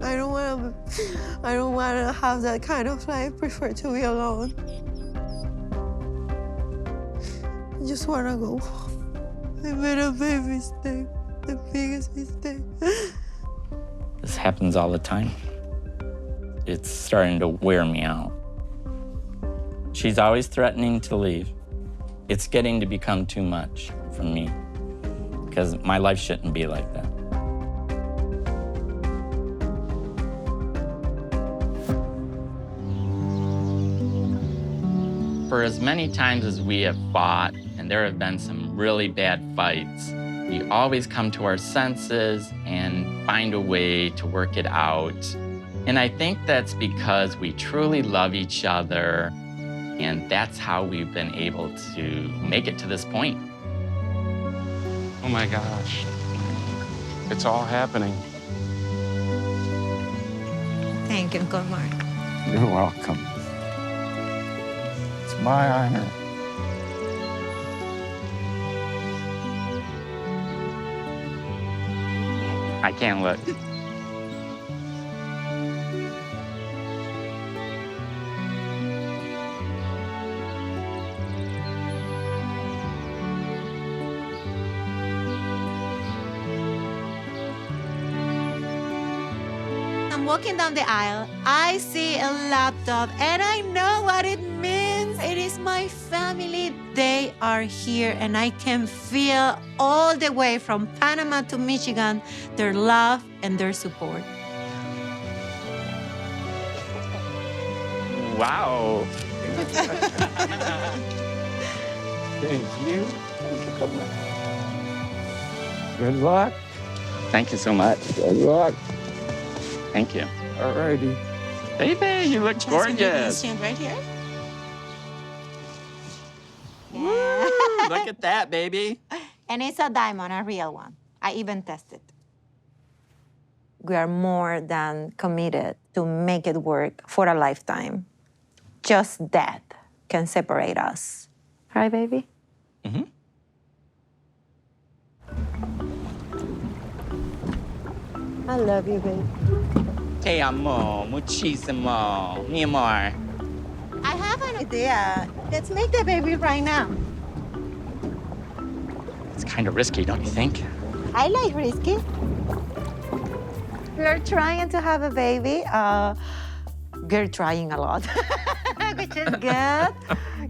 [SPEAKER 6] I don't want to have that kind of life. I prefer to be alone. I just want to go home. I made a big mistake, the biggest mistake.
[SPEAKER 7] This happens all the time. It's starting to wear me out. She's always threatening to leave. It's getting to become too much for me because my life shouldn't be like that. For as many times as we have fought, and there have been some really bad fights, we always come to our senses and find a way to work it out. And I think that's because we truly love each other, and that's how we've been able to make it to this point.
[SPEAKER 9] Oh my gosh. It's all happening.
[SPEAKER 1] Thank you, Cormac.
[SPEAKER 9] You're welcome. It's my honor.
[SPEAKER 7] I can't look.
[SPEAKER 1] I'm walking down the aisle. I see a laptop and I know what it means. It is my family. They are here and I can feel all the way from Panama to Michigan their love and their support.
[SPEAKER 7] Wow.
[SPEAKER 9] Thank you. Good luck.
[SPEAKER 7] Thank you so much.
[SPEAKER 9] Good luck.
[SPEAKER 7] Thank you.
[SPEAKER 9] All righty.
[SPEAKER 7] Baby, you look gorgeous.
[SPEAKER 1] Stand right here.
[SPEAKER 7] Woo, look at that, baby.
[SPEAKER 1] And it's a diamond, a real one. I even tested. We are more than committed to make it work for a lifetime. Just death can separate us. Right, baby?
[SPEAKER 7] Mm-hmm.
[SPEAKER 6] I love you, babe.
[SPEAKER 7] Te amo muchísimo, mi amor.
[SPEAKER 1] I have an idea. Let's make the baby right now.
[SPEAKER 7] It's kind of risky, don't you think?
[SPEAKER 1] I like risky. We're trying to have a baby. We're trying a lot, which is good.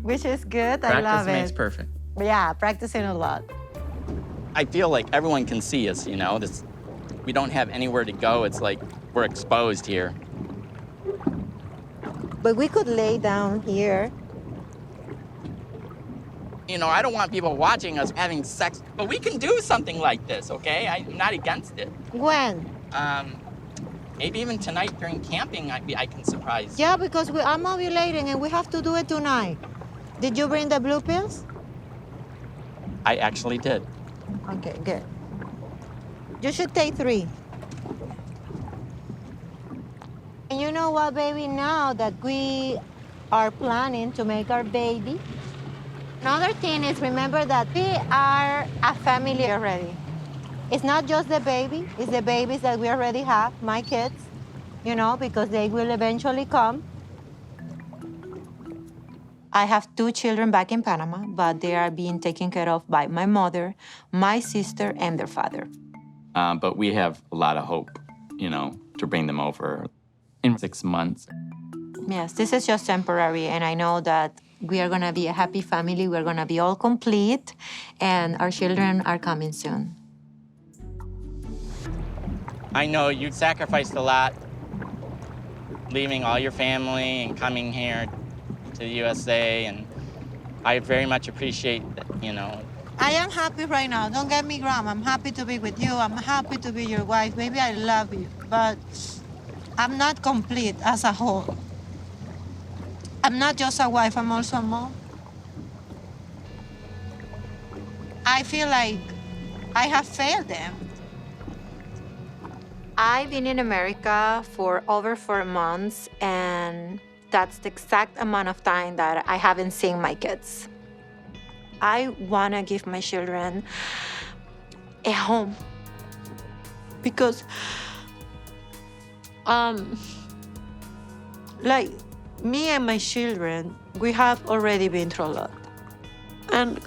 [SPEAKER 1] Which is good. I love
[SPEAKER 7] Practice
[SPEAKER 1] it.
[SPEAKER 7] makes perfect.
[SPEAKER 1] Yeah, practicing a lot.
[SPEAKER 7] I feel like everyone can see us, you know? We don't have anywhere to go. It's like we're exposed here.
[SPEAKER 1] But we could lay down here.
[SPEAKER 7] You know, I don't want people watching us having sex, but we can do something like this, okay? I'm not against it.
[SPEAKER 3] When?
[SPEAKER 7] Maybe even tonight during camping, I can surprise.
[SPEAKER 3] Yeah, because I'm ovulating and we have to do it tonight. Did you bring the blue pills?
[SPEAKER 7] I actually did.
[SPEAKER 3] Okay, good. You should take 3. And you know what, baby? Now that we are planning to make our baby, another thing is remember that we are a family already. It's not just the baby, it's the babies that we already have, my kids, you know, because they will eventually come. I have 2 children back in Panama, but they are being taken care of by my mother, my sister, and their father.
[SPEAKER 2] But we have a lot of hope, you know, to bring them over in 6 months.
[SPEAKER 1] Yes, this is just temporary, and I know that we are gonna be a happy family. We're gonna be all complete, and our children are coming soon.
[SPEAKER 7] I know you sacrificed a lot, leaving all your family and coming here to the USA, and I very much appreciate that, you know.
[SPEAKER 3] I am happy right now. Don't get me wrong. I'm happy to be with you. I'm happy to be your wife. Baby, I love you. But I'm not complete as a whole. I'm not just a wife, I'm also a mom. I feel like I have failed them.
[SPEAKER 1] I've been in America for over 4 months, and that's the exact amount of time that I haven't seen my kids. I wanna give my children a home
[SPEAKER 6] Because, like, me and my children, we have already been through a lot. And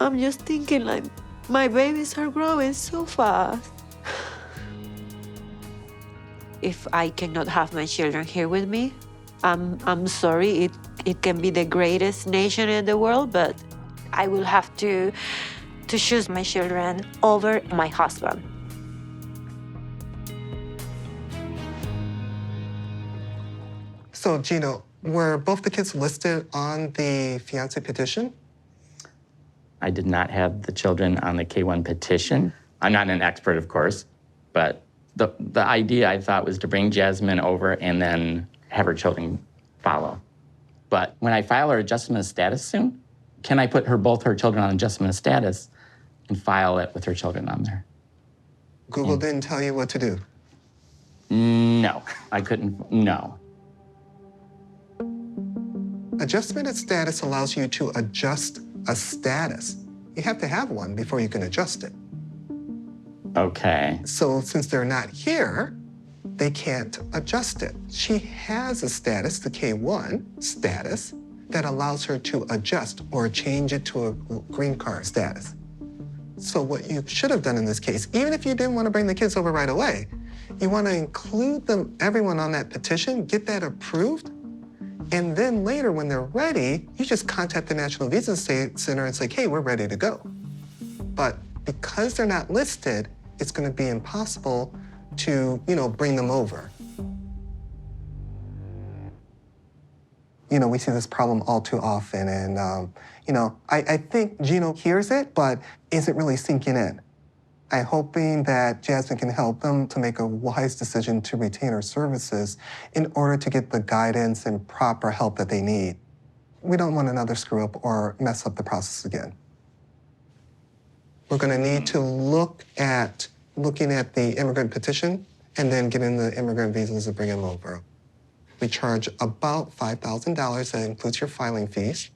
[SPEAKER 6] I'm just thinking, like, my babies are growing so fast. If I cannot have my children here with me, I'm sorry. It can be the greatest nation in the world, but
[SPEAKER 1] I will have to choose my children over my husband.
[SPEAKER 10] So, Gino, were both the kids listed on the fiancé petition?
[SPEAKER 7] I did not have the children on the K-1 petition. I'm not an expert, of course, but the idea I thought was to bring Jasmine over and then have her children follow. But when I file her adjustment of status soon, can I put both her children on adjustment of status and file it with her children on there?
[SPEAKER 10] Google didn't tell you what to do.
[SPEAKER 7] No, I couldn't, no.
[SPEAKER 10] Adjustment of status allows you to adjust a status. You have to have one before you can adjust it.
[SPEAKER 7] Okay.
[SPEAKER 10] So since they're not here, they can't adjust it. She has a status, the K-1 status, that allows her to adjust or change it to a green card status. So what you should have done in this case, even if you didn't want to bring the kids over right away, you want to include everyone on that petition, get that approved, and then later when they're ready, you just contact the National Visa Center and say, hey, we're ready to go. But because they're not listed, it's going to be impossible to, bring them over. We see this problem all too often, and, I think Gino hears it, but isn't really sinking in. I'm hoping that Jasmine can help them to make a wise decision to retain her services in order to get the guidance and proper help that they need. We don't want another screw up or mess up the process again. We're going to need to looking at the immigrant petition and then getting the immigrant visas to bring them over. We charge about $5,000. That includes your filing fees.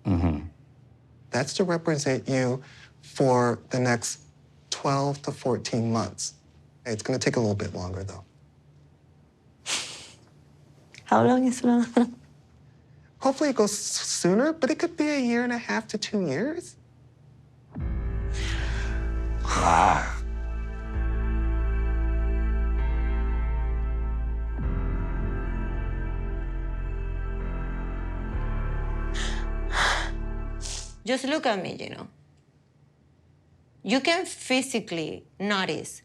[SPEAKER 7] Mm-hmm.
[SPEAKER 10] That's to represent you for the next 12 to 14 months. It's going to take a little bit longer, though.
[SPEAKER 6] how long is long?
[SPEAKER 10] Hopefully it goes sooner, but it could be 1.5 to 2 years.
[SPEAKER 7] Wow.
[SPEAKER 3] Just look at me, You can physically notice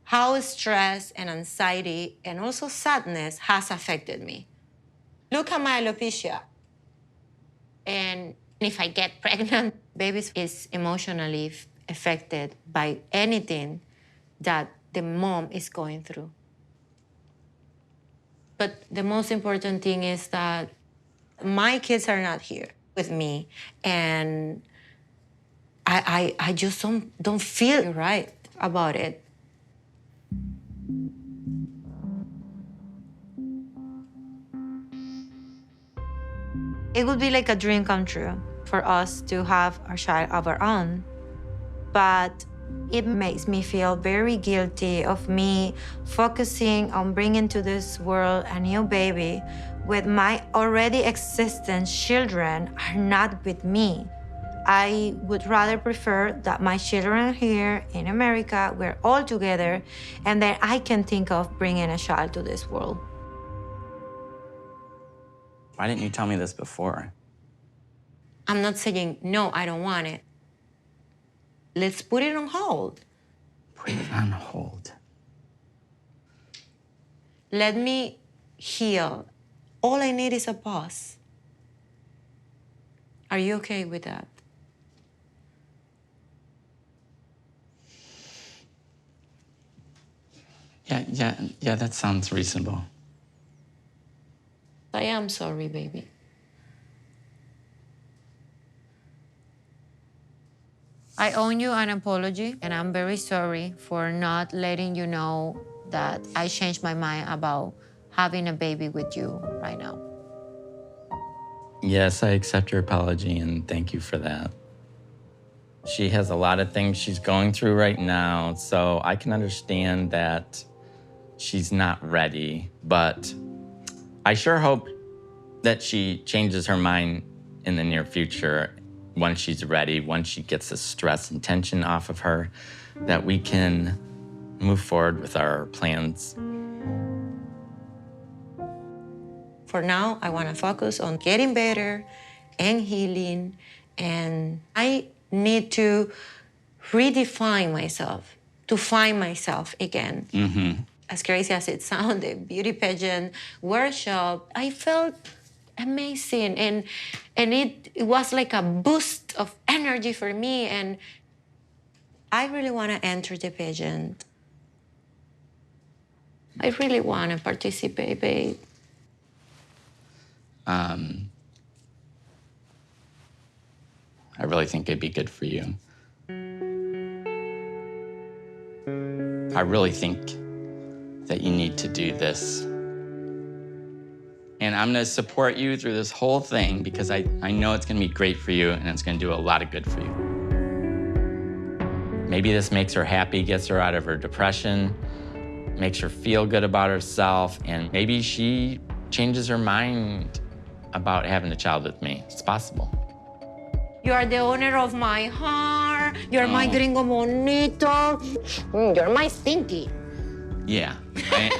[SPEAKER 3] how stress and anxiety and also sadness has affected me. Look at my alopecia. And,
[SPEAKER 1] If I get pregnant, babies is emotionally affected by anything that the mom is going through. But the most important thing is that my kids are not here with me, and I just don't feel right about it. It would be like a dream come true for us to have a child of our own, but it makes me feel very guilty of me focusing on bringing to this world a new baby with my already existing children are not with me. I would rather prefer that my children here in America, we're all together, and then I can think of bringing a child to this world.
[SPEAKER 7] Why didn't you tell me this before?
[SPEAKER 1] I'm not saying, no, I don't want it. Let's put it on hold.
[SPEAKER 7] Put it on hold.
[SPEAKER 1] Let me heal. All I need is a pause. Are you okay with that?
[SPEAKER 7] Yeah, that sounds reasonable.
[SPEAKER 1] I am sorry, baby. I owe you an apology, and I'm very sorry for not letting you know that I changed my mind about having a baby with you right now.
[SPEAKER 7] Yes, I accept your apology, and thank you for that. She has a lot of things she's going through right now, so I can understand that she's not ready, but I sure hope that she changes her mind in the near future once she's ready, once she gets the stress and tension off of her, that we can move forward with our plans.
[SPEAKER 1] For now, I want to focus on getting better and healing, and I need to redefine myself, to find myself again.
[SPEAKER 7] Mm-hmm.
[SPEAKER 1] As crazy as it sounded, beauty pageant workshop, I felt amazing, and it was like a boost of energy for me, and I really want to enter the pageant. I really want to participate, babe.
[SPEAKER 7] I really think it'd be good for you. I really think that you need to do this. And I'm gonna support you through this whole thing because I know it's gonna be great for you and it's gonna do a lot of good for you. Maybe this makes her happy, gets her out of her depression, makes her feel good about herself, and maybe she changes her mind about having a child with me. It's possible.
[SPEAKER 1] You are the owner of my heart. You're my gringo bonito. You're my stinky.
[SPEAKER 7] Yeah,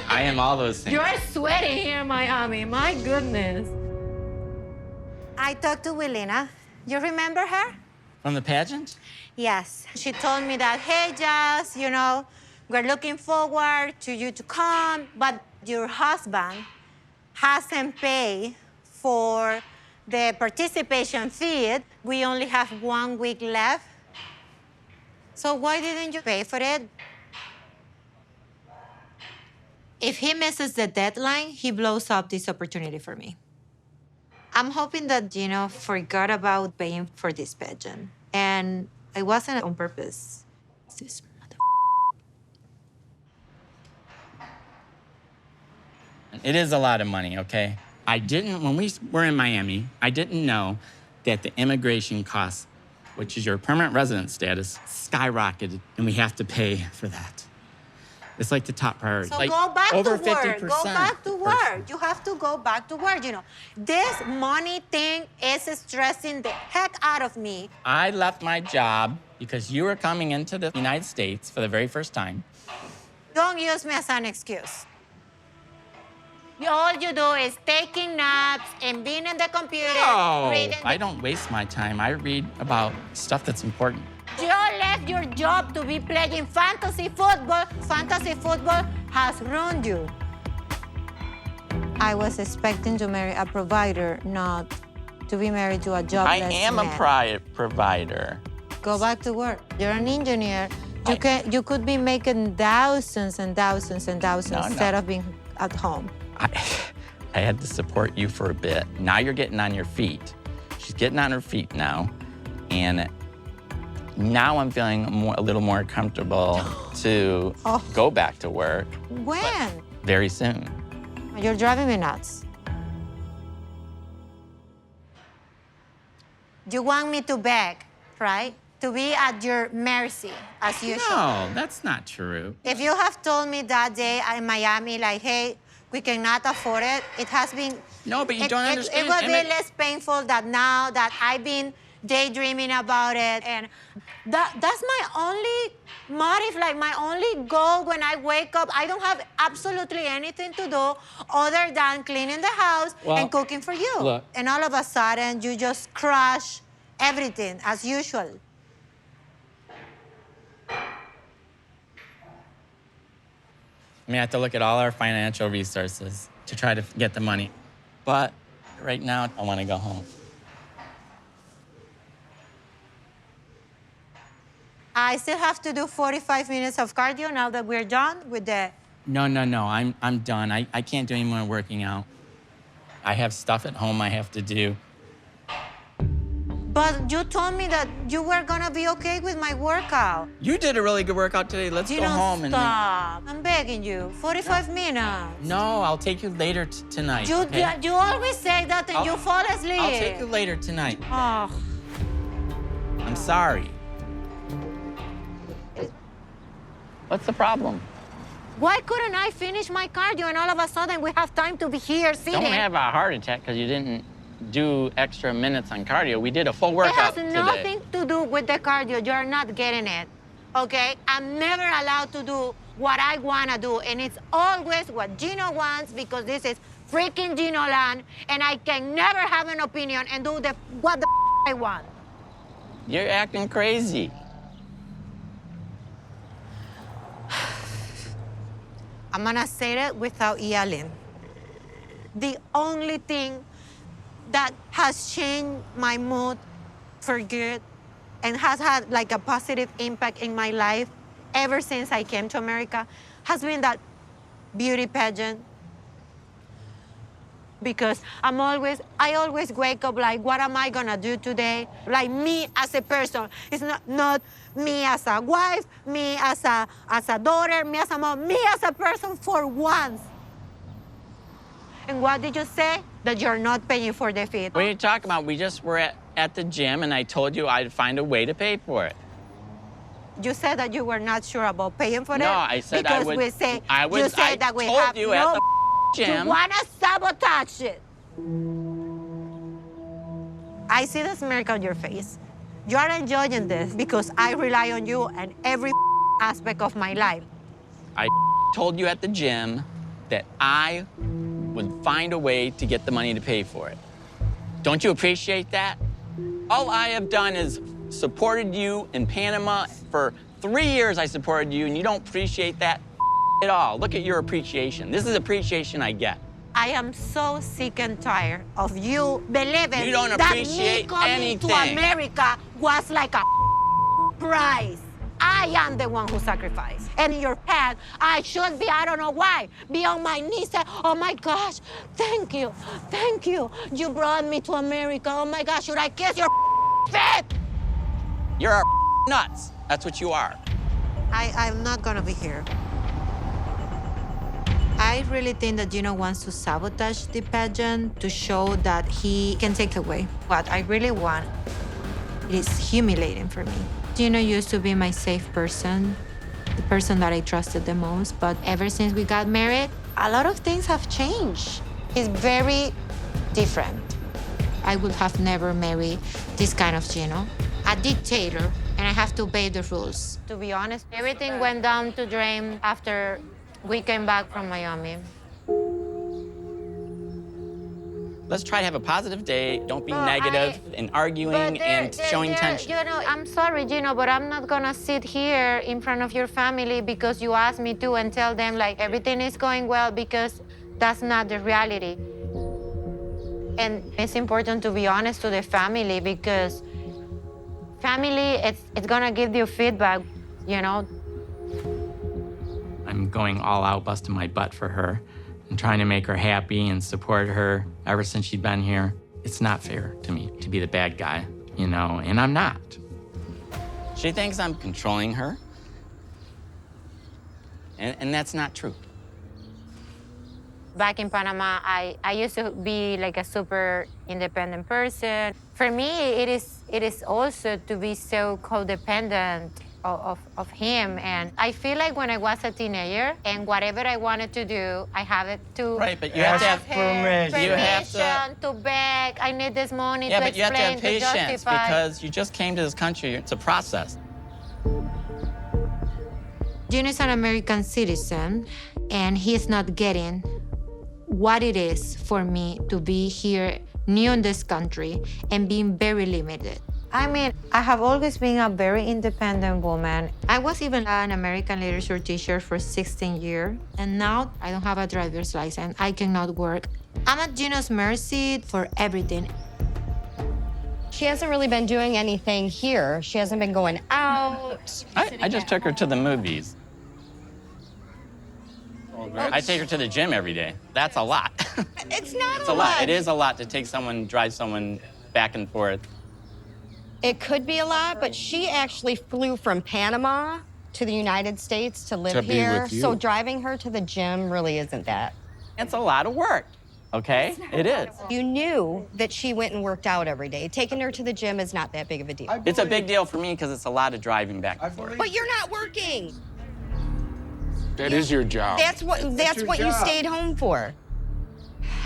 [SPEAKER 7] I am all those things.
[SPEAKER 1] You're sweating here in Miami. My goodness. I talked to Willina. You remember her?
[SPEAKER 7] From the pageant?
[SPEAKER 1] Yes. She told me that, hey, Jazz, we're looking forward to you to come, but your husband hasn't paid for the participation fee. We only have 1 week left. So why didn't you pay for it? If he misses the deadline, he blows up this opportunity for me. I'm hoping that Gino forgot about paying for this pageant. And it wasn't on purpose. This mother.
[SPEAKER 7] It is a lot of money, okay? When we were in Miami, I didn't know that the immigration costs, which is your permanent resident status, skyrocketed, and we have to pay for that. It's like the top priority.
[SPEAKER 1] So
[SPEAKER 7] like
[SPEAKER 1] go back
[SPEAKER 7] over
[SPEAKER 1] to work.
[SPEAKER 7] 50%.
[SPEAKER 1] Go back to work. You have to go back to work, This money thing is stressing the heck out of me.
[SPEAKER 7] I left my job because you were coming into the United States for the very first time.
[SPEAKER 1] Don't use me as an excuse. All you do is taking naps and being in the computer,
[SPEAKER 7] No,
[SPEAKER 1] reading.
[SPEAKER 7] I don't waste my time. I read about stuff that's important.
[SPEAKER 1] You left your job to be playing fantasy football. Fantasy football has ruined you. I was expecting to marry a provider, not to be married to a
[SPEAKER 7] I
[SPEAKER 1] jobless
[SPEAKER 7] am a
[SPEAKER 1] man.
[SPEAKER 7] provider.
[SPEAKER 1] Go back to work. You're an engineer. You could be making thousands and thousands and thousands
[SPEAKER 7] No.
[SPEAKER 1] instead of being at home.
[SPEAKER 7] I had to support you for a bit. Now you're getting on your feet. She's getting on her feet now. And now I'm feeling a little more comfortable to go back to work
[SPEAKER 1] When?
[SPEAKER 7] very soon.
[SPEAKER 1] You're driving me nuts. You want me to beg, right? To be at your mercy, as usual.
[SPEAKER 7] No, that's not true.
[SPEAKER 1] If you have told me that day in Miami, like, hey, we cannot afford it, it has been...
[SPEAKER 7] No, but you don't understand.
[SPEAKER 1] It would be
[SPEAKER 7] Emmett.
[SPEAKER 1] less painful that now that I've been daydreaming about it. And that's my only motive, like my only goal when I wake up. I don't have absolutely anything to do other than cleaning the house and cooking for you.
[SPEAKER 7] Look.
[SPEAKER 1] And all of a sudden, you just crush everything as usual.
[SPEAKER 7] I mean, I have to look at all our financial resources to try to get the money. But right now, I want to go home.
[SPEAKER 1] I still have to do 45 minutes of cardio now that we're done with the...
[SPEAKER 7] No, I'm done. I can't do any more working out. I have stuff at home I have to do.
[SPEAKER 1] But you told me that you were gonna be okay with my workout.
[SPEAKER 7] You did a really good workout today. Let's go home and...
[SPEAKER 1] Stop. I'm begging you. 45 minutes.
[SPEAKER 7] No, I'll take you later tonight. Okay?
[SPEAKER 1] You always say that and you fall asleep.
[SPEAKER 7] I'll take you later tonight.
[SPEAKER 1] Oh.
[SPEAKER 7] I'm sorry. What's the problem?
[SPEAKER 1] Why couldn't I finish my cardio and all of a sudden we have time to be here sitting?
[SPEAKER 7] Don't have a heart attack because you didn't do extra minutes on cardio. We did a full
[SPEAKER 1] It
[SPEAKER 7] workout
[SPEAKER 1] has
[SPEAKER 7] today.
[SPEAKER 1] nothing to do with the cardio. You're not getting it, okay? I'm never allowed to do what I want to do, and it's always what Gino wants because this is freaking Gino land, and I can never have an opinion and do what the I want.
[SPEAKER 7] You're acting crazy.
[SPEAKER 1] I'm gonna say it without yelling. The only thing that has changed my mood for good and has had like a positive impact in my life ever since I came to America has been that beauty pageant. Because I always wake up like, what am I gonna do today? Like me as a person. It's not me as a wife, me as a daughter, me as a mom, me as a person for once. And what did you say? That you're not paying for the fee.
[SPEAKER 7] What are you talking about? We just were at the gym and I told you I'd find a way to pay for it.
[SPEAKER 1] You said that you were not sure about paying for it?
[SPEAKER 7] No, I said
[SPEAKER 1] because
[SPEAKER 7] I would.
[SPEAKER 1] we say,
[SPEAKER 7] I would.
[SPEAKER 1] you said
[SPEAKER 7] I
[SPEAKER 1] that we
[SPEAKER 7] told
[SPEAKER 1] have
[SPEAKER 7] you
[SPEAKER 1] no...
[SPEAKER 7] at the gym.
[SPEAKER 1] You wanna sabotage it. I see the smirk on your face. You are enjoying this because I rely on you in every aspect of my life.
[SPEAKER 7] I told you at the gym that I would find a way to get the money to pay for it. Don't you appreciate that? All I have done is supported you in Panama. For 3 years I supported you, and you don't appreciate that at all. Look at your appreciation. This is appreciation I get.
[SPEAKER 1] I am so sick and tired of you believing
[SPEAKER 7] You don't
[SPEAKER 1] that me
[SPEAKER 7] appreciate
[SPEAKER 1] coming to
[SPEAKER 7] anything.
[SPEAKER 1] America was like a prize. I am the one who sacrificed. And in your head, I should be, I don't know why, be on my knees and, oh my gosh, thank you. You brought me to America. Oh my gosh, should I kiss your feet?
[SPEAKER 7] You're nuts. That's what you are.
[SPEAKER 1] I'm not gonna be here. I really think that Gino wants to sabotage the pageant to show that he can take away what I really want. It is humiliating for me. Gino used to be my safe person, the person that I trusted the most, but ever since we got married, a lot of things have changed. He's very different. I would have never married this kind of Gino, a dictator, and I have to obey the rules. To be honest, everything went down to drain after we came back from Miami.
[SPEAKER 7] Let's try to have a positive day. Don't be
[SPEAKER 1] Oh,
[SPEAKER 7] negative and arguing and showing tension.
[SPEAKER 1] You know, I'm sorry, Gino, but I'm not gonna sit here in front of your family because you asked me to and tell them like everything is going well because that's not the reality. And it's important to be honest to the family because family, it's gonna give you feedback, you know?
[SPEAKER 2] I'm going all out, busting my butt for her and trying to make her happy and support her ever since she's been here. It's not fair to me to be the bad guy, you know, and I'm not.
[SPEAKER 7] She thinks I'm controlling her, and that's not true.
[SPEAKER 1] Back in Panama, I used to be like a super independent person. For me, it is also to be so codependent of him. And I feel like when I was a teenager and whatever I wanted to do, I have it to
[SPEAKER 7] Right, but you have to have
[SPEAKER 9] permission.
[SPEAKER 7] You have
[SPEAKER 1] to beg. I need this money
[SPEAKER 7] Yeah,
[SPEAKER 1] to
[SPEAKER 7] but you have to have
[SPEAKER 1] explain, to
[SPEAKER 7] patience
[SPEAKER 1] justify.
[SPEAKER 7] because you just came to this country. It's a process.
[SPEAKER 1] Gino is an American citizen, and he's not getting what it is for me to be here, new in this country, and being very limited. I mean, I have always been a very independent woman. I was even an American literature teacher for 16 years, and now I don't have a driver's license. I cannot work. I'm at Gino's mercy for everything.
[SPEAKER 11] She hasn't really been doing anything here. She hasn't been going out.
[SPEAKER 7] I just took her to the movies. I take her to the gym every day. That's a lot.
[SPEAKER 11] It's not
[SPEAKER 7] It's a lot. It is a lot to take someone, drive someone back and forth.
[SPEAKER 11] It could be a lot, but she actually flew from Panama to the United States to live
[SPEAKER 9] To be
[SPEAKER 11] here.
[SPEAKER 9] with you.
[SPEAKER 11] So driving her to the gym really isn't that.
[SPEAKER 7] It's a lot of work, okay? It is.
[SPEAKER 11] You knew that she went and worked out every day. Taking her to the gym is not that big of a deal.
[SPEAKER 7] It's a big deal for me because it's a lot of driving back and forth.
[SPEAKER 11] But you're not working.
[SPEAKER 9] That is your job.
[SPEAKER 11] That's what
[SPEAKER 5] your
[SPEAKER 11] you
[SPEAKER 5] job.
[SPEAKER 11] stayed home for.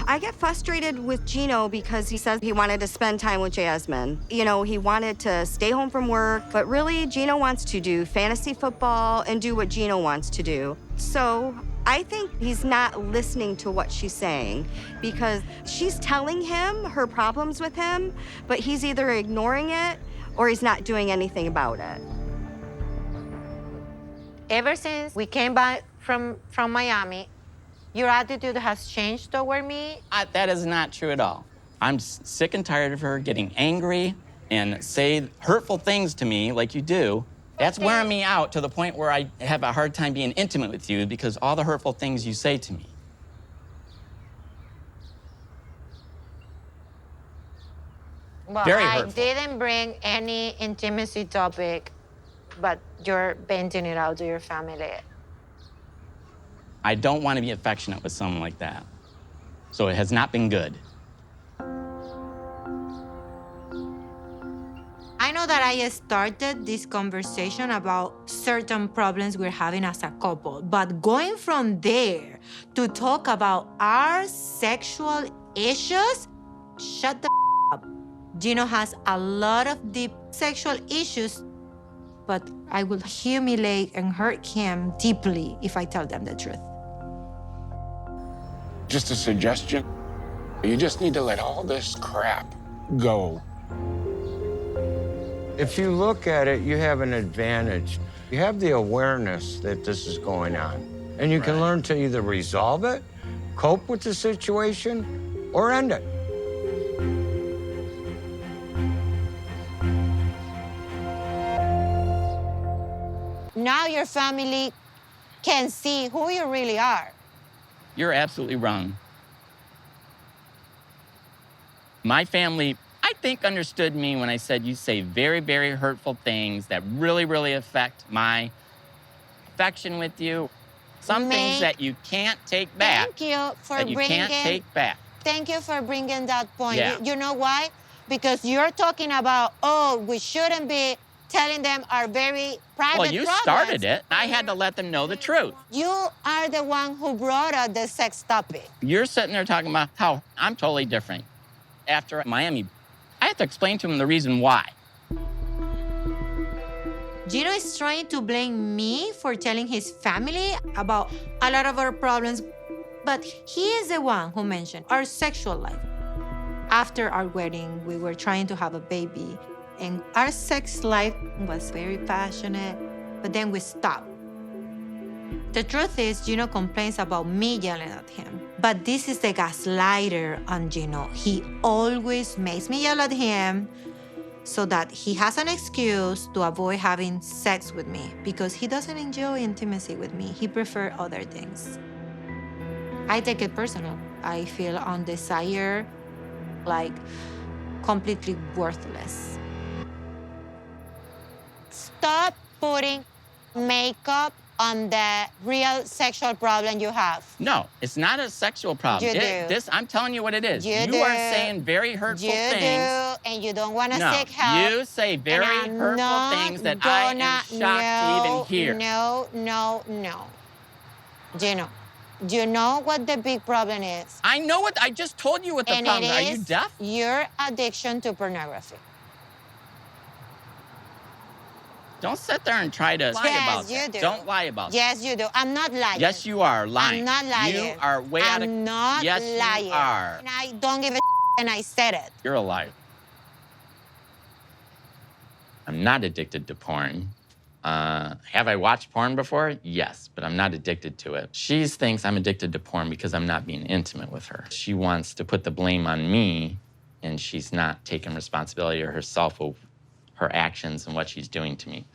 [SPEAKER 11] I get frustrated with Gino because he says he wanted to spend time with Jasmine. You know, he wanted to stay home from work, but really Gino wants to do fantasy football and do what Gino wants to do. So I think he's not listening to what she's saying because she's telling him her problems with him, but he's either ignoring it or he's not doing anything about it.
[SPEAKER 1] Ever since we came back from Miami, your attitude has changed toward me.
[SPEAKER 7] That is not true at all. I'm sick and tired of her getting angry and say hurtful things to me like you do. That's wearing me out to the point where I have a hard time being intimate with you because all the hurtful things you say to me.
[SPEAKER 1] Well,
[SPEAKER 7] Very
[SPEAKER 1] I
[SPEAKER 7] hurtful.
[SPEAKER 1] didn't bring any intimacy topic, but you're venting it out to your family.
[SPEAKER 7] I don't want to be affectionate with someone like that. So it has not been good.
[SPEAKER 1] I know that I started this conversation about certain problems we're having as a couple, but going from there to talk about our sexual issues, shut the up. Gino has a lot of deep sexual issues, but I will humiliate and hurt him deeply if I tell them the truth.
[SPEAKER 9] Just a suggestion. You just need to let all this crap go.
[SPEAKER 12] If you look at it, you have an advantage. You have the awareness that this is going on. And you can learn to either resolve it, cope with the situation, or end it.
[SPEAKER 1] Now your family can see who you really are.
[SPEAKER 7] You're absolutely wrong. My family, I think, understood me when I said you say very, very hurtful things that really, really affect my affection with you. Some things that you can't take back.
[SPEAKER 1] Thank you for
[SPEAKER 7] That you can't take back.
[SPEAKER 1] Thank you for bringing that point.
[SPEAKER 7] Yeah.
[SPEAKER 1] You know why? Because you're talking about, oh, we shouldn't be telling them our very private
[SPEAKER 7] Well, you
[SPEAKER 1] problems.
[SPEAKER 7] started it. I had to let them know the truth.
[SPEAKER 1] You are the one who brought up the sex topic.
[SPEAKER 7] You're sitting there talking about how I'm totally different. After Miami, I have to explain to them the reason why.
[SPEAKER 1] Gino is trying to blame me for telling his family about a lot of our problems, but he is the one who mentioned our sexual life. After our wedding, we were trying to have a baby, and our sex life was very passionate, but then we stopped. The truth is, Gino complains about me yelling at him, But this is the gaslighter on Gino. He always makes me yell at him so that he has an excuse to avoid having sex with me because he doesn't enjoy intimacy with me. He prefers other things. I take it personal. I feel undesired, like completely worthless. Stop putting makeup on the real sexual problem you have.
[SPEAKER 7] No, it's not a sexual problem.
[SPEAKER 1] You do.
[SPEAKER 7] I'm telling you what it is.
[SPEAKER 1] You do.
[SPEAKER 7] are saying very hurtful
[SPEAKER 1] You
[SPEAKER 7] things.
[SPEAKER 1] do, and you don't want to
[SPEAKER 7] No,
[SPEAKER 1] seek help.
[SPEAKER 7] you say very
[SPEAKER 1] and I'm
[SPEAKER 7] hurtful
[SPEAKER 1] not
[SPEAKER 7] things that I am shocked to even hear.
[SPEAKER 1] No. Gino, do you know what the big problem is?
[SPEAKER 7] I know what, I just told you what the
[SPEAKER 1] And
[SPEAKER 7] problem is.
[SPEAKER 1] it
[SPEAKER 7] Are you
[SPEAKER 1] is
[SPEAKER 7] deaf?
[SPEAKER 1] your addiction to pornography.
[SPEAKER 7] Don't sit there and try to lie about
[SPEAKER 1] Yes, you
[SPEAKER 7] that.
[SPEAKER 1] do.
[SPEAKER 7] Don't lie about
[SPEAKER 1] Yes, you do. I'm not lying.
[SPEAKER 7] Yes, you are lying.
[SPEAKER 1] I'm not lying.
[SPEAKER 7] You are way out of...
[SPEAKER 1] I'm not
[SPEAKER 7] yes,
[SPEAKER 1] lying.
[SPEAKER 7] you are.
[SPEAKER 1] And I don't give a and I said it.
[SPEAKER 7] You're a liar. I'm not addicted to porn. Have I watched porn before? Yes, but I'm not addicted to it. She thinks I'm addicted to porn because I'm not being intimate with her. She wants to put the blame on me, and she's not taking responsibility herself of her actions and what she's doing to me.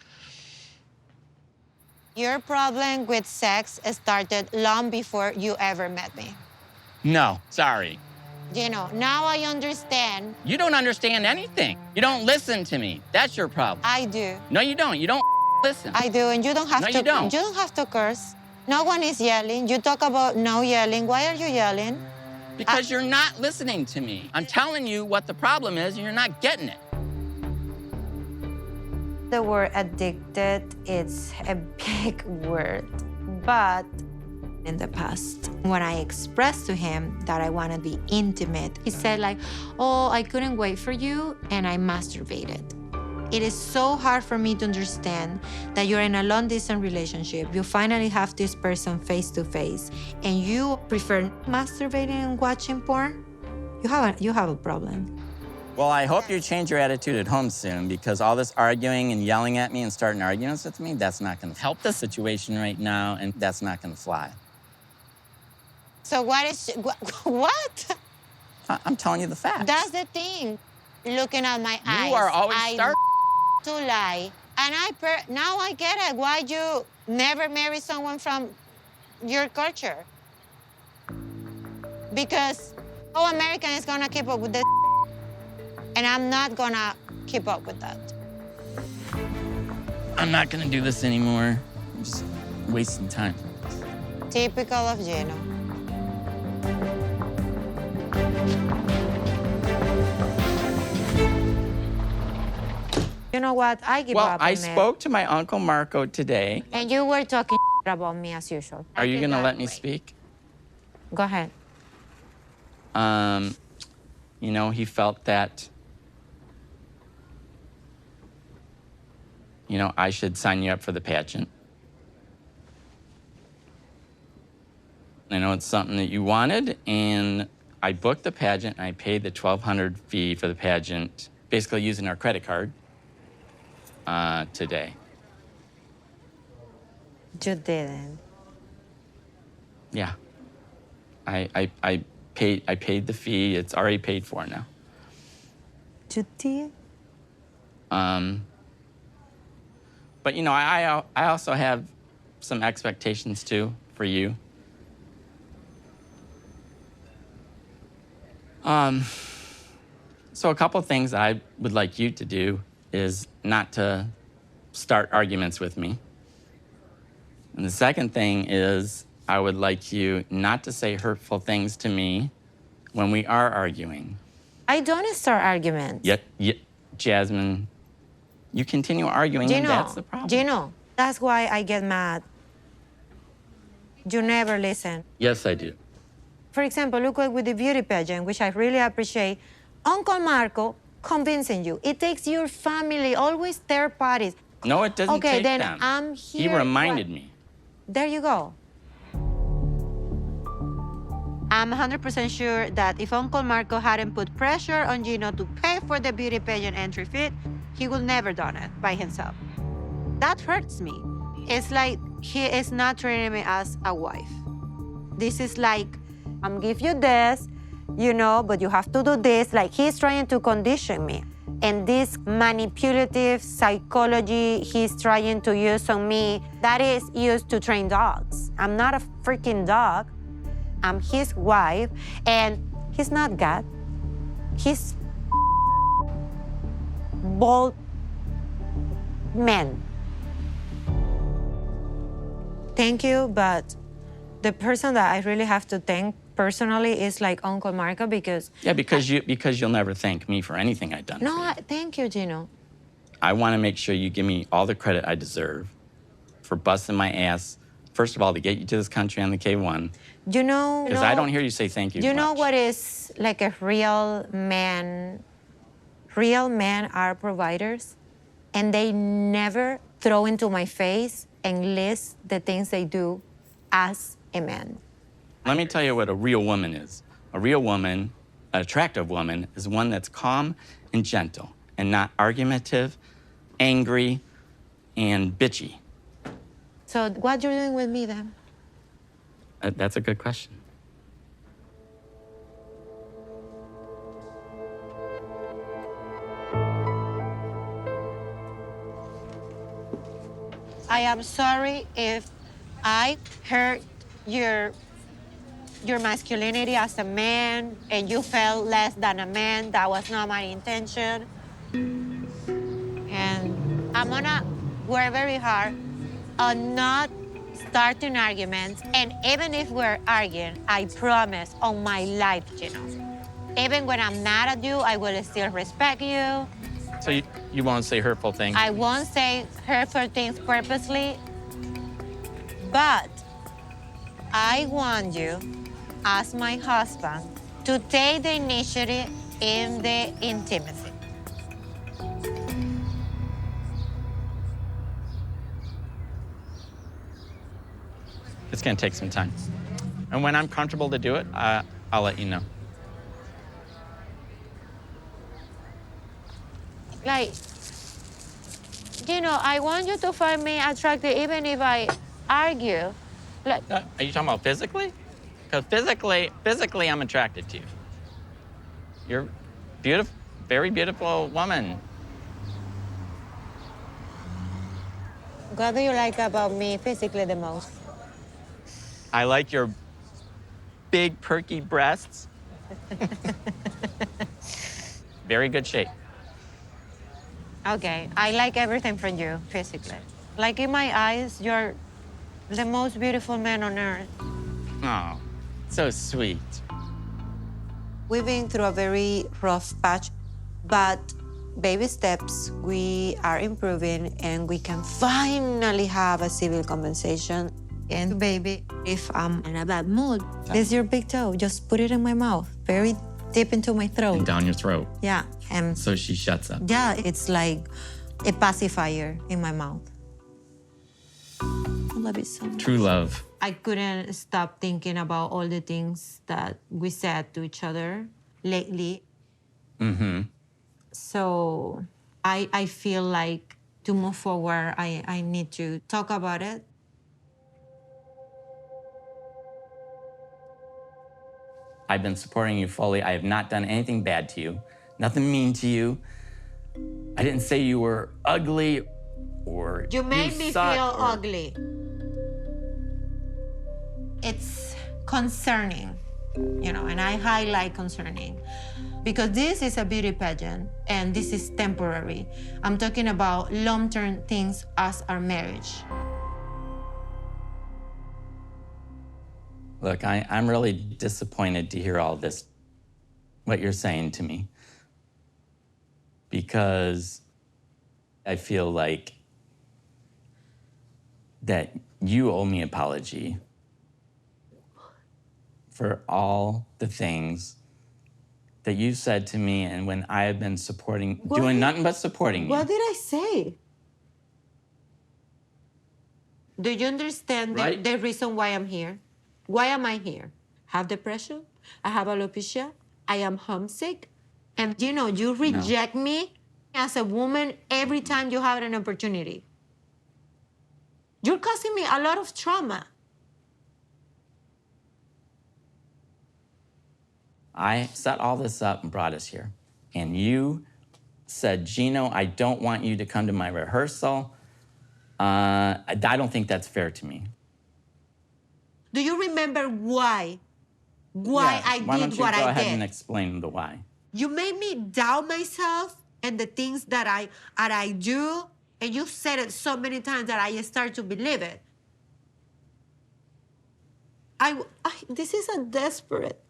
[SPEAKER 1] Your problem with sex started long before you ever met me.
[SPEAKER 7] No, sorry.
[SPEAKER 1] Gino, now I understand.
[SPEAKER 7] You don't understand anything. You don't listen to me. That's your problem.
[SPEAKER 1] I do.
[SPEAKER 7] No, you don't. You don't listen.
[SPEAKER 1] I do, and you don't have
[SPEAKER 7] No,
[SPEAKER 1] to.
[SPEAKER 7] you don't.
[SPEAKER 1] You don't have to curse. No one is yelling. You talk about no yelling. Why are you yelling?
[SPEAKER 7] Because you're not listening to me. I'm telling you what the problem is, and you're not getting it.
[SPEAKER 1] The word addicted, it's a big word, but in the past, when I expressed to him that I want to be intimate, he said like, oh, I couldn't wait for you, and I masturbated. It is so hard for me to understand that you're in a long-distance relationship. You finally have this person face to face, and you prefer masturbating and watching porn? You have a problem.
[SPEAKER 7] Well, I hope you change your attitude at home soon, because all this arguing and yelling at me and starting arguments with me, that's not going to help the situation right now, and that's not going to fly.
[SPEAKER 1] So what?
[SPEAKER 7] I'm telling you the facts.
[SPEAKER 1] That's the thing. Looking at my eyes.
[SPEAKER 7] You are always starting
[SPEAKER 1] to lie. And now I get it. Why you never marry someone from your culture? Because no American is gonna keep up with this, and I'm not gonna keep up with that.
[SPEAKER 7] I'm not going to do this anymore. I'm just wasting time.
[SPEAKER 1] Typical of Gino. You know what? I give
[SPEAKER 7] Well,
[SPEAKER 1] up
[SPEAKER 7] I
[SPEAKER 1] on it.
[SPEAKER 7] spoke to my Uncle Marco today.
[SPEAKER 1] And you were talking about me as usual.
[SPEAKER 7] Are you going to let me speak?
[SPEAKER 1] Go ahead.
[SPEAKER 7] You know, he felt that, you know, I should sign you up for the pageant. I know it's something that you wanted, and I booked the pageant, and I paid the $1,200 fee for the pageant, basically using our credit card, today.
[SPEAKER 1] You didn't.
[SPEAKER 7] Yeah. I paid the fee. It's already paid for now.
[SPEAKER 1] You did?
[SPEAKER 7] But, you know, I also have some expectations, too, for you. So a couple of things I would like you to do is not to start arguments with me. And the second thing is I would like you not to say hurtful things to me when we are arguing.
[SPEAKER 1] I don't start arguments.
[SPEAKER 7] Yet, Jasmine, you continue arguing, and that's the problem.
[SPEAKER 1] Gino, that's why I get mad. You never listen.
[SPEAKER 7] Yes, I do.
[SPEAKER 1] For example, look like with the beauty pageant, which I really appreciate. Uncle Marco convincing you. It takes your family, always third parties.
[SPEAKER 7] No, it doesn't
[SPEAKER 1] Okay,
[SPEAKER 7] take
[SPEAKER 1] then
[SPEAKER 7] them.
[SPEAKER 1] I'm here.
[SPEAKER 7] He reminded me.
[SPEAKER 1] There you go. I'm 100% sure that if Uncle Marco hadn't put pressure on Gino to pay for the beauty pageant entry fee, he would never done it by himself. That hurts me. It's like he is not treating me as a wife. This is like
[SPEAKER 6] I'm give you this, but you have to do this. Like he's trying to condition me. And this manipulative psychology he's trying to use on me, that is used to train dogs. I'm not a freaking dog. I'm his wife, and he's not God. He's bold man. Thank you, but the person that I really have to thank personally is like Uncle Marco because...
[SPEAKER 7] Yeah, because you'll never thank me for anything I've done for you.
[SPEAKER 6] Thank you, Gino.
[SPEAKER 7] I want to make sure you give me all the credit I deserve for busting my ass, first of all, to get you to this country on the K-1. Because I don't hear you say thank you
[SPEAKER 6] You know
[SPEAKER 7] much.
[SPEAKER 6] what is like a real man? Real men are providers, and they never throw into my face and list the things they do as a man.
[SPEAKER 7] Let me tell you what a real woman is. A real woman, an attractive woman, is one that's calm and gentle and not argumentative, angry, and bitchy.
[SPEAKER 6] So what you're doing with me then?
[SPEAKER 7] That's a good question.
[SPEAKER 6] I am sorry if I hurt your masculinity as a man and you felt less than a man. That was not my intention. And I'm gonna work very hard on not starting arguments. And even if we're arguing, I promise on my life, even when I'm mad at you, I will still respect you.
[SPEAKER 7] So you won't say hurtful things?
[SPEAKER 6] I won't say hurtful things purposely, but I want you, as my husband, to take the initiative in the intimacy.
[SPEAKER 7] It's gonna take some time. And when I'm comfortable to do it, I'll let you know.
[SPEAKER 6] Like, I want you to find me attractive even if I argue. Like,
[SPEAKER 7] Are you talking about physically? Because physically, I'm attracted to you. You're beautiful, very beautiful woman.
[SPEAKER 6] what do you like about me physically the most?
[SPEAKER 7] I like your big, perky breasts. Very good shape.
[SPEAKER 6] Okay, I like everything from you physically. Like in my eyes, you're the most beautiful man on earth.
[SPEAKER 7] Oh, so sweet.
[SPEAKER 6] We've been through a very rough patch, but baby steps, we are improving and we can finally have a civil compensation. And baby, if I'm in a bad mood, this is your big toe. Just put it in my mouth, very deep into my throat.
[SPEAKER 7] And down your throat.
[SPEAKER 6] Yeah, and
[SPEAKER 7] So she shuts up.
[SPEAKER 6] yeah, it's like a pacifier in my mouth. I love you so much.
[SPEAKER 7] True love.
[SPEAKER 6] I couldn't stop thinking about all the things that we said to each other lately.
[SPEAKER 7] Mm-hmm.
[SPEAKER 6] So I feel like to move forward, I need to talk about it.
[SPEAKER 7] I've been supporting you fully. I have not done anything bad to you, nothing mean to you. I didn't say you were ugly or
[SPEAKER 6] You made me
[SPEAKER 7] suck
[SPEAKER 6] feel
[SPEAKER 7] or-
[SPEAKER 6] ugly. It's concerning, and I highlight concerning because this is a beauty pageant and this is temporary. I'm talking about long-term things as our marriage.
[SPEAKER 7] Look, I'm really disappointed to hear all this, what you're saying to me, because I feel like that you owe me an apology for all the things that you said to me and when I have been doing nothing but supporting you.
[SPEAKER 6] What did I say? Do you understand
[SPEAKER 7] Right.
[SPEAKER 6] the reason why I'm here? Why am I here? I have depression. I have alopecia. I am homesick. And you reject me as a woman every time you have an opportunity. You're causing me a lot of trauma.
[SPEAKER 7] I set all this up and brought us here. And you said, Gino, I don't want you to come to my rehearsal. I don't think that's fair to me.
[SPEAKER 3] Do you remember why? Why I did
[SPEAKER 7] Why don't you
[SPEAKER 3] what
[SPEAKER 7] go
[SPEAKER 3] I
[SPEAKER 7] ahead
[SPEAKER 3] did?
[SPEAKER 7] and explain the why?
[SPEAKER 3] You made me doubt myself and the things that I do, and you said it so many times that I start to believe it. This is a desperate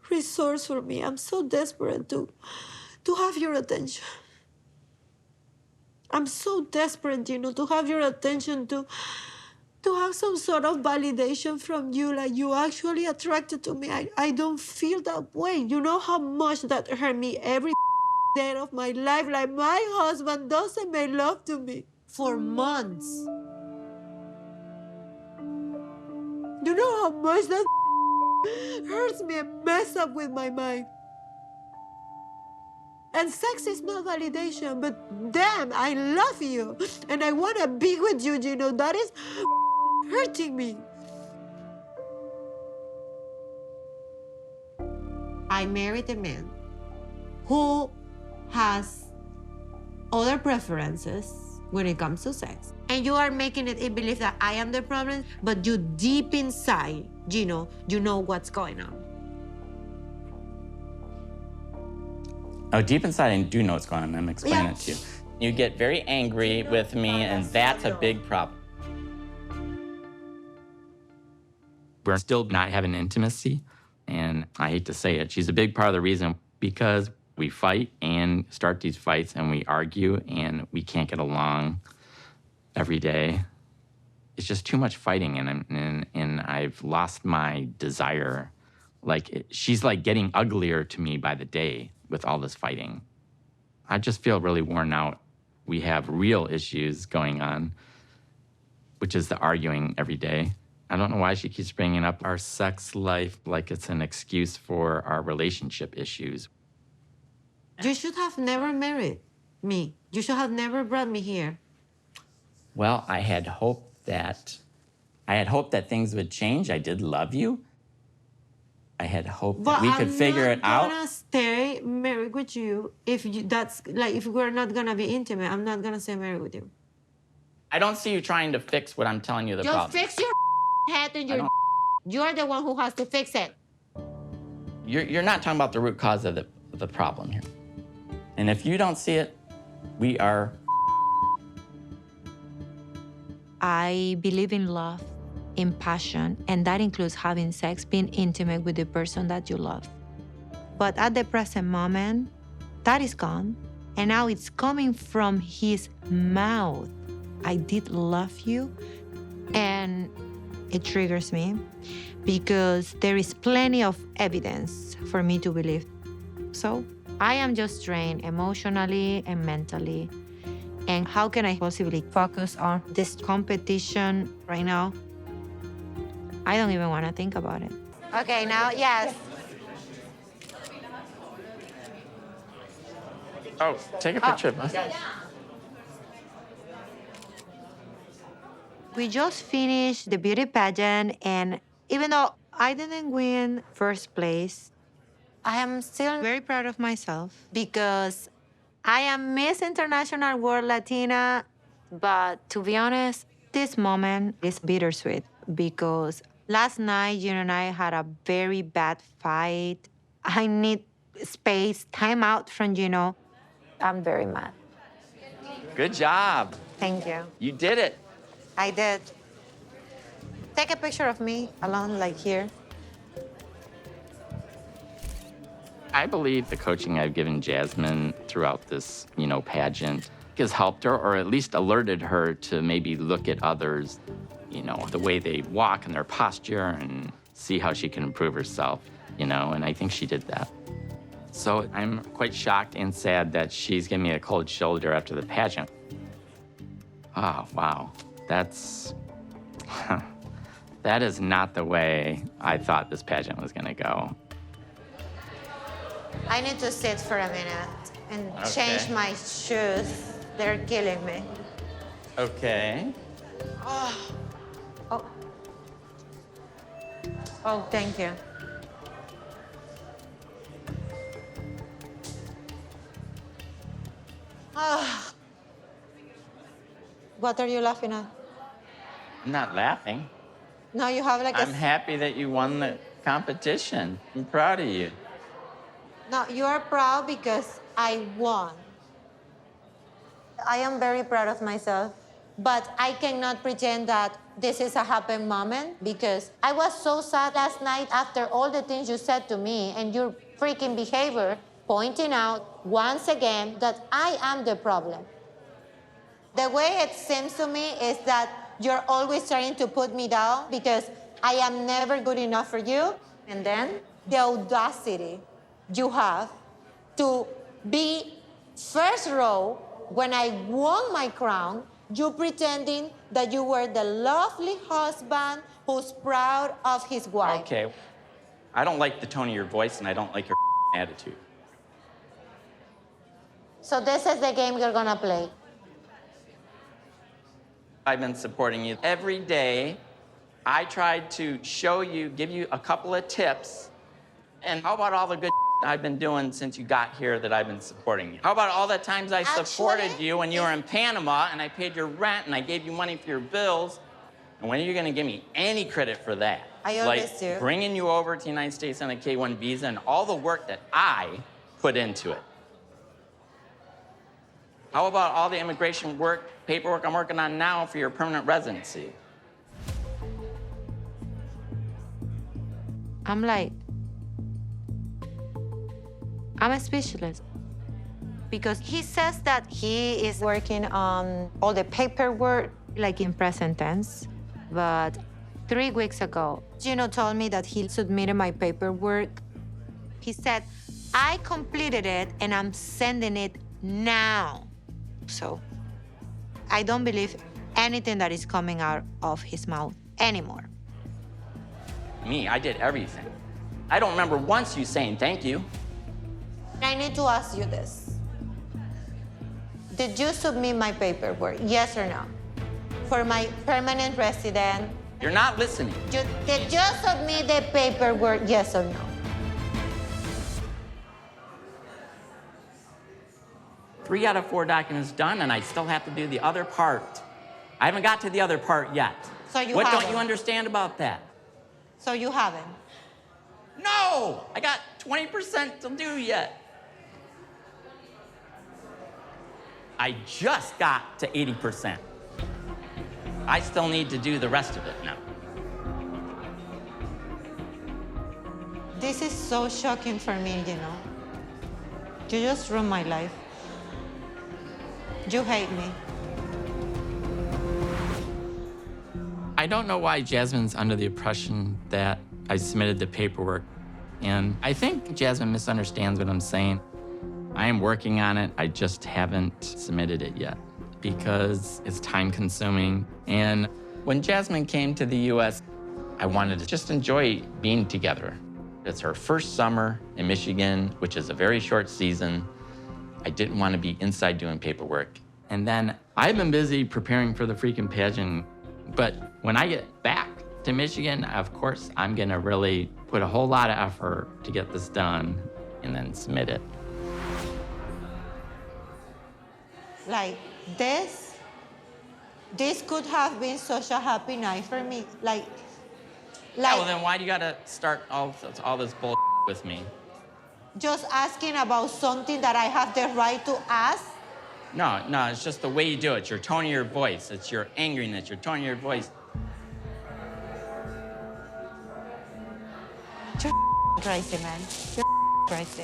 [SPEAKER 3] resource for me. I'm so desperate to have your attention. I'm so desperate, to have your attention, to have some sort of validation from you, like you actually attracted to me. I don't feel that way. You know how much that hurt me every day of my life. Like my husband doesn't make love to me for months. You know how much that hurts me and messes up with my mind. And sex is not validation, but damn, I love you. And I want to be with you, That is hurting me. I married a man who has other preferences when it comes to sex. And you are making it believe that I am the problem, but you deep inside, Gino, you know what's going on.
[SPEAKER 7] Oh, deep inside, I do know what's going on. I'm explaining it to you. You get very angry with me, and that's a big problem.
[SPEAKER 2] We're still not having intimacy, and I hate to say it, she's a big part of the reason because we fight and start these fights and we argue and we can't get along every day. It's just too much fighting, and I've lost my desire. She's like getting uglier to me by the day with all this fighting. I just feel really worn out. We have real issues going on, which is the arguing every day. I don't know why she keeps bringing up our sex life like it's an excuse for our relationship issues.
[SPEAKER 3] You should have never married me. You should have never brought me here.
[SPEAKER 7] Well, I had hoped that things would change. I did love you. I had hoped that we could figure it out.
[SPEAKER 3] I'm not gonna stay married with you if we're not gonna be intimate. I'm not gonna stay married with you.
[SPEAKER 7] I don't see you trying to fix what I'm telling you the
[SPEAKER 3] Just
[SPEAKER 7] problem.
[SPEAKER 3] fix your head and your. You're the one who has to fix it.
[SPEAKER 7] You're not talking about the root cause of the problem here. And if you don't see it, we are.
[SPEAKER 13] I believe in love, in passion, and that includes having sex, being intimate with the person that you love. But at the present moment, that is gone, and now it's coming from his mouth. I did love you, and it triggers me because there is plenty of evidence for me to believe. So I am just drained emotionally and mentally. And how can I possibly focus on this competition right now? I don't even want to think about it.
[SPEAKER 1] Okay, now, yes.
[SPEAKER 2] Oh, take a picture of us.
[SPEAKER 13] We just finished the beauty pageant, and even though I didn't win first place, I am still very proud of myself because I am Miss International World Latina. But to be honest, this moment is bittersweet because last night, Gino and I had a very bad fight. I need space, time out from Gino. I'm very mad.
[SPEAKER 7] Good job.
[SPEAKER 13] Thank you.
[SPEAKER 7] You did it.
[SPEAKER 13] I did. Take a picture of me alone, like here.
[SPEAKER 2] I believe the coaching I've given Jasmine throughout this, pageant has helped her, or at least alerted her to maybe look at others, the way they walk and their posture, and see how she can improve herself, and I think she did that. So I'm quite shocked and sad that she's giving me a cold shoulder after the pageant. Oh, wow. That is not the way I thought this pageant was gonna go.
[SPEAKER 1] I need to sit for a minute and change my shoes. They're killing me.
[SPEAKER 7] Okay.
[SPEAKER 1] Oh, thank you. What are you laughing at?
[SPEAKER 7] I'm not laughing.
[SPEAKER 1] No, you have like
[SPEAKER 7] I'm happy that you won the competition. I'm proud of you.
[SPEAKER 1] No, you are proud because I won. I am very proud of myself, but I cannot pretend that this is a happy moment because I was so sad last night after all the things you said to me and your freaking behavior, pointing out once again that I am the problem. The way it seems to me is that you're always trying to put me down because I am never good enough for you. And then the audacity you have to be first row when I won my crown, you pretending that you were the lovely husband who's proud of his wife.
[SPEAKER 7] Okay. I don't like the tone of your voice and I don't like your attitude.
[SPEAKER 1] So this is the game you're gonna play.
[SPEAKER 7] I've been supporting you every day. I tried to show you, give you a couple of tips. And how about all the good I've been doing since you got here that I've been supporting you? How about all the times I supported you when you were in Panama and I paid your rent and I gave you money for your bills? And when are you gonna give me any credit for that?
[SPEAKER 1] I always
[SPEAKER 7] like
[SPEAKER 1] do.
[SPEAKER 7] Bringing you over to the United States on a K-1 visa and all the work that I put into it. How about all the immigration paperwork I'm working on now for your permanent residency?
[SPEAKER 13] I'm like, I'm speechless.
[SPEAKER 1] Because he says that he is working on all the paperwork.
[SPEAKER 13] Like in present tense. But 3 weeks ago,
[SPEAKER 1] Gino told me that he submitted my paperwork.
[SPEAKER 13] he said, I completed it and I'm sending it now. So I don't believe anything that is coming out of his mouth anymore.
[SPEAKER 7] Me, I did everything. I don't remember once you saying thank you.
[SPEAKER 1] I need to ask you this. Did you submit my paperwork, yes or no? For my permanent resident.
[SPEAKER 7] You're not listening.
[SPEAKER 1] Did you submit the paperwork, yes or no?
[SPEAKER 7] Three out of 4 documents done, and I still have to do the other part. I haven't got to the other part yet.
[SPEAKER 1] So you
[SPEAKER 7] What
[SPEAKER 1] haven't.
[SPEAKER 7] don't you understand about that?
[SPEAKER 1] So you haven't?
[SPEAKER 7] No! I got 20% to do yet. I just got to 80%. I still need to do the rest of it now.
[SPEAKER 1] This is so shocking for me, you know. You just ruined my life. You hate me.
[SPEAKER 2] I don't know why Jasmine's under the impression that I submitted the paperwork. And I think Jasmine misunderstands what I'm saying. I am working on it. I just haven't submitted it yet because it's time consuming. And when Jasmine came to the US, I wanted to just enjoy being together. It's her first summer in Michigan, which is a very short season. I didn't want to be inside doing paperwork. And then I've been busy preparing for the freaking pageant. But when I get back to Michigan, of course, I'm gonna really put a whole lot of effort to get this done and then submit it.
[SPEAKER 1] Like this could have been such a happy night for me. Like
[SPEAKER 7] Yeah, well, then why do you gotta start all this bull with me?
[SPEAKER 1] just asking about something that I have the right to ask.
[SPEAKER 7] No, it's just the way you do it. Your tone of your voice. It's your angriness, your tone of your voice.
[SPEAKER 1] You're crazy, man. You're crazy.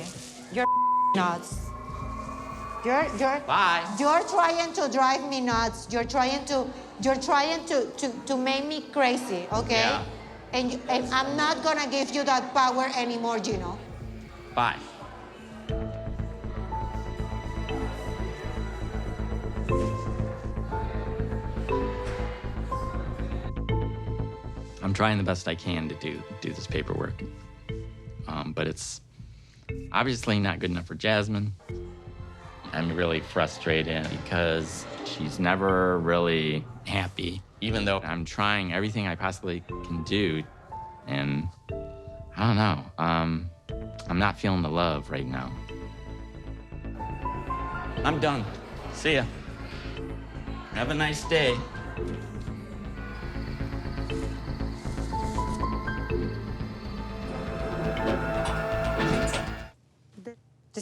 [SPEAKER 1] You're nuts.
[SPEAKER 7] Bye.
[SPEAKER 1] You're trying to drive me nuts. You're trying to make me crazy, okay?
[SPEAKER 7] Yeah.
[SPEAKER 1] And I'm not gonna give you that power anymore, Gino.
[SPEAKER 7] Bye.
[SPEAKER 2] I'm trying the best I can to do this paperwork. But it's obviously not good enough for Jasmine. I'm really frustrated because she's never really happy, even though I'm trying everything I possibly can do. And I don't know, I'm not feeling the love right now.
[SPEAKER 7] I'm done. See ya. Have a nice day.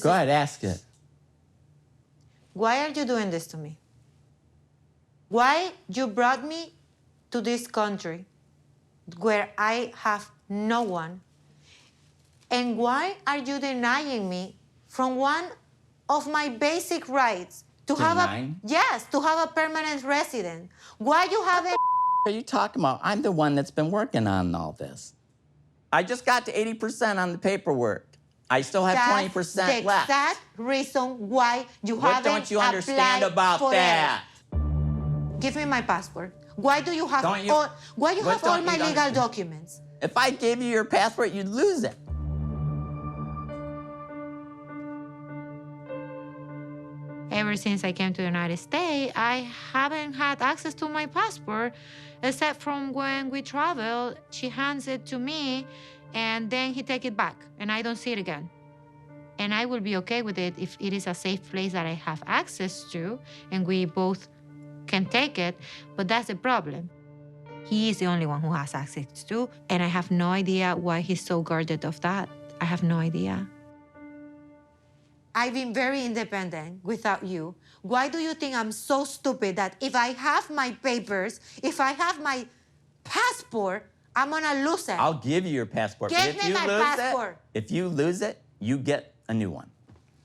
[SPEAKER 7] Go ahead, ask it.
[SPEAKER 1] Why are you doing this to me? Why you brought me to this country where I have no one? And why are you denying me from one of my basic rights to have a permanent resident? Why you haven't?
[SPEAKER 7] What are you talking about? I'm the one that's been working on all this. I just got to 80% on the paperwork. I still have 20%
[SPEAKER 1] That's
[SPEAKER 7] left.
[SPEAKER 1] the exact reason why you
[SPEAKER 7] What
[SPEAKER 1] haven't
[SPEAKER 7] don't you understand
[SPEAKER 1] applied
[SPEAKER 7] about
[SPEAKER 1] for
[SPEAKER 7] that?
[SPEAKER 1] it. Give me my passport. Why do you have
[SPEAKER 7] Don't you-
[SPEAKER 1] all? Why you
[SPEAKER 7] what
[SPEAKER 1] have all
[SPEAKER 7] don't you
[SPEAKER 1] my legal
[SPEAKER 7] understand?
[SPEAKER 1] documents?
[SPEAKER 7] If I gave you your passport, you'd lose it.
[SPEAKER 13] Ever since I came to the United States, I haven't had access to my passport, except from when we travel. She hands it to me, and then he take it back, and I don't see it again. And I will be okay with it if it is a safe place that I have access to, and we both can take it, but that's the problem. He is the only one who has access to, and I have no idea why he's so guarded of that. I have no idea.
[SPEAKER 1] I've been very independent without you. Why do you think I'm so stupid that if I have my papers, if I have my passport, I'm gonna lose it?
[SPEAKER 7] I'll give you your passport.
[SPEAKER 1] Give
[SPEAKER 7] but if
[SPEAKER 1] me
[SPEAKER 7] you
[SPEAKER 1] my
[SPEAKER 7] lose
[SPEAKER 1] passport.
[SPEAKER 7] If you lose it, you get a new one.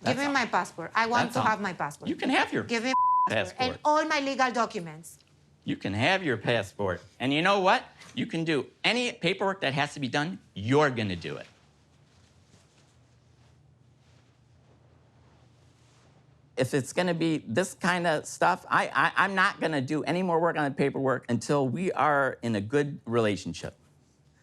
[SPEAKER 1] Give me my passport. I want
[SPEAKER 7] That's
[SPEAKER 1] to
[SPEAKER 7] all.
[SPEAKER 1] have my passport.
[SPEAKER 7] You can have your
[SPEAKER 1] Give me my passport and
[SPEAKER 7] passport.
[SPEAKER 1] all my legal documents.
[SPEAKER 7] You can have your passport. And you know what? You can do any paperwork that has to be done, you're gonna do it. If it's gonna be this kind of stuff, I'm not gonna do any more work on the paperwork until we are in a good relationship.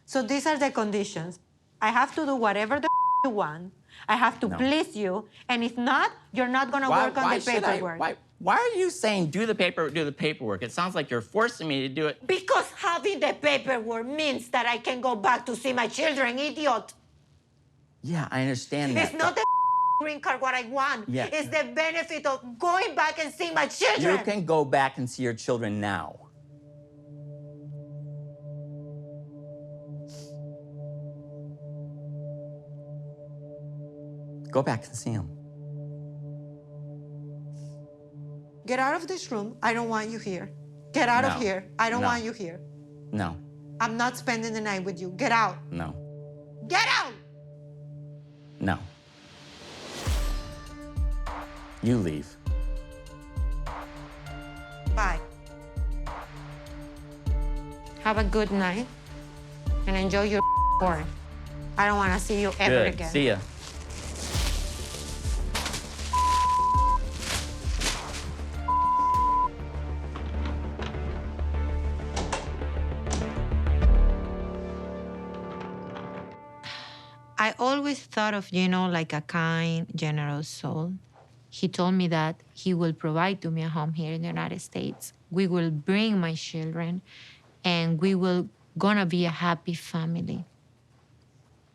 [SPEAKER 1] So these are the conditions. I have to do whatever the you want. I have to please you. And if not, you're not gonna work on the
[SPEAKER 7] should
[SPEAKER 1] paperwork.
[SPEAKER 7] Why are you saying do the paperwork? It sounds like you're forcing me to do it.
[SPEAKER 1] Because having the paperwork means that I can go back to see my children, idiot.
[SPEAKER 7] Yeah, I understand that.
[SPEAKER 1] It's not the green card what I want.
[SPEAKER 7] Yeah.
[SPEAKER 1] It's the benefit of going back and seeing my children.
[SPEAKER 7] You can go back and see your children now. Go back and see them.
[SPEAKER 1] Get out of this room. I don't want you here. Get out of
[SPEAKER 7] No.
[SPEAKER 1] here. I don't
[SPEAKER 7] No.
[SPEAKER 1] want you here.
[SPEAKER 7] No,
[SPEAKER 1] I'm not spending the night with you. Get out.
[SPEAKER 7] no,
[SPEAKER 1] Get out!
[SPEAKER 7] no. You leave.
[SPEAKER 1] Bye. Have a good night and enjoy your porn. I don't want to see you ever
[SPEAKER 7] Good.
[SPEAKER 1] again.
[SPEAKER 7] See ya.
[SPEAKER 13] I always thought of Gino like a kind, generous soul. He told me that he will provide to me a home here in the United States. We will bring my children, and we will gonna be a happy family.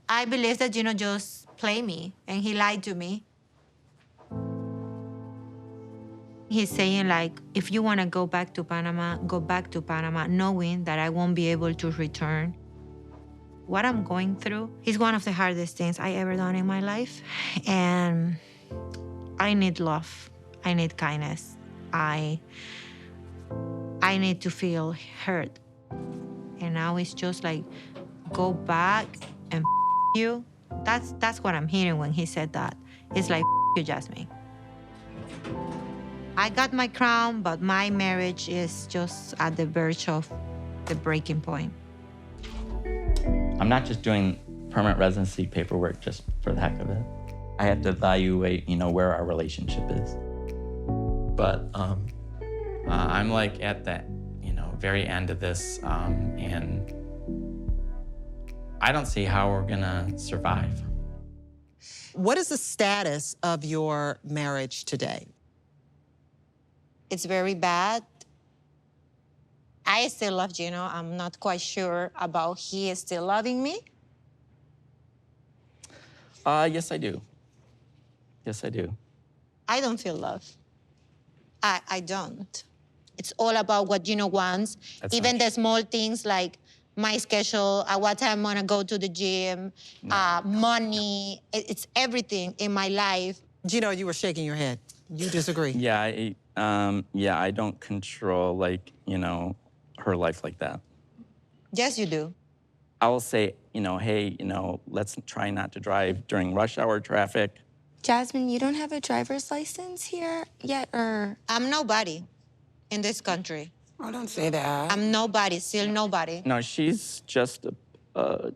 [SPEAKER 1] I believe that Gino just played me and he lied to me.
[SPEAKER 13] He's saying like, if you wanna go back to Panama, go back to Panama, knowing that I won't be able to return. What I'm going through is one of the hardest things I ever done in my life. And I need love. I need kindness. I need to feel heard. And now it's just like, go back and you. That's what I'm hearing when he said that. It's like, you, Jasmine. I got my crown, but my marriage is just at the verge of the breaking point.
[SPEAKER 7] I'm not just doing permanent residency paperwork just for the heck of it. I have to evaluate, where our relationship is. But I'm like at the, very end of this, and I don't see how we're gonna survive.
[SPEAKER 14] What is the status of your marriage today?
[SPEAKER 1] It's very bad. I still love Gino. I'm not quite sure about he is still loving me.
[SPEAKER 7] Yes, I do. Yes, I do.
[SPEAKER 1] I don't feel love. I don't. It's all about what Gino wants.
[SPEAKER 2] That's
[SPEAKER 1] Even
[SPEAKER 2] not
[SPEAKER 1] the small things like my schedule, at what time I'm gonna go to the gym, money. It's everything in my life.
[SPEAKER 14] Gino, you were shaking your head. You disagree?
[SPEAKER 7] Yeah, I don't control, like, you know, her life like that.
[SPEAKER 1] Yes, you do.
[SPEAKER 7] I will say, you know, hey, you know, let's try not to drive during rush hour traffic.
[SPEAKER 15] Jasmine, you don't have a driver's license here yet, or?
[SPEAKER 1] I'm nobody in this country.
[SPEAKER 16] Oh, don't say that.
[SPEAKER 1] I'm nobody, still nobody.
[SPEAKER 7] No, she's just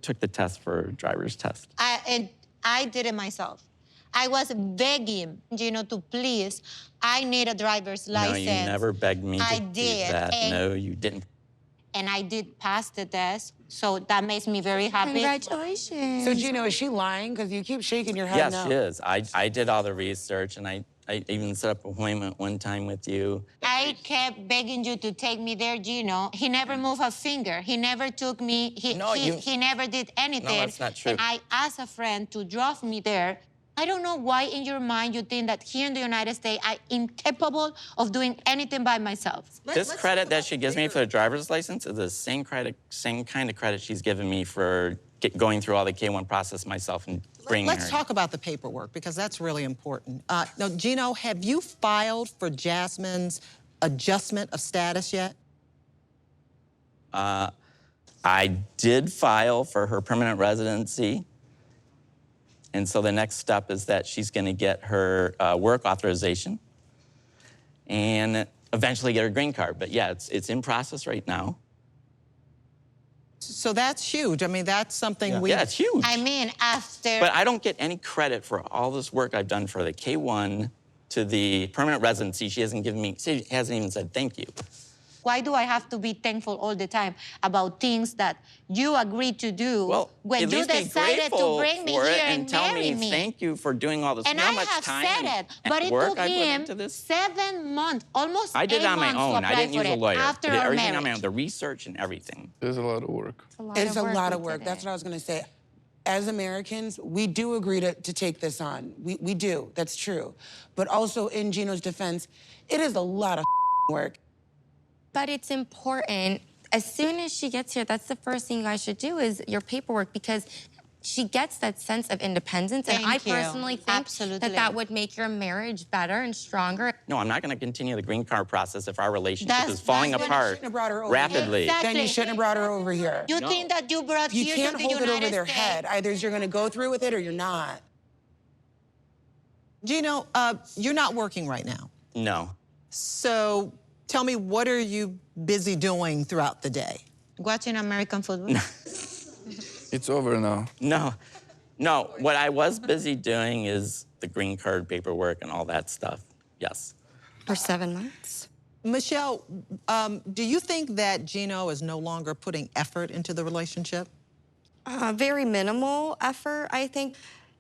[SPEAKER 7] took the test for a driver's test.
[SPEAKER 1] I did it myself. I was begging Gino to please, I need a driver's license.
[SPEAKER 7] No, you never begged me to
[SPEAKER 1] did,
[SPEAKER 7] do that. No, you didn't.
[SPEAKER 1] And I did pass the test, so that makes me very happy.
[SPEAKER 15] Congratulations.
[SPEAKER 16] So, Gino, is she lying? Because you keep shaking your head
[SPEAKER 7] Yes,
[SPEAKER 16] no.
[SPEAKER 7] she is. I did all the research, and I even set up an appointment one time with you.
[SPEAKER 1] I kept begging you to take me there, Gino. He never moved a finger. He never took me. He never did anything.
[SPEAKER 7] No, that's not true.
[SPEAKER 1] And I asked a friend to drive me there. I don't know why in your mind you think that here in the United States I'm incapable of doing anything by myself.
[SPEAKER 7] This credit that she gives me for the driver's license is the same kind of credit she's given me for going through all the K-1 process myself and bringing
[SPEAKER 14] Let's
[SPEAKER 7] her.
[SPEAKER 14] talk about the paperwork, because that's really important. Now, Gino, have you filed for Jasmine's adjustment of status yet?
[SPEAKER 7] I did file for her permanent residency. And so the next step is that she's going to get her work authorization and eventually get her green card. But yeah, it's in process right now.
[SPEAKER 14] So that's huge. I mean, that's something we...
[SPEAKER 7] Yeah, it's huge.
[SPEAKER 1] I mean, after...
[SPEAKER 7] But I don't get any credit for all this work I've done for the K-1 to the permanent residency. She hasn't given me, she hasn't even said thank you.
[SPEAKER 1] Why do I have to be thankful all the time about things that you agreed to do when
[SPEAKER 7] At
[SPEAKER 1] you
[SPEAKER 7] least be
[SPEAKER 1] decided to
[SPEAKER 7] grateful
[SPEAKER 1] bring me
[SPEAKER 7] for it
[SPEAKER 1] here
[SPEAKER 7] and tell
[SPEAKER 1] marry
[SPEAKER 7] me thank you for doing all this.
[SPEAKER 1] And
[SPEAKER 7] You know
[SPEAKER 1] I
[SPEAKER 7] how much
[SPEAKER 1] have
[SPEAKER 7] time
[SPEAKER 1] said it,
[SPEAKER 7] and
[SPEAKER 1] but it
[SPEAKER 7] work
[SPEAKER 1] took
[SPEAKER 7] I put
[SPEAKER 1] him
[SPEAKER 7] into this?
[SPEAKER 1] 7 months, almost
[SPEAKER 7] I did
[SPEAKER 1] 8
[SPEAKER 7] it on my
[SPEAKER 1] months
[SPEAKER 7] own.
[SPEAKER 1] to
[SPEAKER 7] I
[SPEAKER 1] apply
[SPEAKER 7] didn't
[SPEAKER 1] for
[SPEAKER 7] use a
[SPEAKER 1] it
[SPEAKER 7] lawyer.
[SPEAKER 1] after
[SPEAKER 7] I did
[SPEAKER 1] our
[SPEAKER 7] everything on my
[SPEAKER 1] marriage.
[SPEAKER 7] own, the research and everything.
[SPEAKER 17] There's a lot of work.
[SPEAKER 16] It's a lot of work. That's what I was going to say. As Americans, we do agree to take this on. We do. That's true. But also, in Gino's defense, it is a lot of work.
[SPEAKER 15] But it's important. As soon as she gets here, that's the first thing you guys should do is your paperwork, because she gets that sense of independence. And I
[SPEAKER 1] Thank you.
[SPEAKER 15] personally think that that would make your marriage better and stronger.
[SPEAKER 7] No, I'm not going to continue the green card process if our relationship is falling
[SPEAKER 16] Then you
[SPEAKER 7] apart
[SPEAKER 16] shouldn't have brought her over
[SPEAKER 7] rapidly.
[SPEAKER 16] Here. Then you shouldn't have brought her over here.
[SPEAKER 1] You think that you brought
[SPEAKER 16] You
[SPEAKER 1] here
[SPEAKER 16] can't
[SPEAKER 1] to the
[SPEAKER 16] hold it
[SPEAKER 1] United
[SPEAKER 16] over their
[SPEAKER 1] States?
[SPEAKER 16] head. Either you're going to go through with it or you're not.
[SPEAKER 14] Gino, you're not working right now.
[SPEAKER 7] No.
[SPEAKER 14] So tell me, what are you busy doing throughout the day?
[SPEAKER 1] Watching American football.
[SPEAKER 17] It's over now.
[SPEAKER 7] No, what I was busy doing is the green card paperwork and all that stuff. Yes.
[SPEAKER 11] For 7 months.
[SPEAKER 14] Michelle, do you think that Gino is no longer putting effort into the relationship?
[SPEAKER 11] Very minimal effort, I think.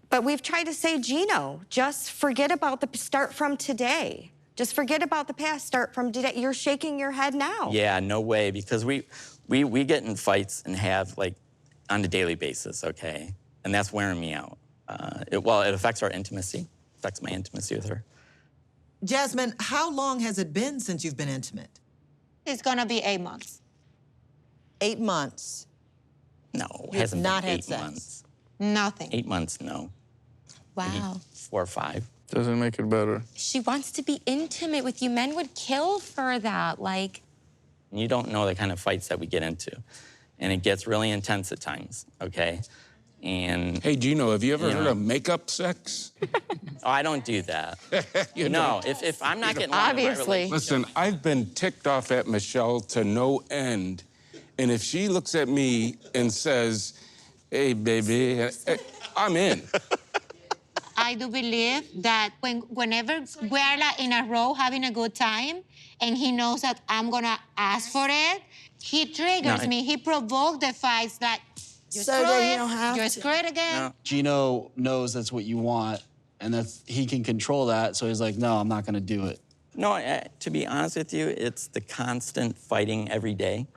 [SPEAKER 11] But we've tried to say, Gino, just forget about start from today. Just forget about the past, start from today. You're shaking your head now.
[SPEAKER 7] Yeah, no way, because we get in fights and have, like, on a daily basis, okay? And that's wearing me out. It affects our intimacy, affects my intimacy with her.
[SPEAKER 14] Jasmine, how long has it been since you've been intimate?
[SPEAKER 1] It's gonna be 8 months.
[SPEAKER 14] 8 months.
[SPEAKER 7] No, it
[SPEAKER 14] You've
[SPEAKER 7] hasn't
[SPEAKER 14] not
[SPEAKER 7] been
[SPEAKER 14] had
[SPEAKER 7] 8
[SPEAKER 14] sex.
[SPEAKER 7] months.
[SPEAKER 1] Nothing.
[SPEAKER 7] 8 months, no.
[SPEAKER 15] Wow.
[SPEAKER 7] 4 or 5.
[SPEAKER 17] Doesn't make it better.
[SPEAKER 15] She wants to be intimate with you. Men would kill for that. Like,
[SPEAKER 7] You don't know the kind of fights that we get into. And it gets really intense at times, okay? And
[SPEAKER 9] Hey, Gino, have you ever heard of makeup sex?
[SPEAKER 7] Oh, I don't do that. No, if I'm not getting along in my relationship-
[SPEAKER 9] Listen, I've been ticked off at Michelle to no end. And if she looks at me and says, hey, baby, I'm in.
[SPEAKER 1] I do believe that whenever we're like in a row having a good time, and he knows that I'm gonna ask for it, he triggers me. He provoked the fights that you
[SPEAKER 18] So
[SPEAKER 1] screw
[SPEAKER 18] then
[SPEAKER 1] it,
[SPEAKER 18] you don't have
[SPEAKER 1] you're
[SPEAKER 18] to.
[SPEAKER 1] screwed again.
[SPEAKER 18] Gino knows that's what you want, and that's he can control that. So he's like, no, I'm not gonna do it.
[SPEAKER 7] No, to be honest with you, it's the constant fighting every day.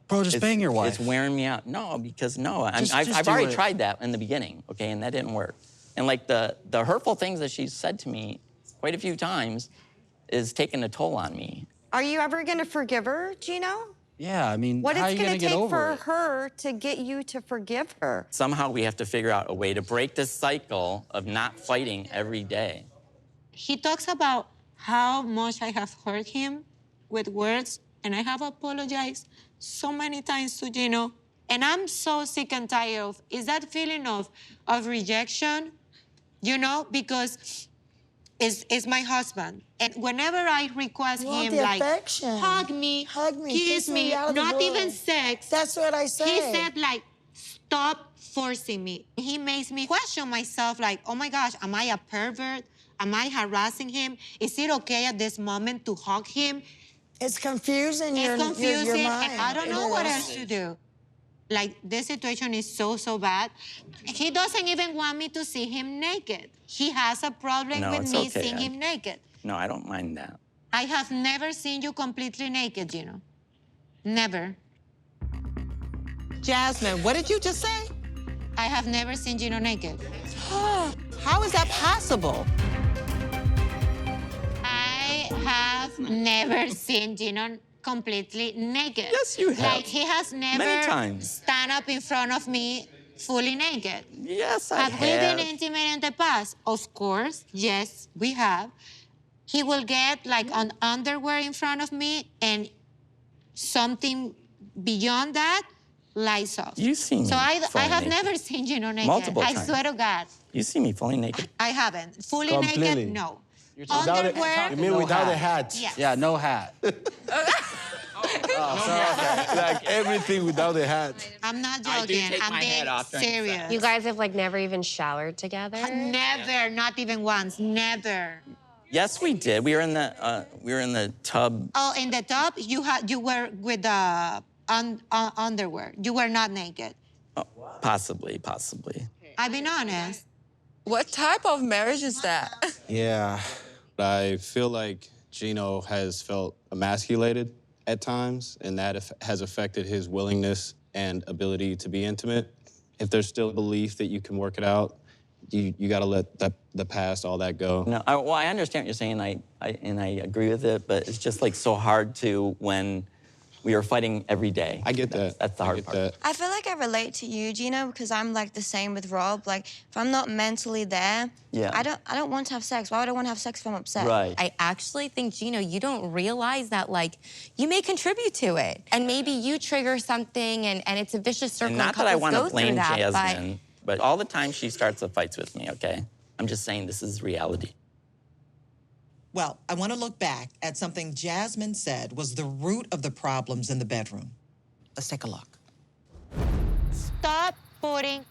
[SPEAKER 18] Bro, just bang your wife.
[SPEAKER 7] It's wearing me out. No, because no,
[SPEAKER 18] Just
[SPEAKER 7] I've
[SPEAKER 18] do
[SPEAKER 7] already
[SPEAKER 18] it.
[SPEAKER 7] tried that in the beginning, okay, and that didn't work. And like the hurtful things that she's said to me quite a few times, is taking a toll on me.
[SPEAKER 11] Are you ever gonna forgive her, Gino?
[SPEAKER 18] Yeah, I mean,
[SPEAKER 11] What
[SPEAKER 18] how are
[SPEAKER 11] it's
[SPEAKER 18] you
[SPEAKER 11] gonna
[SPEAKER 18] gonna get
[SPEAKER 11] take
[SPEAKER 18] over
[SPEAKER 11] for
[SPEAKER 18] it?
[SPEAKER 11] her to get you to forgive her?
[SPEAKER 7] Somehow we have to figure out a way to break this cycle of not fighting every day.
[SPEAKER 13] He talks about how much I have hurt him with words, and I have apologized so many times to Gino. And I'm so sick and tired of, is that feeling of rejection, you know, because it's my husband. And whenever I request
[SPEAKER 3] You want
[SPEAKER 13] him,
[SPEAKER 3] the
[SPEAKER 13] like,
[SPEAKER 3] affection.
[SPEAKER 13] hug me, kiss me,
[SPEAKER 3] out of the
[SPEAKER 13] not
[SPEAKER 3] blue.
[SPEAKER 13] even sex.
[SPEAKER 3] That's what I say.
[SPEAKER 13] He said, like, stop forcing me. He makes me question myself, like, oh my gosh, am I a pervert? Am I harassing him? Is it okay at this moment to hug him?
[SPEAKER 3] It's confusing your
[SPEAKER 13] Confusing,
[SPEAKER 3] mind.
[SPEAKER 13] and I don't
[SPEAKER 3] It
[SPEAKER 13] know what
[SPEAKER 3] is.
[SPEAKER 13] else to do. Like, this situation is so, so bad. He doesn't even want me to see him naked. He has a problem
[SPEAKER 7] No,
[SPEAKER 13] with
[SPEAKER 7] it's
[SPEAKER 13] me
[SPEAKER 7] okay.
[SPEAKER 13] seeing him naked.
[SPEAKER 7] No, I don't mind that.
[SPEAKER 13] I have never seen you completely naked, Gino. Never.
[SPEAKER 14] Jasmine, what did you just say?
[SPEAKER 13] I have never seen Gino naked.
[SPEAKER 14] How is that possible?
[SPEAKER 13] I have never seen Gino completely naked.
[SPEAKER 7] Yes, you have.
[SPEAKER 13] Like, he has
[SPEAKER 7] Many
[SPEAKER 13] never
[SPEAKER 7] times.
[SPEAKER 13] stand up in front of me fully naked.
[SPEAKER 7] Yes, I
[SPEAKER 13] Have we been intimate in the past? Of course, yes, we have. He will get like an underwear in front of me and something beyond that lies off.
[SPEAKER 7] You see me
[SPEAKER 13] So I
[SPEAKER 7] fully
[SPEAKER 13] have
[SPEAKER 7] naked.
[SPEAKER 13] never seen Gino naked.
[SPEAKER 7] Multiple
[SPEAKER 13] I
[SPEAKER 7] times.
[SPEAKER 13] swear to God,
[SPEAKER 7] You see me fully naked.
[SPEAKER 13] I haven't. Fully
[SPEAKER 18] Completely.
[SPEAKER 13] naked, no.
[SPEAKER 18] Without it-
[SPEAKER 13] Underwear,
[SPEAKER 18] You mean without the hat?
[SPEAKER 13] Yes.
[SPEAKER 18] Yeah, no hat. Like everything without the hat.
[SPEAKER 13] I'm not
[SPEAKER 7] I do
[SPEAKER 13] joking.
[SPEAKER 7] take
[SPEAKER 13] I'm
[SPEAKER 7] my
[SPEAKER 13] being
[SPEAKER 7] head off during
[SPEAKER 13] serious.
[SPEAKER 19] You guys have like never even showered together?
[SPEAKER 13] Never, not even once, never.
[SPEAKER 7] Yes, we did. We were in the tub.
[SPEAKER 13] Oh, in the tub, you were with the underwear. You were not naked.
[SPEAKER 7] Oh, possibly.
[SPEAKER 13] I've been honest.
[SPEAKER 6] What type of marriage is that?
[SPEAKER 18] Yeah, I feel like Gino has felt emasculated at times, and that has affected his willingness and ability to be intimate. If there's still a belief that you can work it out, you got to let the past, all that go.
[SPEAKER 7] No, I understand what you're saying, and I agree with it, but it's just like so hard to when we are fighting every day.
[SPEAKER 18] I get that.
[SPEAKER 7] That's the hard part.
[SPEAKER 20] I feel like I relate to you, Gino, because I'm like the same with Rob. Like, if I'm not mentally there,
[SPEAKER 7] Yeah.
[SPEAKER 20] I don't want to have sex. Why would I want to have sex if I'm upset?
[SPEAKER 7] Right.
[SPEAKER 15] I actually think, Gino, you don't realize that, like, you may contribute to it. And maybe you trigger something, and it's a vicious circle.
[SPEAKER 7] And not that I
[SPEAKER 15] couples
[SPEAKER 7] want
[SPEAKER 15] go
[SPEAKER 7] to
[SPEAKER 15] through
[SPEAKER 7] blame
[SPEAKER 15] that,
[SPEAKER 7] Jasmine, but all the time she starts the fights with me, okay? I'm just saying this is reality.
[SPEAKER 14] Well, I want to look back at something Jasmine said was the root of the problems in the bedroom. Let's take a look.
[SPEAKER 13] Stop putting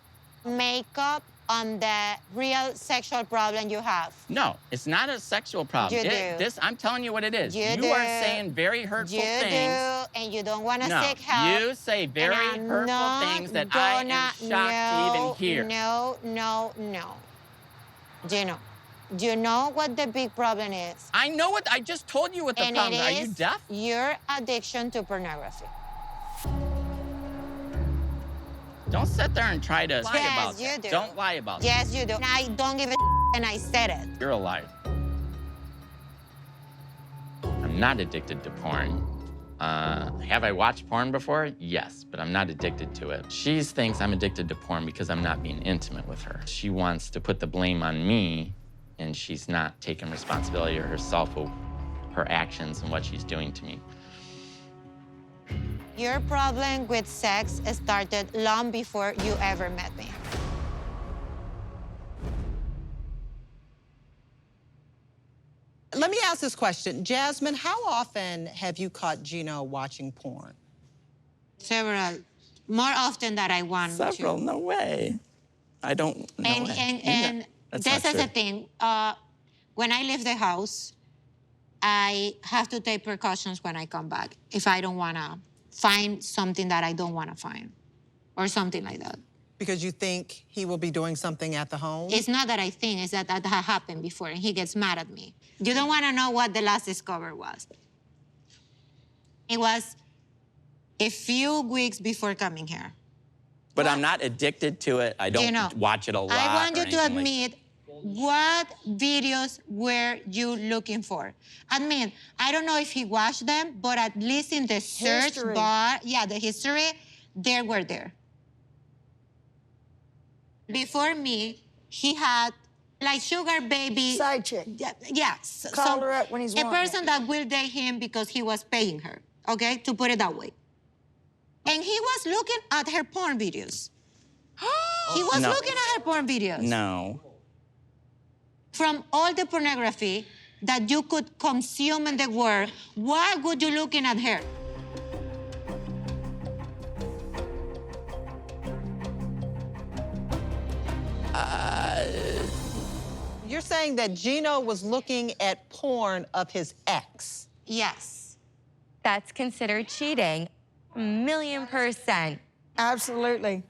[SPEAKER 13] makeup on the real sexual problem you have.
[SPEAKER 7] No, it's not a sexual problem.
[SPEAKER 13] You do.
[SPEAKER 7] I'm telling you what it is.
[SPEAKER 13] You
[SPEAKER 7] are
[SPEAKER 13] do.
[SPEAKER 7] saying very hurtful
[SPEAKER 13] You
[SPEAKER 7] things.
[SPEAKER 13] do, and you don't want to
[SPEAKER 7] No,
[SPEAKER 13] seek help.
[SPEAKER 7] you say very
[SPEAKER 13] and I'm
[SPEAKER 7] hurtful
[SPEAKER 13] not
[SPEAKER 7] things that I am shocked to even hear.
[SPEAKER 13] No. Gino, do you know what the big problem is?
[SPEAKER 7] I know what, I just told you what the
[SPEAKER 13] And
[SPEAKER 7] problem
[SPEAKER 13] it
[SPEAKER 7] is. Are you
[SPEAKER 13] is
[SPEAKER 7] deaf?
[SPEAKER 13] your addiction to pornography.
[SPEAKER 7] Don't sit there and try to lie
[SPEAKER 13] Yes,
[SPEAKER 7] about
[SPEAKER 13] you
[SPEAKER 7] that.
[SPEAKER 13] do.
[SPEAKER 7] Don't lie about
[SPEAKER 13] Yes, you do. And I don't give a and I said it.
[SPEAKER 7] it. You're a liar. I'm not addicted to porn. Have I watched porn before? Yes, but I'm not addicted to it. She thinks I'm addicted to porn because I'm not being intimate with her. She wants to put the blame on me, and she's not taking responsibility herself for her actions and what she's doing to me.
[SPEAKER 13] Your problem with sex started long before you ever met me.
[SPEAKER 14] Let me ask this question. Jasmine, how often have you caught Gino watching porn?
[SPEAKER 13] Several. More often than I want
[SPEAKER 7] Several?
[SPEAKER 13] to.
[SPEAKER 7] No way. I don't know.
[SPEAKER 13] And
[SPEAKER 7] That's
[SPEAKER 13] this
[SPEAKER 7] not
[SPEAKER 13] is the
[SPEAKER 7] true.
[SPEAKER 13] thing. When I leave the house, I have to take precautions when I come back if I don't want to find something that I don't want to find or something like that.
[SPEAKER 14] Because you think he will be doing something at the home?
[SPEAKER 13] It's not that I think, it's that that had happened before and he gets mad at me. You don't want to know what the last discovery was. It was a few weeks before coming here.
[SPEAKER 7] But I'm not addicted to it. I don't
[SPEAKER 13] Gino,
[SPEAKER 7] watch it a lot.
[SPEAKER 13] I want
[SPEAKER 7] or
[SPEAKER 13] you to
[SPEAKER 7] anything like-
[SPEAKER 13] admit
[SPEAKER 1] What videos were you looking for? I mean, I don't know if he watched them, but at least in the search
[SPEAKER 21] History.
[SPEAKER 1] bar, yeah, the history, they were there. Before me, he had like sugar baby.
[SPEAKER 21] Side chick.
[SPEAKER 1] Yeah.
[SPEAKER 21] Call her up when he's
[SPEAKER 1] a
[SPEAKER 21] wanting
[SPEAKER 1] person that will date him because he was paying her, okay, to put it that way. And he was looking at her porn videos. He was
[SPEAKER 7] No.
[SPEAKER 1] looking at her porn videos.
[SPEAKER 7] No.
[SPEAKER 1] From all the pornography that you could consume in the world, why would you looking at her?
[SPEAKER 14] You're saying that Gino was looking at porn of his ex?
[SPEAKER 1] Yes.
[SPEAKER 15] That's considered cheating. 1,000,000%.
[SPEAKER 21] Absolutely.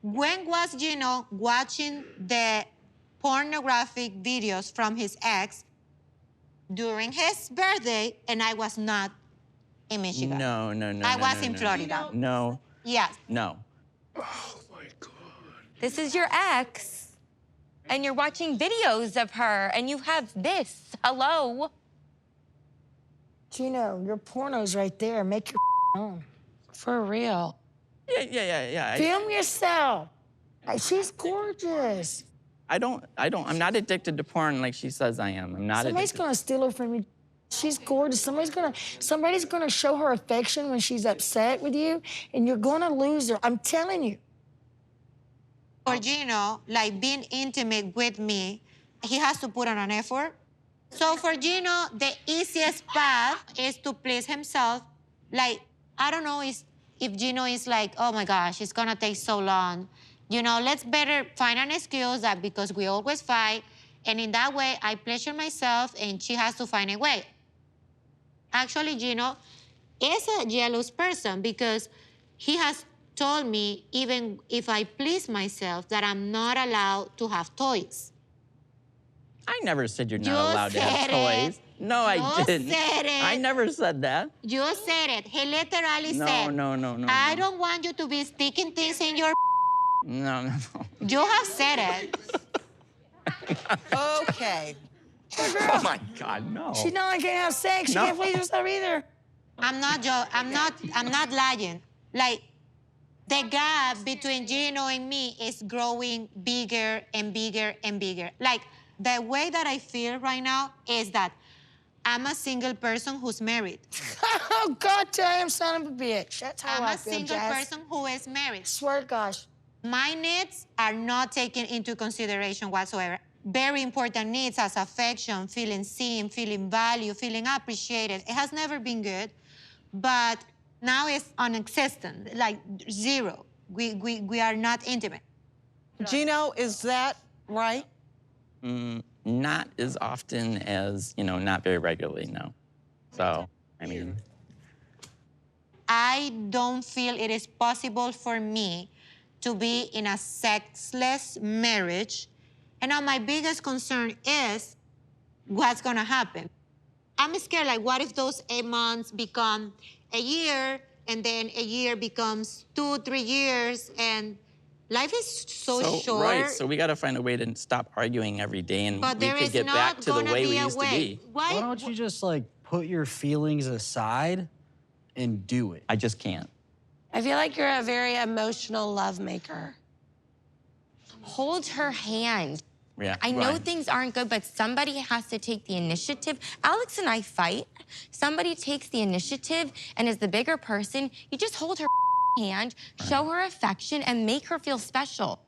[SPEAKER 1] When was Gino watching the pornographic videos from his ex? During his birthday, and I was not in Michigan.
[SPEAKER 7] No.
[SPEAKER 1] I was in Florida.
[SPEAKER 7] No.
[SPEAKER 1] Yes.
[SPEAKER 7] No.
[SPEAKER 15] This is your ex, and you're watching videos of her, and you have this. Hello?
[SPEAKER 21] Gino, your porno's right there. Make your own.
[SPEAKER 19] For real.
[SPEAKER 7] Yeah.
[SPEAKER 21] Film yourself. Like, she's gorgeous.
[SPEAKER 7] I'm not addicted to porn like she says I am. I'm not
[SPEAKER 21] Somebody's
[SPEAKER 7] addicted.
[SPEAKER 21] gonna steal her from you. She's gorgeous. Somebody's gonna show her affection when she's upset with you, and you're gonna lose her. I'm telling you.
[SPEAKER 1] For Gino, like being intimate with me, he has to put on an effort. So for Gino, the easiest path is to please himself. Like, I don't know if Gino is like, oh my gosh, it's gonna take so long. You know, let's better find an excuse that because we always fight, and in that way, I pleasure myself and she has to find a way. Actually, Gino is a jealous person because he has told me, even if I please myself, that I'm not allowed to have toys.
[SPEAKER 7] I never said you're
[SPEAKER 1] You
[SPEAKER 7] not allowed to have
[SPEAKER 1] said
[SPEAKER 7] toys.
[SPEAKER 1] it.
[SPEAKER 7] No, I
[SPEAKER 1] You
[SPEAKER 7] didn't.
[SPEAKER 1] said it.
[SPEAKER 7] I never said that.
[SPEAKER 1] You said it. He literally said,
[SPEAKER 7] No.
[SPEAKER 1] I don't want you to be sticking things in your
[SPEAKER 7] No.
[SPEAKER 1] You have said it.
[SPEAKER 21] Okay.
[SPEAKER 7] Oh my God, no.
[SPEAKER 21] She not like can't have sex. She
[SPEAKER 7] No.
[SPEAKER 21] can't please herself either.
[SPEAKER 1] I'm not lying. Like, the gap between Gino and me is growing bigger and bigger and bigger. Like, the way that I feel right now is that I'm a single person who's married.
[SPEAKER 21] Oh, God damn son of a bitch. That's how
[SPEAKER 1] I'm
[SPEAKER 21] I
[SPEAKER 1] a
[SPEAKER 21] feel,
[SPEAKER 1] single
[SPEAKER 21] Jazz.
[SPEAKER 1] person who is married.
[SPEAKER 21] Swear to gosh.
[SPEAKER 1] My needs are not taken into consideration whatsoever. Very important needs as affection, feeling seen, feeling valued, feeling appreciated. It has never been good, but now it's non-existent, like zero. We are not intimate.
[SPEAKER 14] Gino, is that right?
[SPEAKER 7] Not as often as, not very regularly, no. So, I mean.
[SPEAKER 1] I don't feel it is possible for me to be in a sexless marriage. And now my biggest concern is what's gonna happen. I'm scared, like, what if those 8 months become a year, and then a year becomes 2-3 years, and life is so short.
[SPEAKER 7] Right, so we gotta find a way to stop arguing every day, and
[SPEAKER 1] But
[SPEAKER 7] we
[SPEAKER 1] there
[SPEAKER 7] could
[SPEAKER 1] is
[SPEAKER 7] get back
[SPEAKER 1] not
[SPEAKER 7] to the
[SPEAKER 1] gonna
[SPEAKER 7] way
[SPEAKER 1] be
[SPEAKER 7] we
[SPEAKER 1] a
[SPEAKER 7] used to
[SPEAKER 1] way.
[SPEAKER 7] be.
[SPEAKER 22] Why don't you just, like, put your feelings aside and do it?
[SPEAKER 7] I just can't.
[SPEAKER 19] I feel like you're a very emotional lovemaker.
[SPEAKER 15] Hold her hand.
[SPEAKER 7] Yeah,
[SPEAKER 15] I know
[SPEAKER 7] right.
[SPEAKER 15] things aren't good, but somebody has to take the initiative. Alex and I fight. Somebody takes the initiative and is the bigger person. You just hold her hand, show her affection, and make her feel special.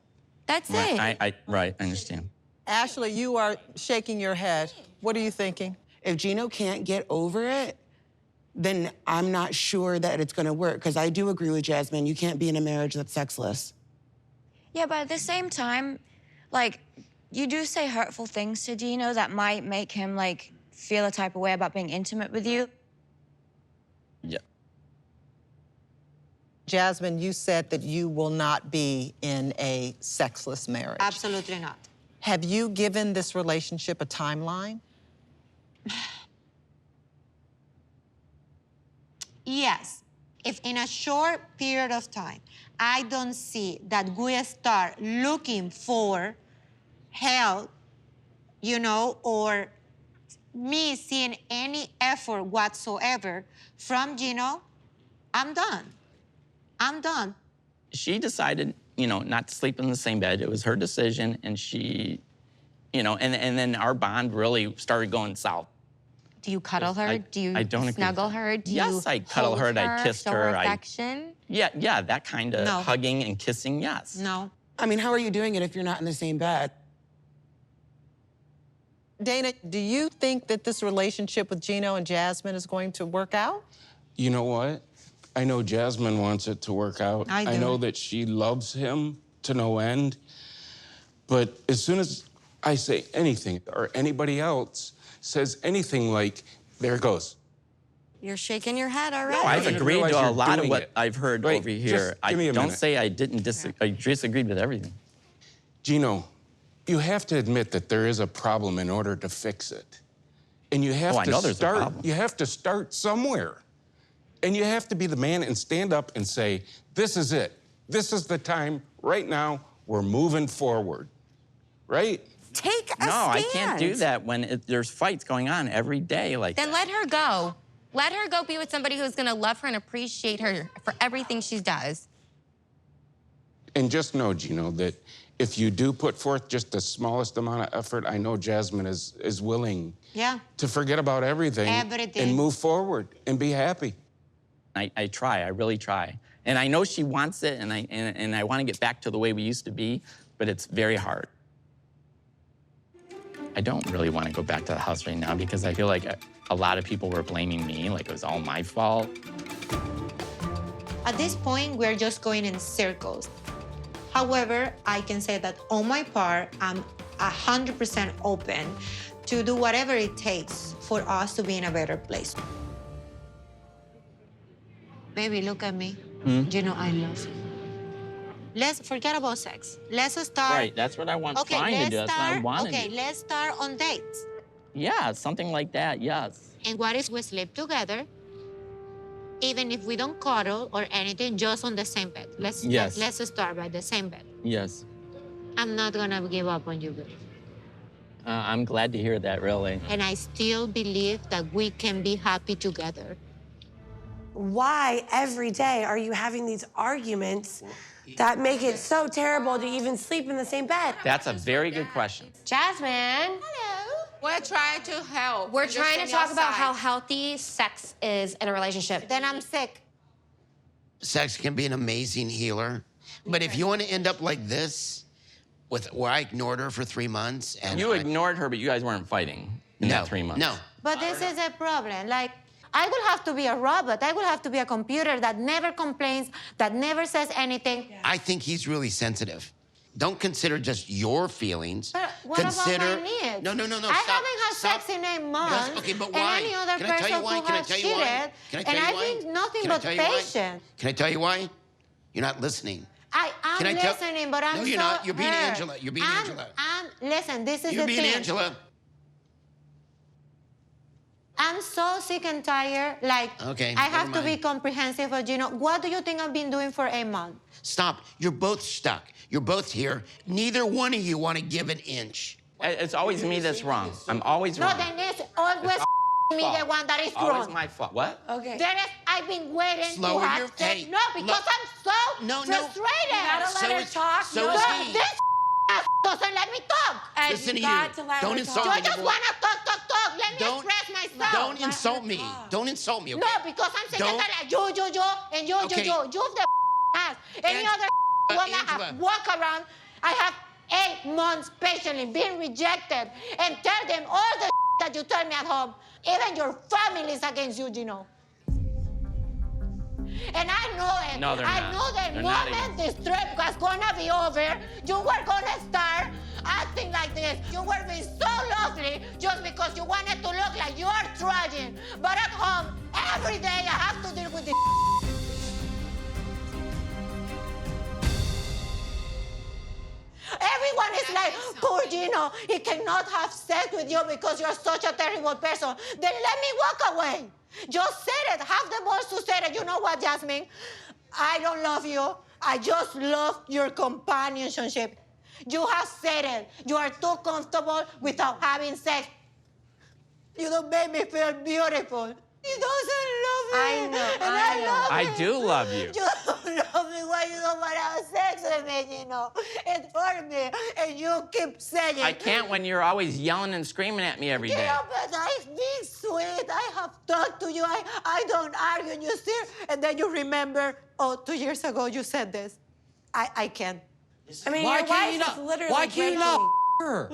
[SPEAKER 15] That's it.
[SPEAKER 7] Right, I understand.
[SPEAKER 14] Ashley, you are shaking your head. What are you thinking?
[SPEAKER 16] If Gino can't get over it, then I'm not sure that it's gonna work. Because I do agree with Jasmine, you can't be in a marriage that's sexless.
[SPEAKER 20] Yeah, but at the same time, like, you do say hurtful things to Gino that might make him, like, feel a type of way about being intimate with you.
[SPEAKER 7] Yeah.
[SPEAKER 14] Jasmine, you said that you will not be in a sexless marriage.
[SPEAKER 1] Absolutely not.
[SPEAKER 14] Have you given this relationship a timeline?
[SPEAKER 1] Yes. If in a short period of time, I don't see that we start looking for help, you know, or me seeing any effort whatsoever from Gino, I'm done. I'm done.
[SPEAKER 7] She decided, you know, not to sleep in the same bed. It was her decision, and she, you know, and then our bond really started going south.
[SPEAKER 15] Do you cuddle her? Do you
[SPEAKER 7] I don't agree.
[SPEAKER 15] snuggle her? Do
[SPEAKER 7] Yes,
[SPEAKER 15] you
[SPEAKER 7] I cuddle
[SPEAKER 15] hold
[SPEAKER 7] her and I kissed
[SPEAKER 15] show
[SPEAKER 7] her.
[SPEAKER 15] affection?
[SPEAKER 7] Yeah, that kind of
[SPEAKER 1] No.
[SPEAKER 7] hugging and kissing, yes.
[SPEAKER 1] No.
[SPEAKER 16] I mean, how are you doing it if you're not in the same bed?
[SPEAKER 14] Dana, do you think that this relationship with Gino and Jasmine is going to work out?
[SPEAKER 9] You know what? I know Jasmine wants it to work out.
[SPEAKER 1] I do.
[SPEAKER 9] know that she loves him to no end. But as soon as I say anything or anybody else says anything like, there it goes.
[SPEAKER 11] You're shaking your head already.
[SPEAKER 7] No, I've
[SPEAKER 9] didn't
[SPEAKER 7] agreed
[SPEAKER 9] realize
[SPEAKER 7] to a
[SPEAKER 9] you're
[SPEAKER 7] lot of
[SPEAKER 9] doing
[SPEAKER 7] what
[SPEAKER 9] it.
[SPEAKER 7] I've heard
[SPEAKER 9] Wait,
[SPEAKER 7] over here.
[SPEAKER 9] just give me a
[SPEAKER 7] Don't
[SPEAKER 9] minute.
[SPEAKER 7] say I didn't I disagreed with everything.
[SPEAKER 9] Gino, you have to admit that there is a problem in order to fix it. And you have
[SPEAKER 7] Oh, I
[SPEAKER 9] to
[SPEAKER 7] know there's a
[SPEAKER 9] start,
[SPEAKER 7] problem.
[SPEAKER 9] you have to start somewhere. And you have to be the man and stand up and say, this is it. This is the time right now. We're moving forward. Right?
[SPEAKER 11] Take a
[SPEAKER 7] No,
[SPEAKER 11] stand.
[SPEAKER 7] I can't do that when there's fights going on every day like
[SPEAKER 15] Then let her go. Let her go be with somebody who's gonna love her and appreciate her for everything she does.
[SPEAKER 9] And just know, Gino, that if you do put forth just the smallest amount of effort, I know Jasmine is willing
[SPEAKER 1] Yeah.
[SPEAKER 9] to forget about everything
[SPEAKER 1] Everything.
[SPEAKER 9] and move forward and be happy.
[SPEAKER 7] I try, I really try. And I know she wants it, and I want to get back to the way we used to be, but it's very hard. I don't really want to go back to the house right now because I feel like a lot of people were blaming me, like it was all my fault.
[SPEAKER 1] At this point, we're just going in circles. However, I can say that on my part, I'm 100% open to do whatever it takes for us to be in a better place. Baby, look at me. You know I love you. Let's forget about sex. Let's start.
[SPEAKER 7] Right, that's what I want
[SPEAKER 1] Okay,
[SPEAKER 7] trying to
[SPEAKER 1] let's
[SPEAKER 7] do. That's what I
[SPEAKER 1] start.
[SPEAKER 7] want to
[SPEAKER 1] Okay,
[SPEAKER 7] do.
[SPEAKER 1] let's start on dates.
[SPEAKER 7] Yeah, something like that, yes.
[SPEAKER 1] And what if we sleep together, even if we don't cuddle or anything, just on the same bed? Let's start by the same bed.
[SPEAKER 7] Yes.
[SPEAKER 1] I'm not gonna give up on you, baby.
[SPEAKER 7] I'm glad to hear that, really.
[SPEAKER 1] And I still believe that we can be happy together.
[SPEAKER 19] Why every day are you having these arguments that make it so terrible to even sleep in the same bed?
[SPEAKER 7] That's a very good question.
[SPEAKER 19] Jasmine.
[SPEAKER 4] Hello. We're trying to help.
[SPEAKER 19] We're trying to talk about how
[SPEAKER 4] how
[SPEAKER 19] healthy sex is in a relationship.
[SPEAKER 1] Then I'm sick.
[SPEAKER 8] Sex can be an amazing healer, but if you want to end up like this, where I ignored her for 3 months and
[SPEAKER 7] You ignored her, but you guys weren't fighting in that 3 months.
[SPEAKER 8] No.
[SPEAKER 1] But this is a problem. Like, I will have to be a robot. I will have to be a computer that never complains, that never says anything.
[SPEAKER 8] I think he's really sensitive. Don't consider just your feelings.
[SPEAKER 1] But what
[SPEAKER 8] consider
[SPEAKER 1] about my needs?
[SPEAKER 8] No.
[SPEAKER 1] I haven't had sex in 8 months.
[SPEAKER 8] Yes, okay, but
[SPEAKER 1] And
[SPEAKER 8] why?
[SPEAKER 1] any other
[SPEAKER 8] Can I tell you
[SPEAKER 1] person
[SPEAKER 8] why?
[SPEAKER 1] who
[SPEAKER 8] Can I
[SPEAKER 1] has
[SPEAKER 8] tell you why?
[SPEAKER 1] cheated.
[SPEAKER 8] Can I tell
[SPEAKER 1] And
[SPEAKER 8] you
[SPEAKER 1] I
[SPEAKER 8] why?
[SPEAKER 1] think nothing
[SPEAKER 8] Can I
[SPEAKER 1] but
[SPEAKER 8] tell you why?
[SPEAKER 1] patience.
[SPEAKER 8] Can I tell you why? You're not listening.
[SPEAKER 1] I am
[SPEAKER 8] Can I tell-
[SPEAKER 1] listening, but I'm
[SPEAKER 8] No, you're
[SPEAKER 1] so
[SPEAKER 8] not. You're being
[SPEAKER 1] hurt.
[SPEAKER 8] Angela. You're being Angela.
[SPEAKER 1] Listen, this is
[SPEAKER 8] You're
[SPEAKER 1] the
[SPEAKER 8] being
[SPEAKER 1] thing.
[SPEAKER 8] Angela.
[SPEAKER 1] I'm so sick and tired. Like,
[SPEAKER 8] Okay,
[SPEAKER 1] I have
[SPEAKER 8] never
[SPEAKER 1] to be
[SPEAKER 8] mind.
[SPEAKER 1] comprehensive, but you know, what do you think I've been doing for 8 months?
[SPEAKER 8] Stop. You're both stuck. You're both here. Neither one of you want to give an inch.
[SPEAKER 7] It's always me that's wrong. I'm always
[SPEAKER 1] No,
[SPEAKER 7] wrong.
[SPEAKER 1] then it's always me
[SPEAKER 7] fault.
[SPEAKER 1] the one that is
[SPEAKER 7] Always
[SPEAKER 1] wrong.
[SPEAKER 7] my fault. What?
[SPEAKER 19] Okay.
[SPEAKER 1] Then I've been waiting
[SPEAKER 8] Slower
[SPEAKER 1] to have
[SPEAKER 8] your-
[SPEAKER 1] sex.
[SPEAKER 8] hey,
[SPEAKER 1] No, because I'm so
[SPEAKER 8] No.
[SPEAKER 1] frustrated.
[SPEAKER 19] You gotta let her talk.
[SPEAKER 8] So
[SPEAKER 19] No,
[SPEAKER 8] is
[SPEAKER 1] No,
[SPEAKER 8] he.
[SPEAKER 1] this doesn't let me talk.
[SPEAKER 19] And
[SPEAKER 8] Listen to
[SPEAKER 19] you got
[SPEAKER 8] you.
[SPEAKER 19] to let
[SPEAKER 8] Don't
[SPEAKER 19] her
[SPEAKER 8] insult
[SPEAKER 19] talk.
[SPEAKER 1] You
[SPEAKER 8] me.
[SPEAKER 1] just want to talk. Let me
[SPEAKER 8] Don't-
[SPEAKER 1] express myself.
[SPEAKER 8] Don't insult me. Don't insult me, okay?
[SPEAKER 1] No, because I'm sick and
[SPEAKER 8] Don't-
[SPEAKER 1] tired. You, and you,
[SPEAKER 8] Okay.
[SPEAKER 1] you the ass. Any other woman
[SPEAKER 8] Angela.
[SPEAKER 1] have walk around, I have 8 months patiently being rejected and tell them all the that you tell me at home. Even your family is against you, Gino. And I know it.
[SPEAKER 7] No, they're
[SPEAKER 1] I
[SPEAKER 7] not.
[SPEAKER 1] know the
[SPEAKER 7] They're not
[SPEAKER 1] moment this trip was gonna be over, you were gonna start acting like this. You were being so lovely just because you wanted to look like you are trying. But at home, every day I have to deal with this. Every
[SPEAKER 3] everyone is like, poor Gino, he cannot have sex with you because you're such a terrible person. Then let me walk away. Just say it. Have the balls to say it. You know what, Jasmine? I don't love you. I just love your companionship. You have said it. You are too comfortable without having sex. You don't make me feel beautiful. He doesn't love me.
[SPEAKER 6] I know,
[SPEAKER 3] And
[SPEAKER 6] I know.
[SPEAKER 3] love
[SPEAKER 7] I
[SPEAKER 3] him.
[SPEAKER 7] do love you.
[SPEAKER 3] You don't love me. Why you don't want to have sex with me, you know? It hurt me. And you keep saying
[SPEAKER 7] I can't when you're always yelling and screaming at me every day.
[SPEAKER 3] Yeah, but I've been sweet. I have talked to you. I don't argue. You see? And then you remember, oh, 2 years ago you said this. I can't.
[SPEAKER 19] I mean,
[SPEAKER 9] Why
[SPEAKER 19] your
[SPEAKER 9] can't you
[SPEAKER 19] wife is
[SPEAKER 9] not?
[SPEAKER 19] literally
[SPEAKER 9] Why can't you not her?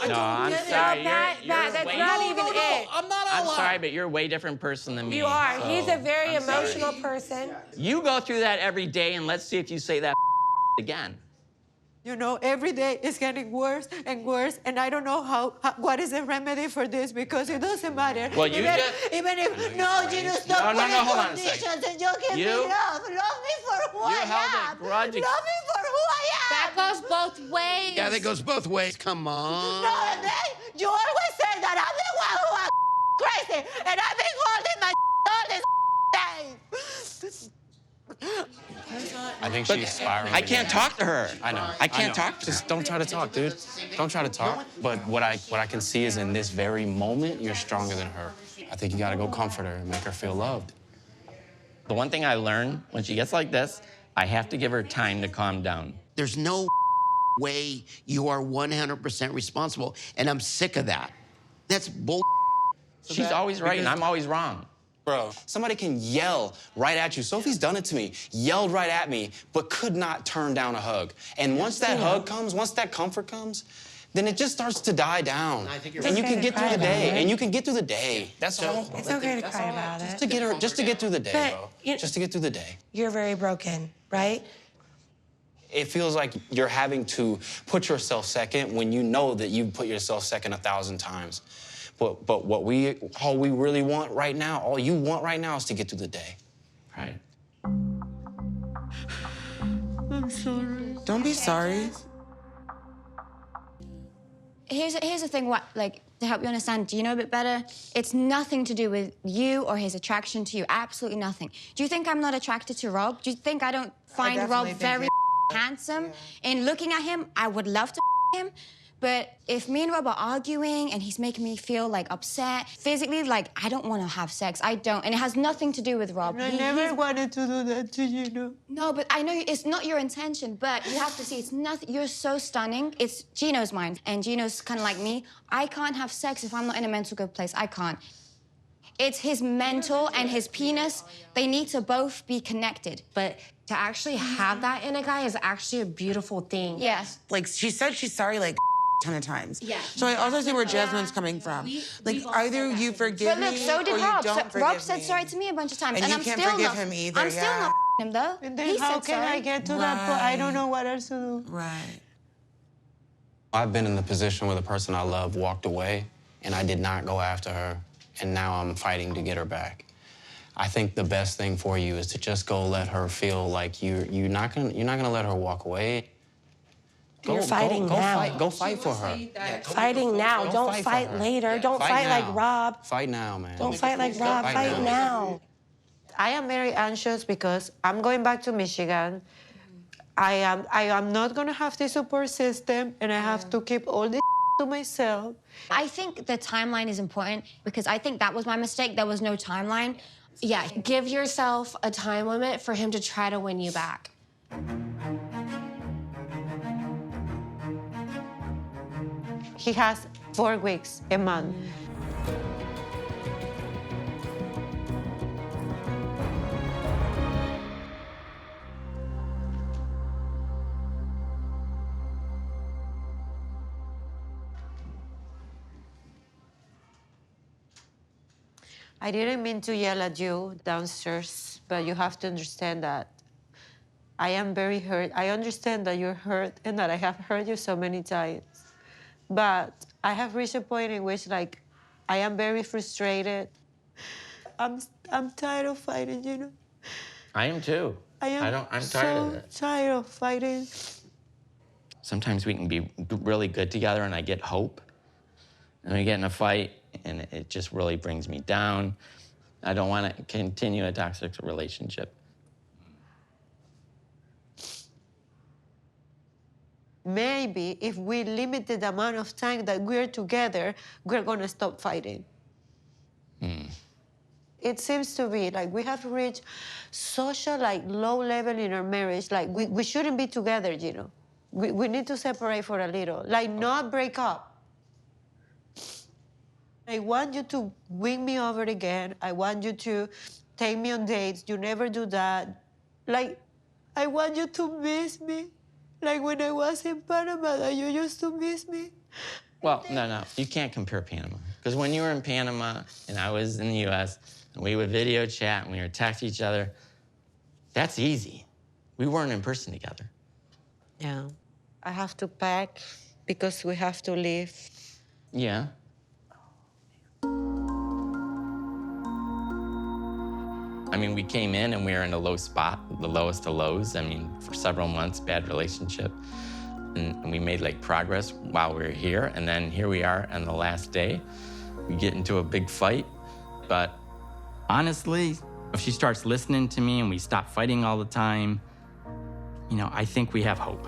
[SPEAKER 7] No, I'm sorry.
[SPEAKER 19] Matt, that's
[SPEAKER 7] way-
[SPEAKER 19] not even it.
[SPEAKER 9] I'm not
[SPEAKER 7] I'm
[SPEAKER 9] allowed.
[SPEAKER 7] sorry, but you're a way different person than me.
[SPEAKER 19] You are.
[SPEAKER 7] so
[SPEAKER 19] He's a very
[SPEAKER 7] I'm sorry.
[SPEAKER 19] emotional person.
[SPEAKER 7] You go through that every day, and let's see if you say that again.
[SPEAKER 3] You know, every day it's getting worse and worse, and I don't know what is the remedy for this because it doesn't matter.
[SPEAKER 7] Well, you
[SPEAKER 3] even,
[SPEAKER 7] just-
[SPEAKER 3] even if you stop
[SPEAKER 7] No,
[SPEAKER 3] putting
[SPEAKER 7] hold on a
[SPEAKER 3] conditions
[SPEAKER 7] second.
[SPEAKER 3] and you give me
[SPEAKER 7] You-
[SPEAKER 3] love me for who
[SPEAKER 7] you
[SPEAKER 3] I
[SPEAKER 7] held a
[SPEAKER 3] am.
[SPEAKER 7] grudge ag-
[SPEAKER 3] Love me for who I am.
[SPEAKER 4] That goes both ways.
[SPEAKER 8] Yeah, that goes both ways. Come on.
[SPEAKER 3] No, and then you always say that I'm the one who is crazy, and I've been holding my all this time.
[SPEAKER 18] I think
[SPEAKER 7] But
[SPEAKER 18] she's spiraling.
[SPEAKER 7] I can't talk to her.
[SPEAKER 18] I know.
[SPEAKER 7] I can't
[SPEAKER 18] know.
[SPEAKER 7] talk to her.
[SPEAKER 18] Just don't try to talk, dude. Don't try to talk. But what I can see is in this very moment, you're stronger than her. I think you gotta go comfort her and make her feel loved.
[SPEAKER 7] The one thing I learned when she gets like this, I have to give her time to calm down.
[SPEAKER 8] There's no way you are 100% responsible, and I'm sick of that. That's bull.
[SPEAKER 7] She's always right, and I'm always wrong.
[SPEAKER 18] Bro, somebody can yell right at you. Sophie's done it to me, yelled right at me, but could not turn down a hug. And once that hug comes, once that comfort comes, then it just starts to die down. And you can get through the day, and you can get through the day. That's all.
[SPEAKER 19] It's okay to cry about it.
[SPEAKER 18] Just to get through the day,
[SPEAKER 19] But,
[SPEAKER 18] bro. Just to get through the day.
[SPEAKER 19] You're very broken, right?
[SPEAKER 18] It feels like you're having to put yourself second when you know that you've put yourself second 1,000 times. But all we really want right now, all you want right now is to get through the day.
[SPEAKER 7] Right.
[SPEAKER 3] I'm sorry.
[SPEAKER 16] Don't be sorry.
[SPEAKER 20] Here's the thing, to help you understand Gino a bit better, it's nothing to do with you or his attraction to you, absolutely nothing. Do you think I'm not attracted to Rob? Do you think I don't find Rob
[SPEAKER 16] definitely think
[SPEAKER 20] very handsome? And looking at him, I would love to him, but if me and Rob are arguing and he's making me feel upset, physically, I don't want to have sex, I don't. And it has nothing to do with Rob.
[SPEAKER 3] I never wanted to do that to you, know.
[SPEAKER 20] No, but I know it's not your intention, but you have to see it's nothing. You're so stunning. It's Gino's mind, and Gino's kind of like me. I can't have sex if I'm not in a mental good place. I can't. It's his mental and his penis. They need to both be connected.
[SPEAKER 19] But to actually have that in a guy is actually a beautiful thing.
[SPEAKER 20] Yes.
[SPEAKER 16] Like, she said she's sorry, 10 of times.
[SPEAKER 19] Yeah.
[SPEAKER 16] So I also see where Jasmine's coming from. Either you forgive
[SPEAKER 20] But look,
[SPEAKER 16] me
[SPEAKER 20] so
[SPEAKER 16] or
[SPEAKER 20] did
[SPEAKER 16] you
[SPEAKER 20] Rob.
[SPEAKER 16] don't forgive
[SPEAKER 20] Rob said
[SPEAKER 16] me.
[SPEAKER 20] sorry to me a bunch of times,
[SPEAKER 16] And you
[SPEAKER 20] I'm
[SPEAKER 16] can't
[SPEAKER 20] still
[SPEAKER 16] forgive
[SPEAKER 20] not.
[SPEAKER 16] him either,
[SPEAKER 20] I'm still not him though.
[SPEAKER 3] And then
[SPEAKER 20] He
[SPEAKER 3] how
[SPEAKER 20] said
[SPEAKER 3] can
[SPEAKER 20] sorry.
[SPEAKER 3] I get to that point? I don't know what else to do.
[SPEAKER 16] Right.
[SPEAKER 18] I've been in the position where the person I love walked away, and I did not go after her, and now I'm fighting to get her back. I think the best thing for you is to just go let her feel like you're not gonna let her walk away.
[SPEAKER 19] You're fighting now.
[SPEAKER 18] Go fight for her.
[SPEAKER 19] Fighting now. Don't
[SPEAKER 18] for
[SPEAKER 19] fight
[SPEAKER 18] her.
[SPEAKER 19] later. Don't
[SPEAKER 18] Fight
[SPEAKER 19] fight
[SPEAKER 18] now.
[SPEAKER 19] like Rob.
[SPEAKER 18] Fight now, man.
[SPEAKER 19] Don't fight like Rob.
[SPEAKER 18] Fight
[SPEAKER 19] Fight now.
[SPEAKER 3] I am very anxious because I'm going back to Michigan. I am not gonna have the support system, and I have to keep all this to myself.
[SPEAKER 20] I think the timeline is important because I think that was my mistake. There was no timeline.
[SPEAKER 19] Yeah, give yourself a time limit for him to try to win you back.
[SPEAKER 3] He has 4 weeks, a month. I didn't mean to yell at you downstairs, but you have to understand that I am very hurt. I understand that you're hurt and that I have hurt you so many times. But I have reached a point in which, I am very frustrated. I'm tired of fighting, you know.
[SPEAKER 7] I am too.
[SPEAKER 3] I'm
[SPEAKER 7] tired
[SPEAKER 3] so
[SPEAKER 7] of it.
[SPEAKER 3] tired of fighting.
[SPEAKER 7] Sometimes we can be really good together and I get hope. And we get in a fight and it just really brings me down. I don't want to continue a toxic relationship.
[SPEAKER 6] Maybe if we limit the amount of time that we're together, we're gonna stop fighting. It seems to be like we have reached such a low level in our marriage. Like we shouldn't be together, you know. We need to separate for a little, not break up. I want you to win me over again. I want you to take me on dates. You never do that. I want you to miss me. Like when I was in Panama, that you used to miss me.
[SPEAKER 7] Well, no, you can't compare Panama. Because when you were in Panama and I was in the US, and we would video chat and we would text each other, that's easy. We weren't in person together.
[SPEAKER 6] Yeah. I have to pack because we have to leave.
[SPEAKER 7] Yeah. I mean, we came in and we were in a low spot, the lowest of lows. I mean, for several months, bad relationship. And we made progress while we were here. And then here we are on the last day. We get into a big fight. But honestly, if she starts listening to me and we stop fighting all the time, I think we have hope.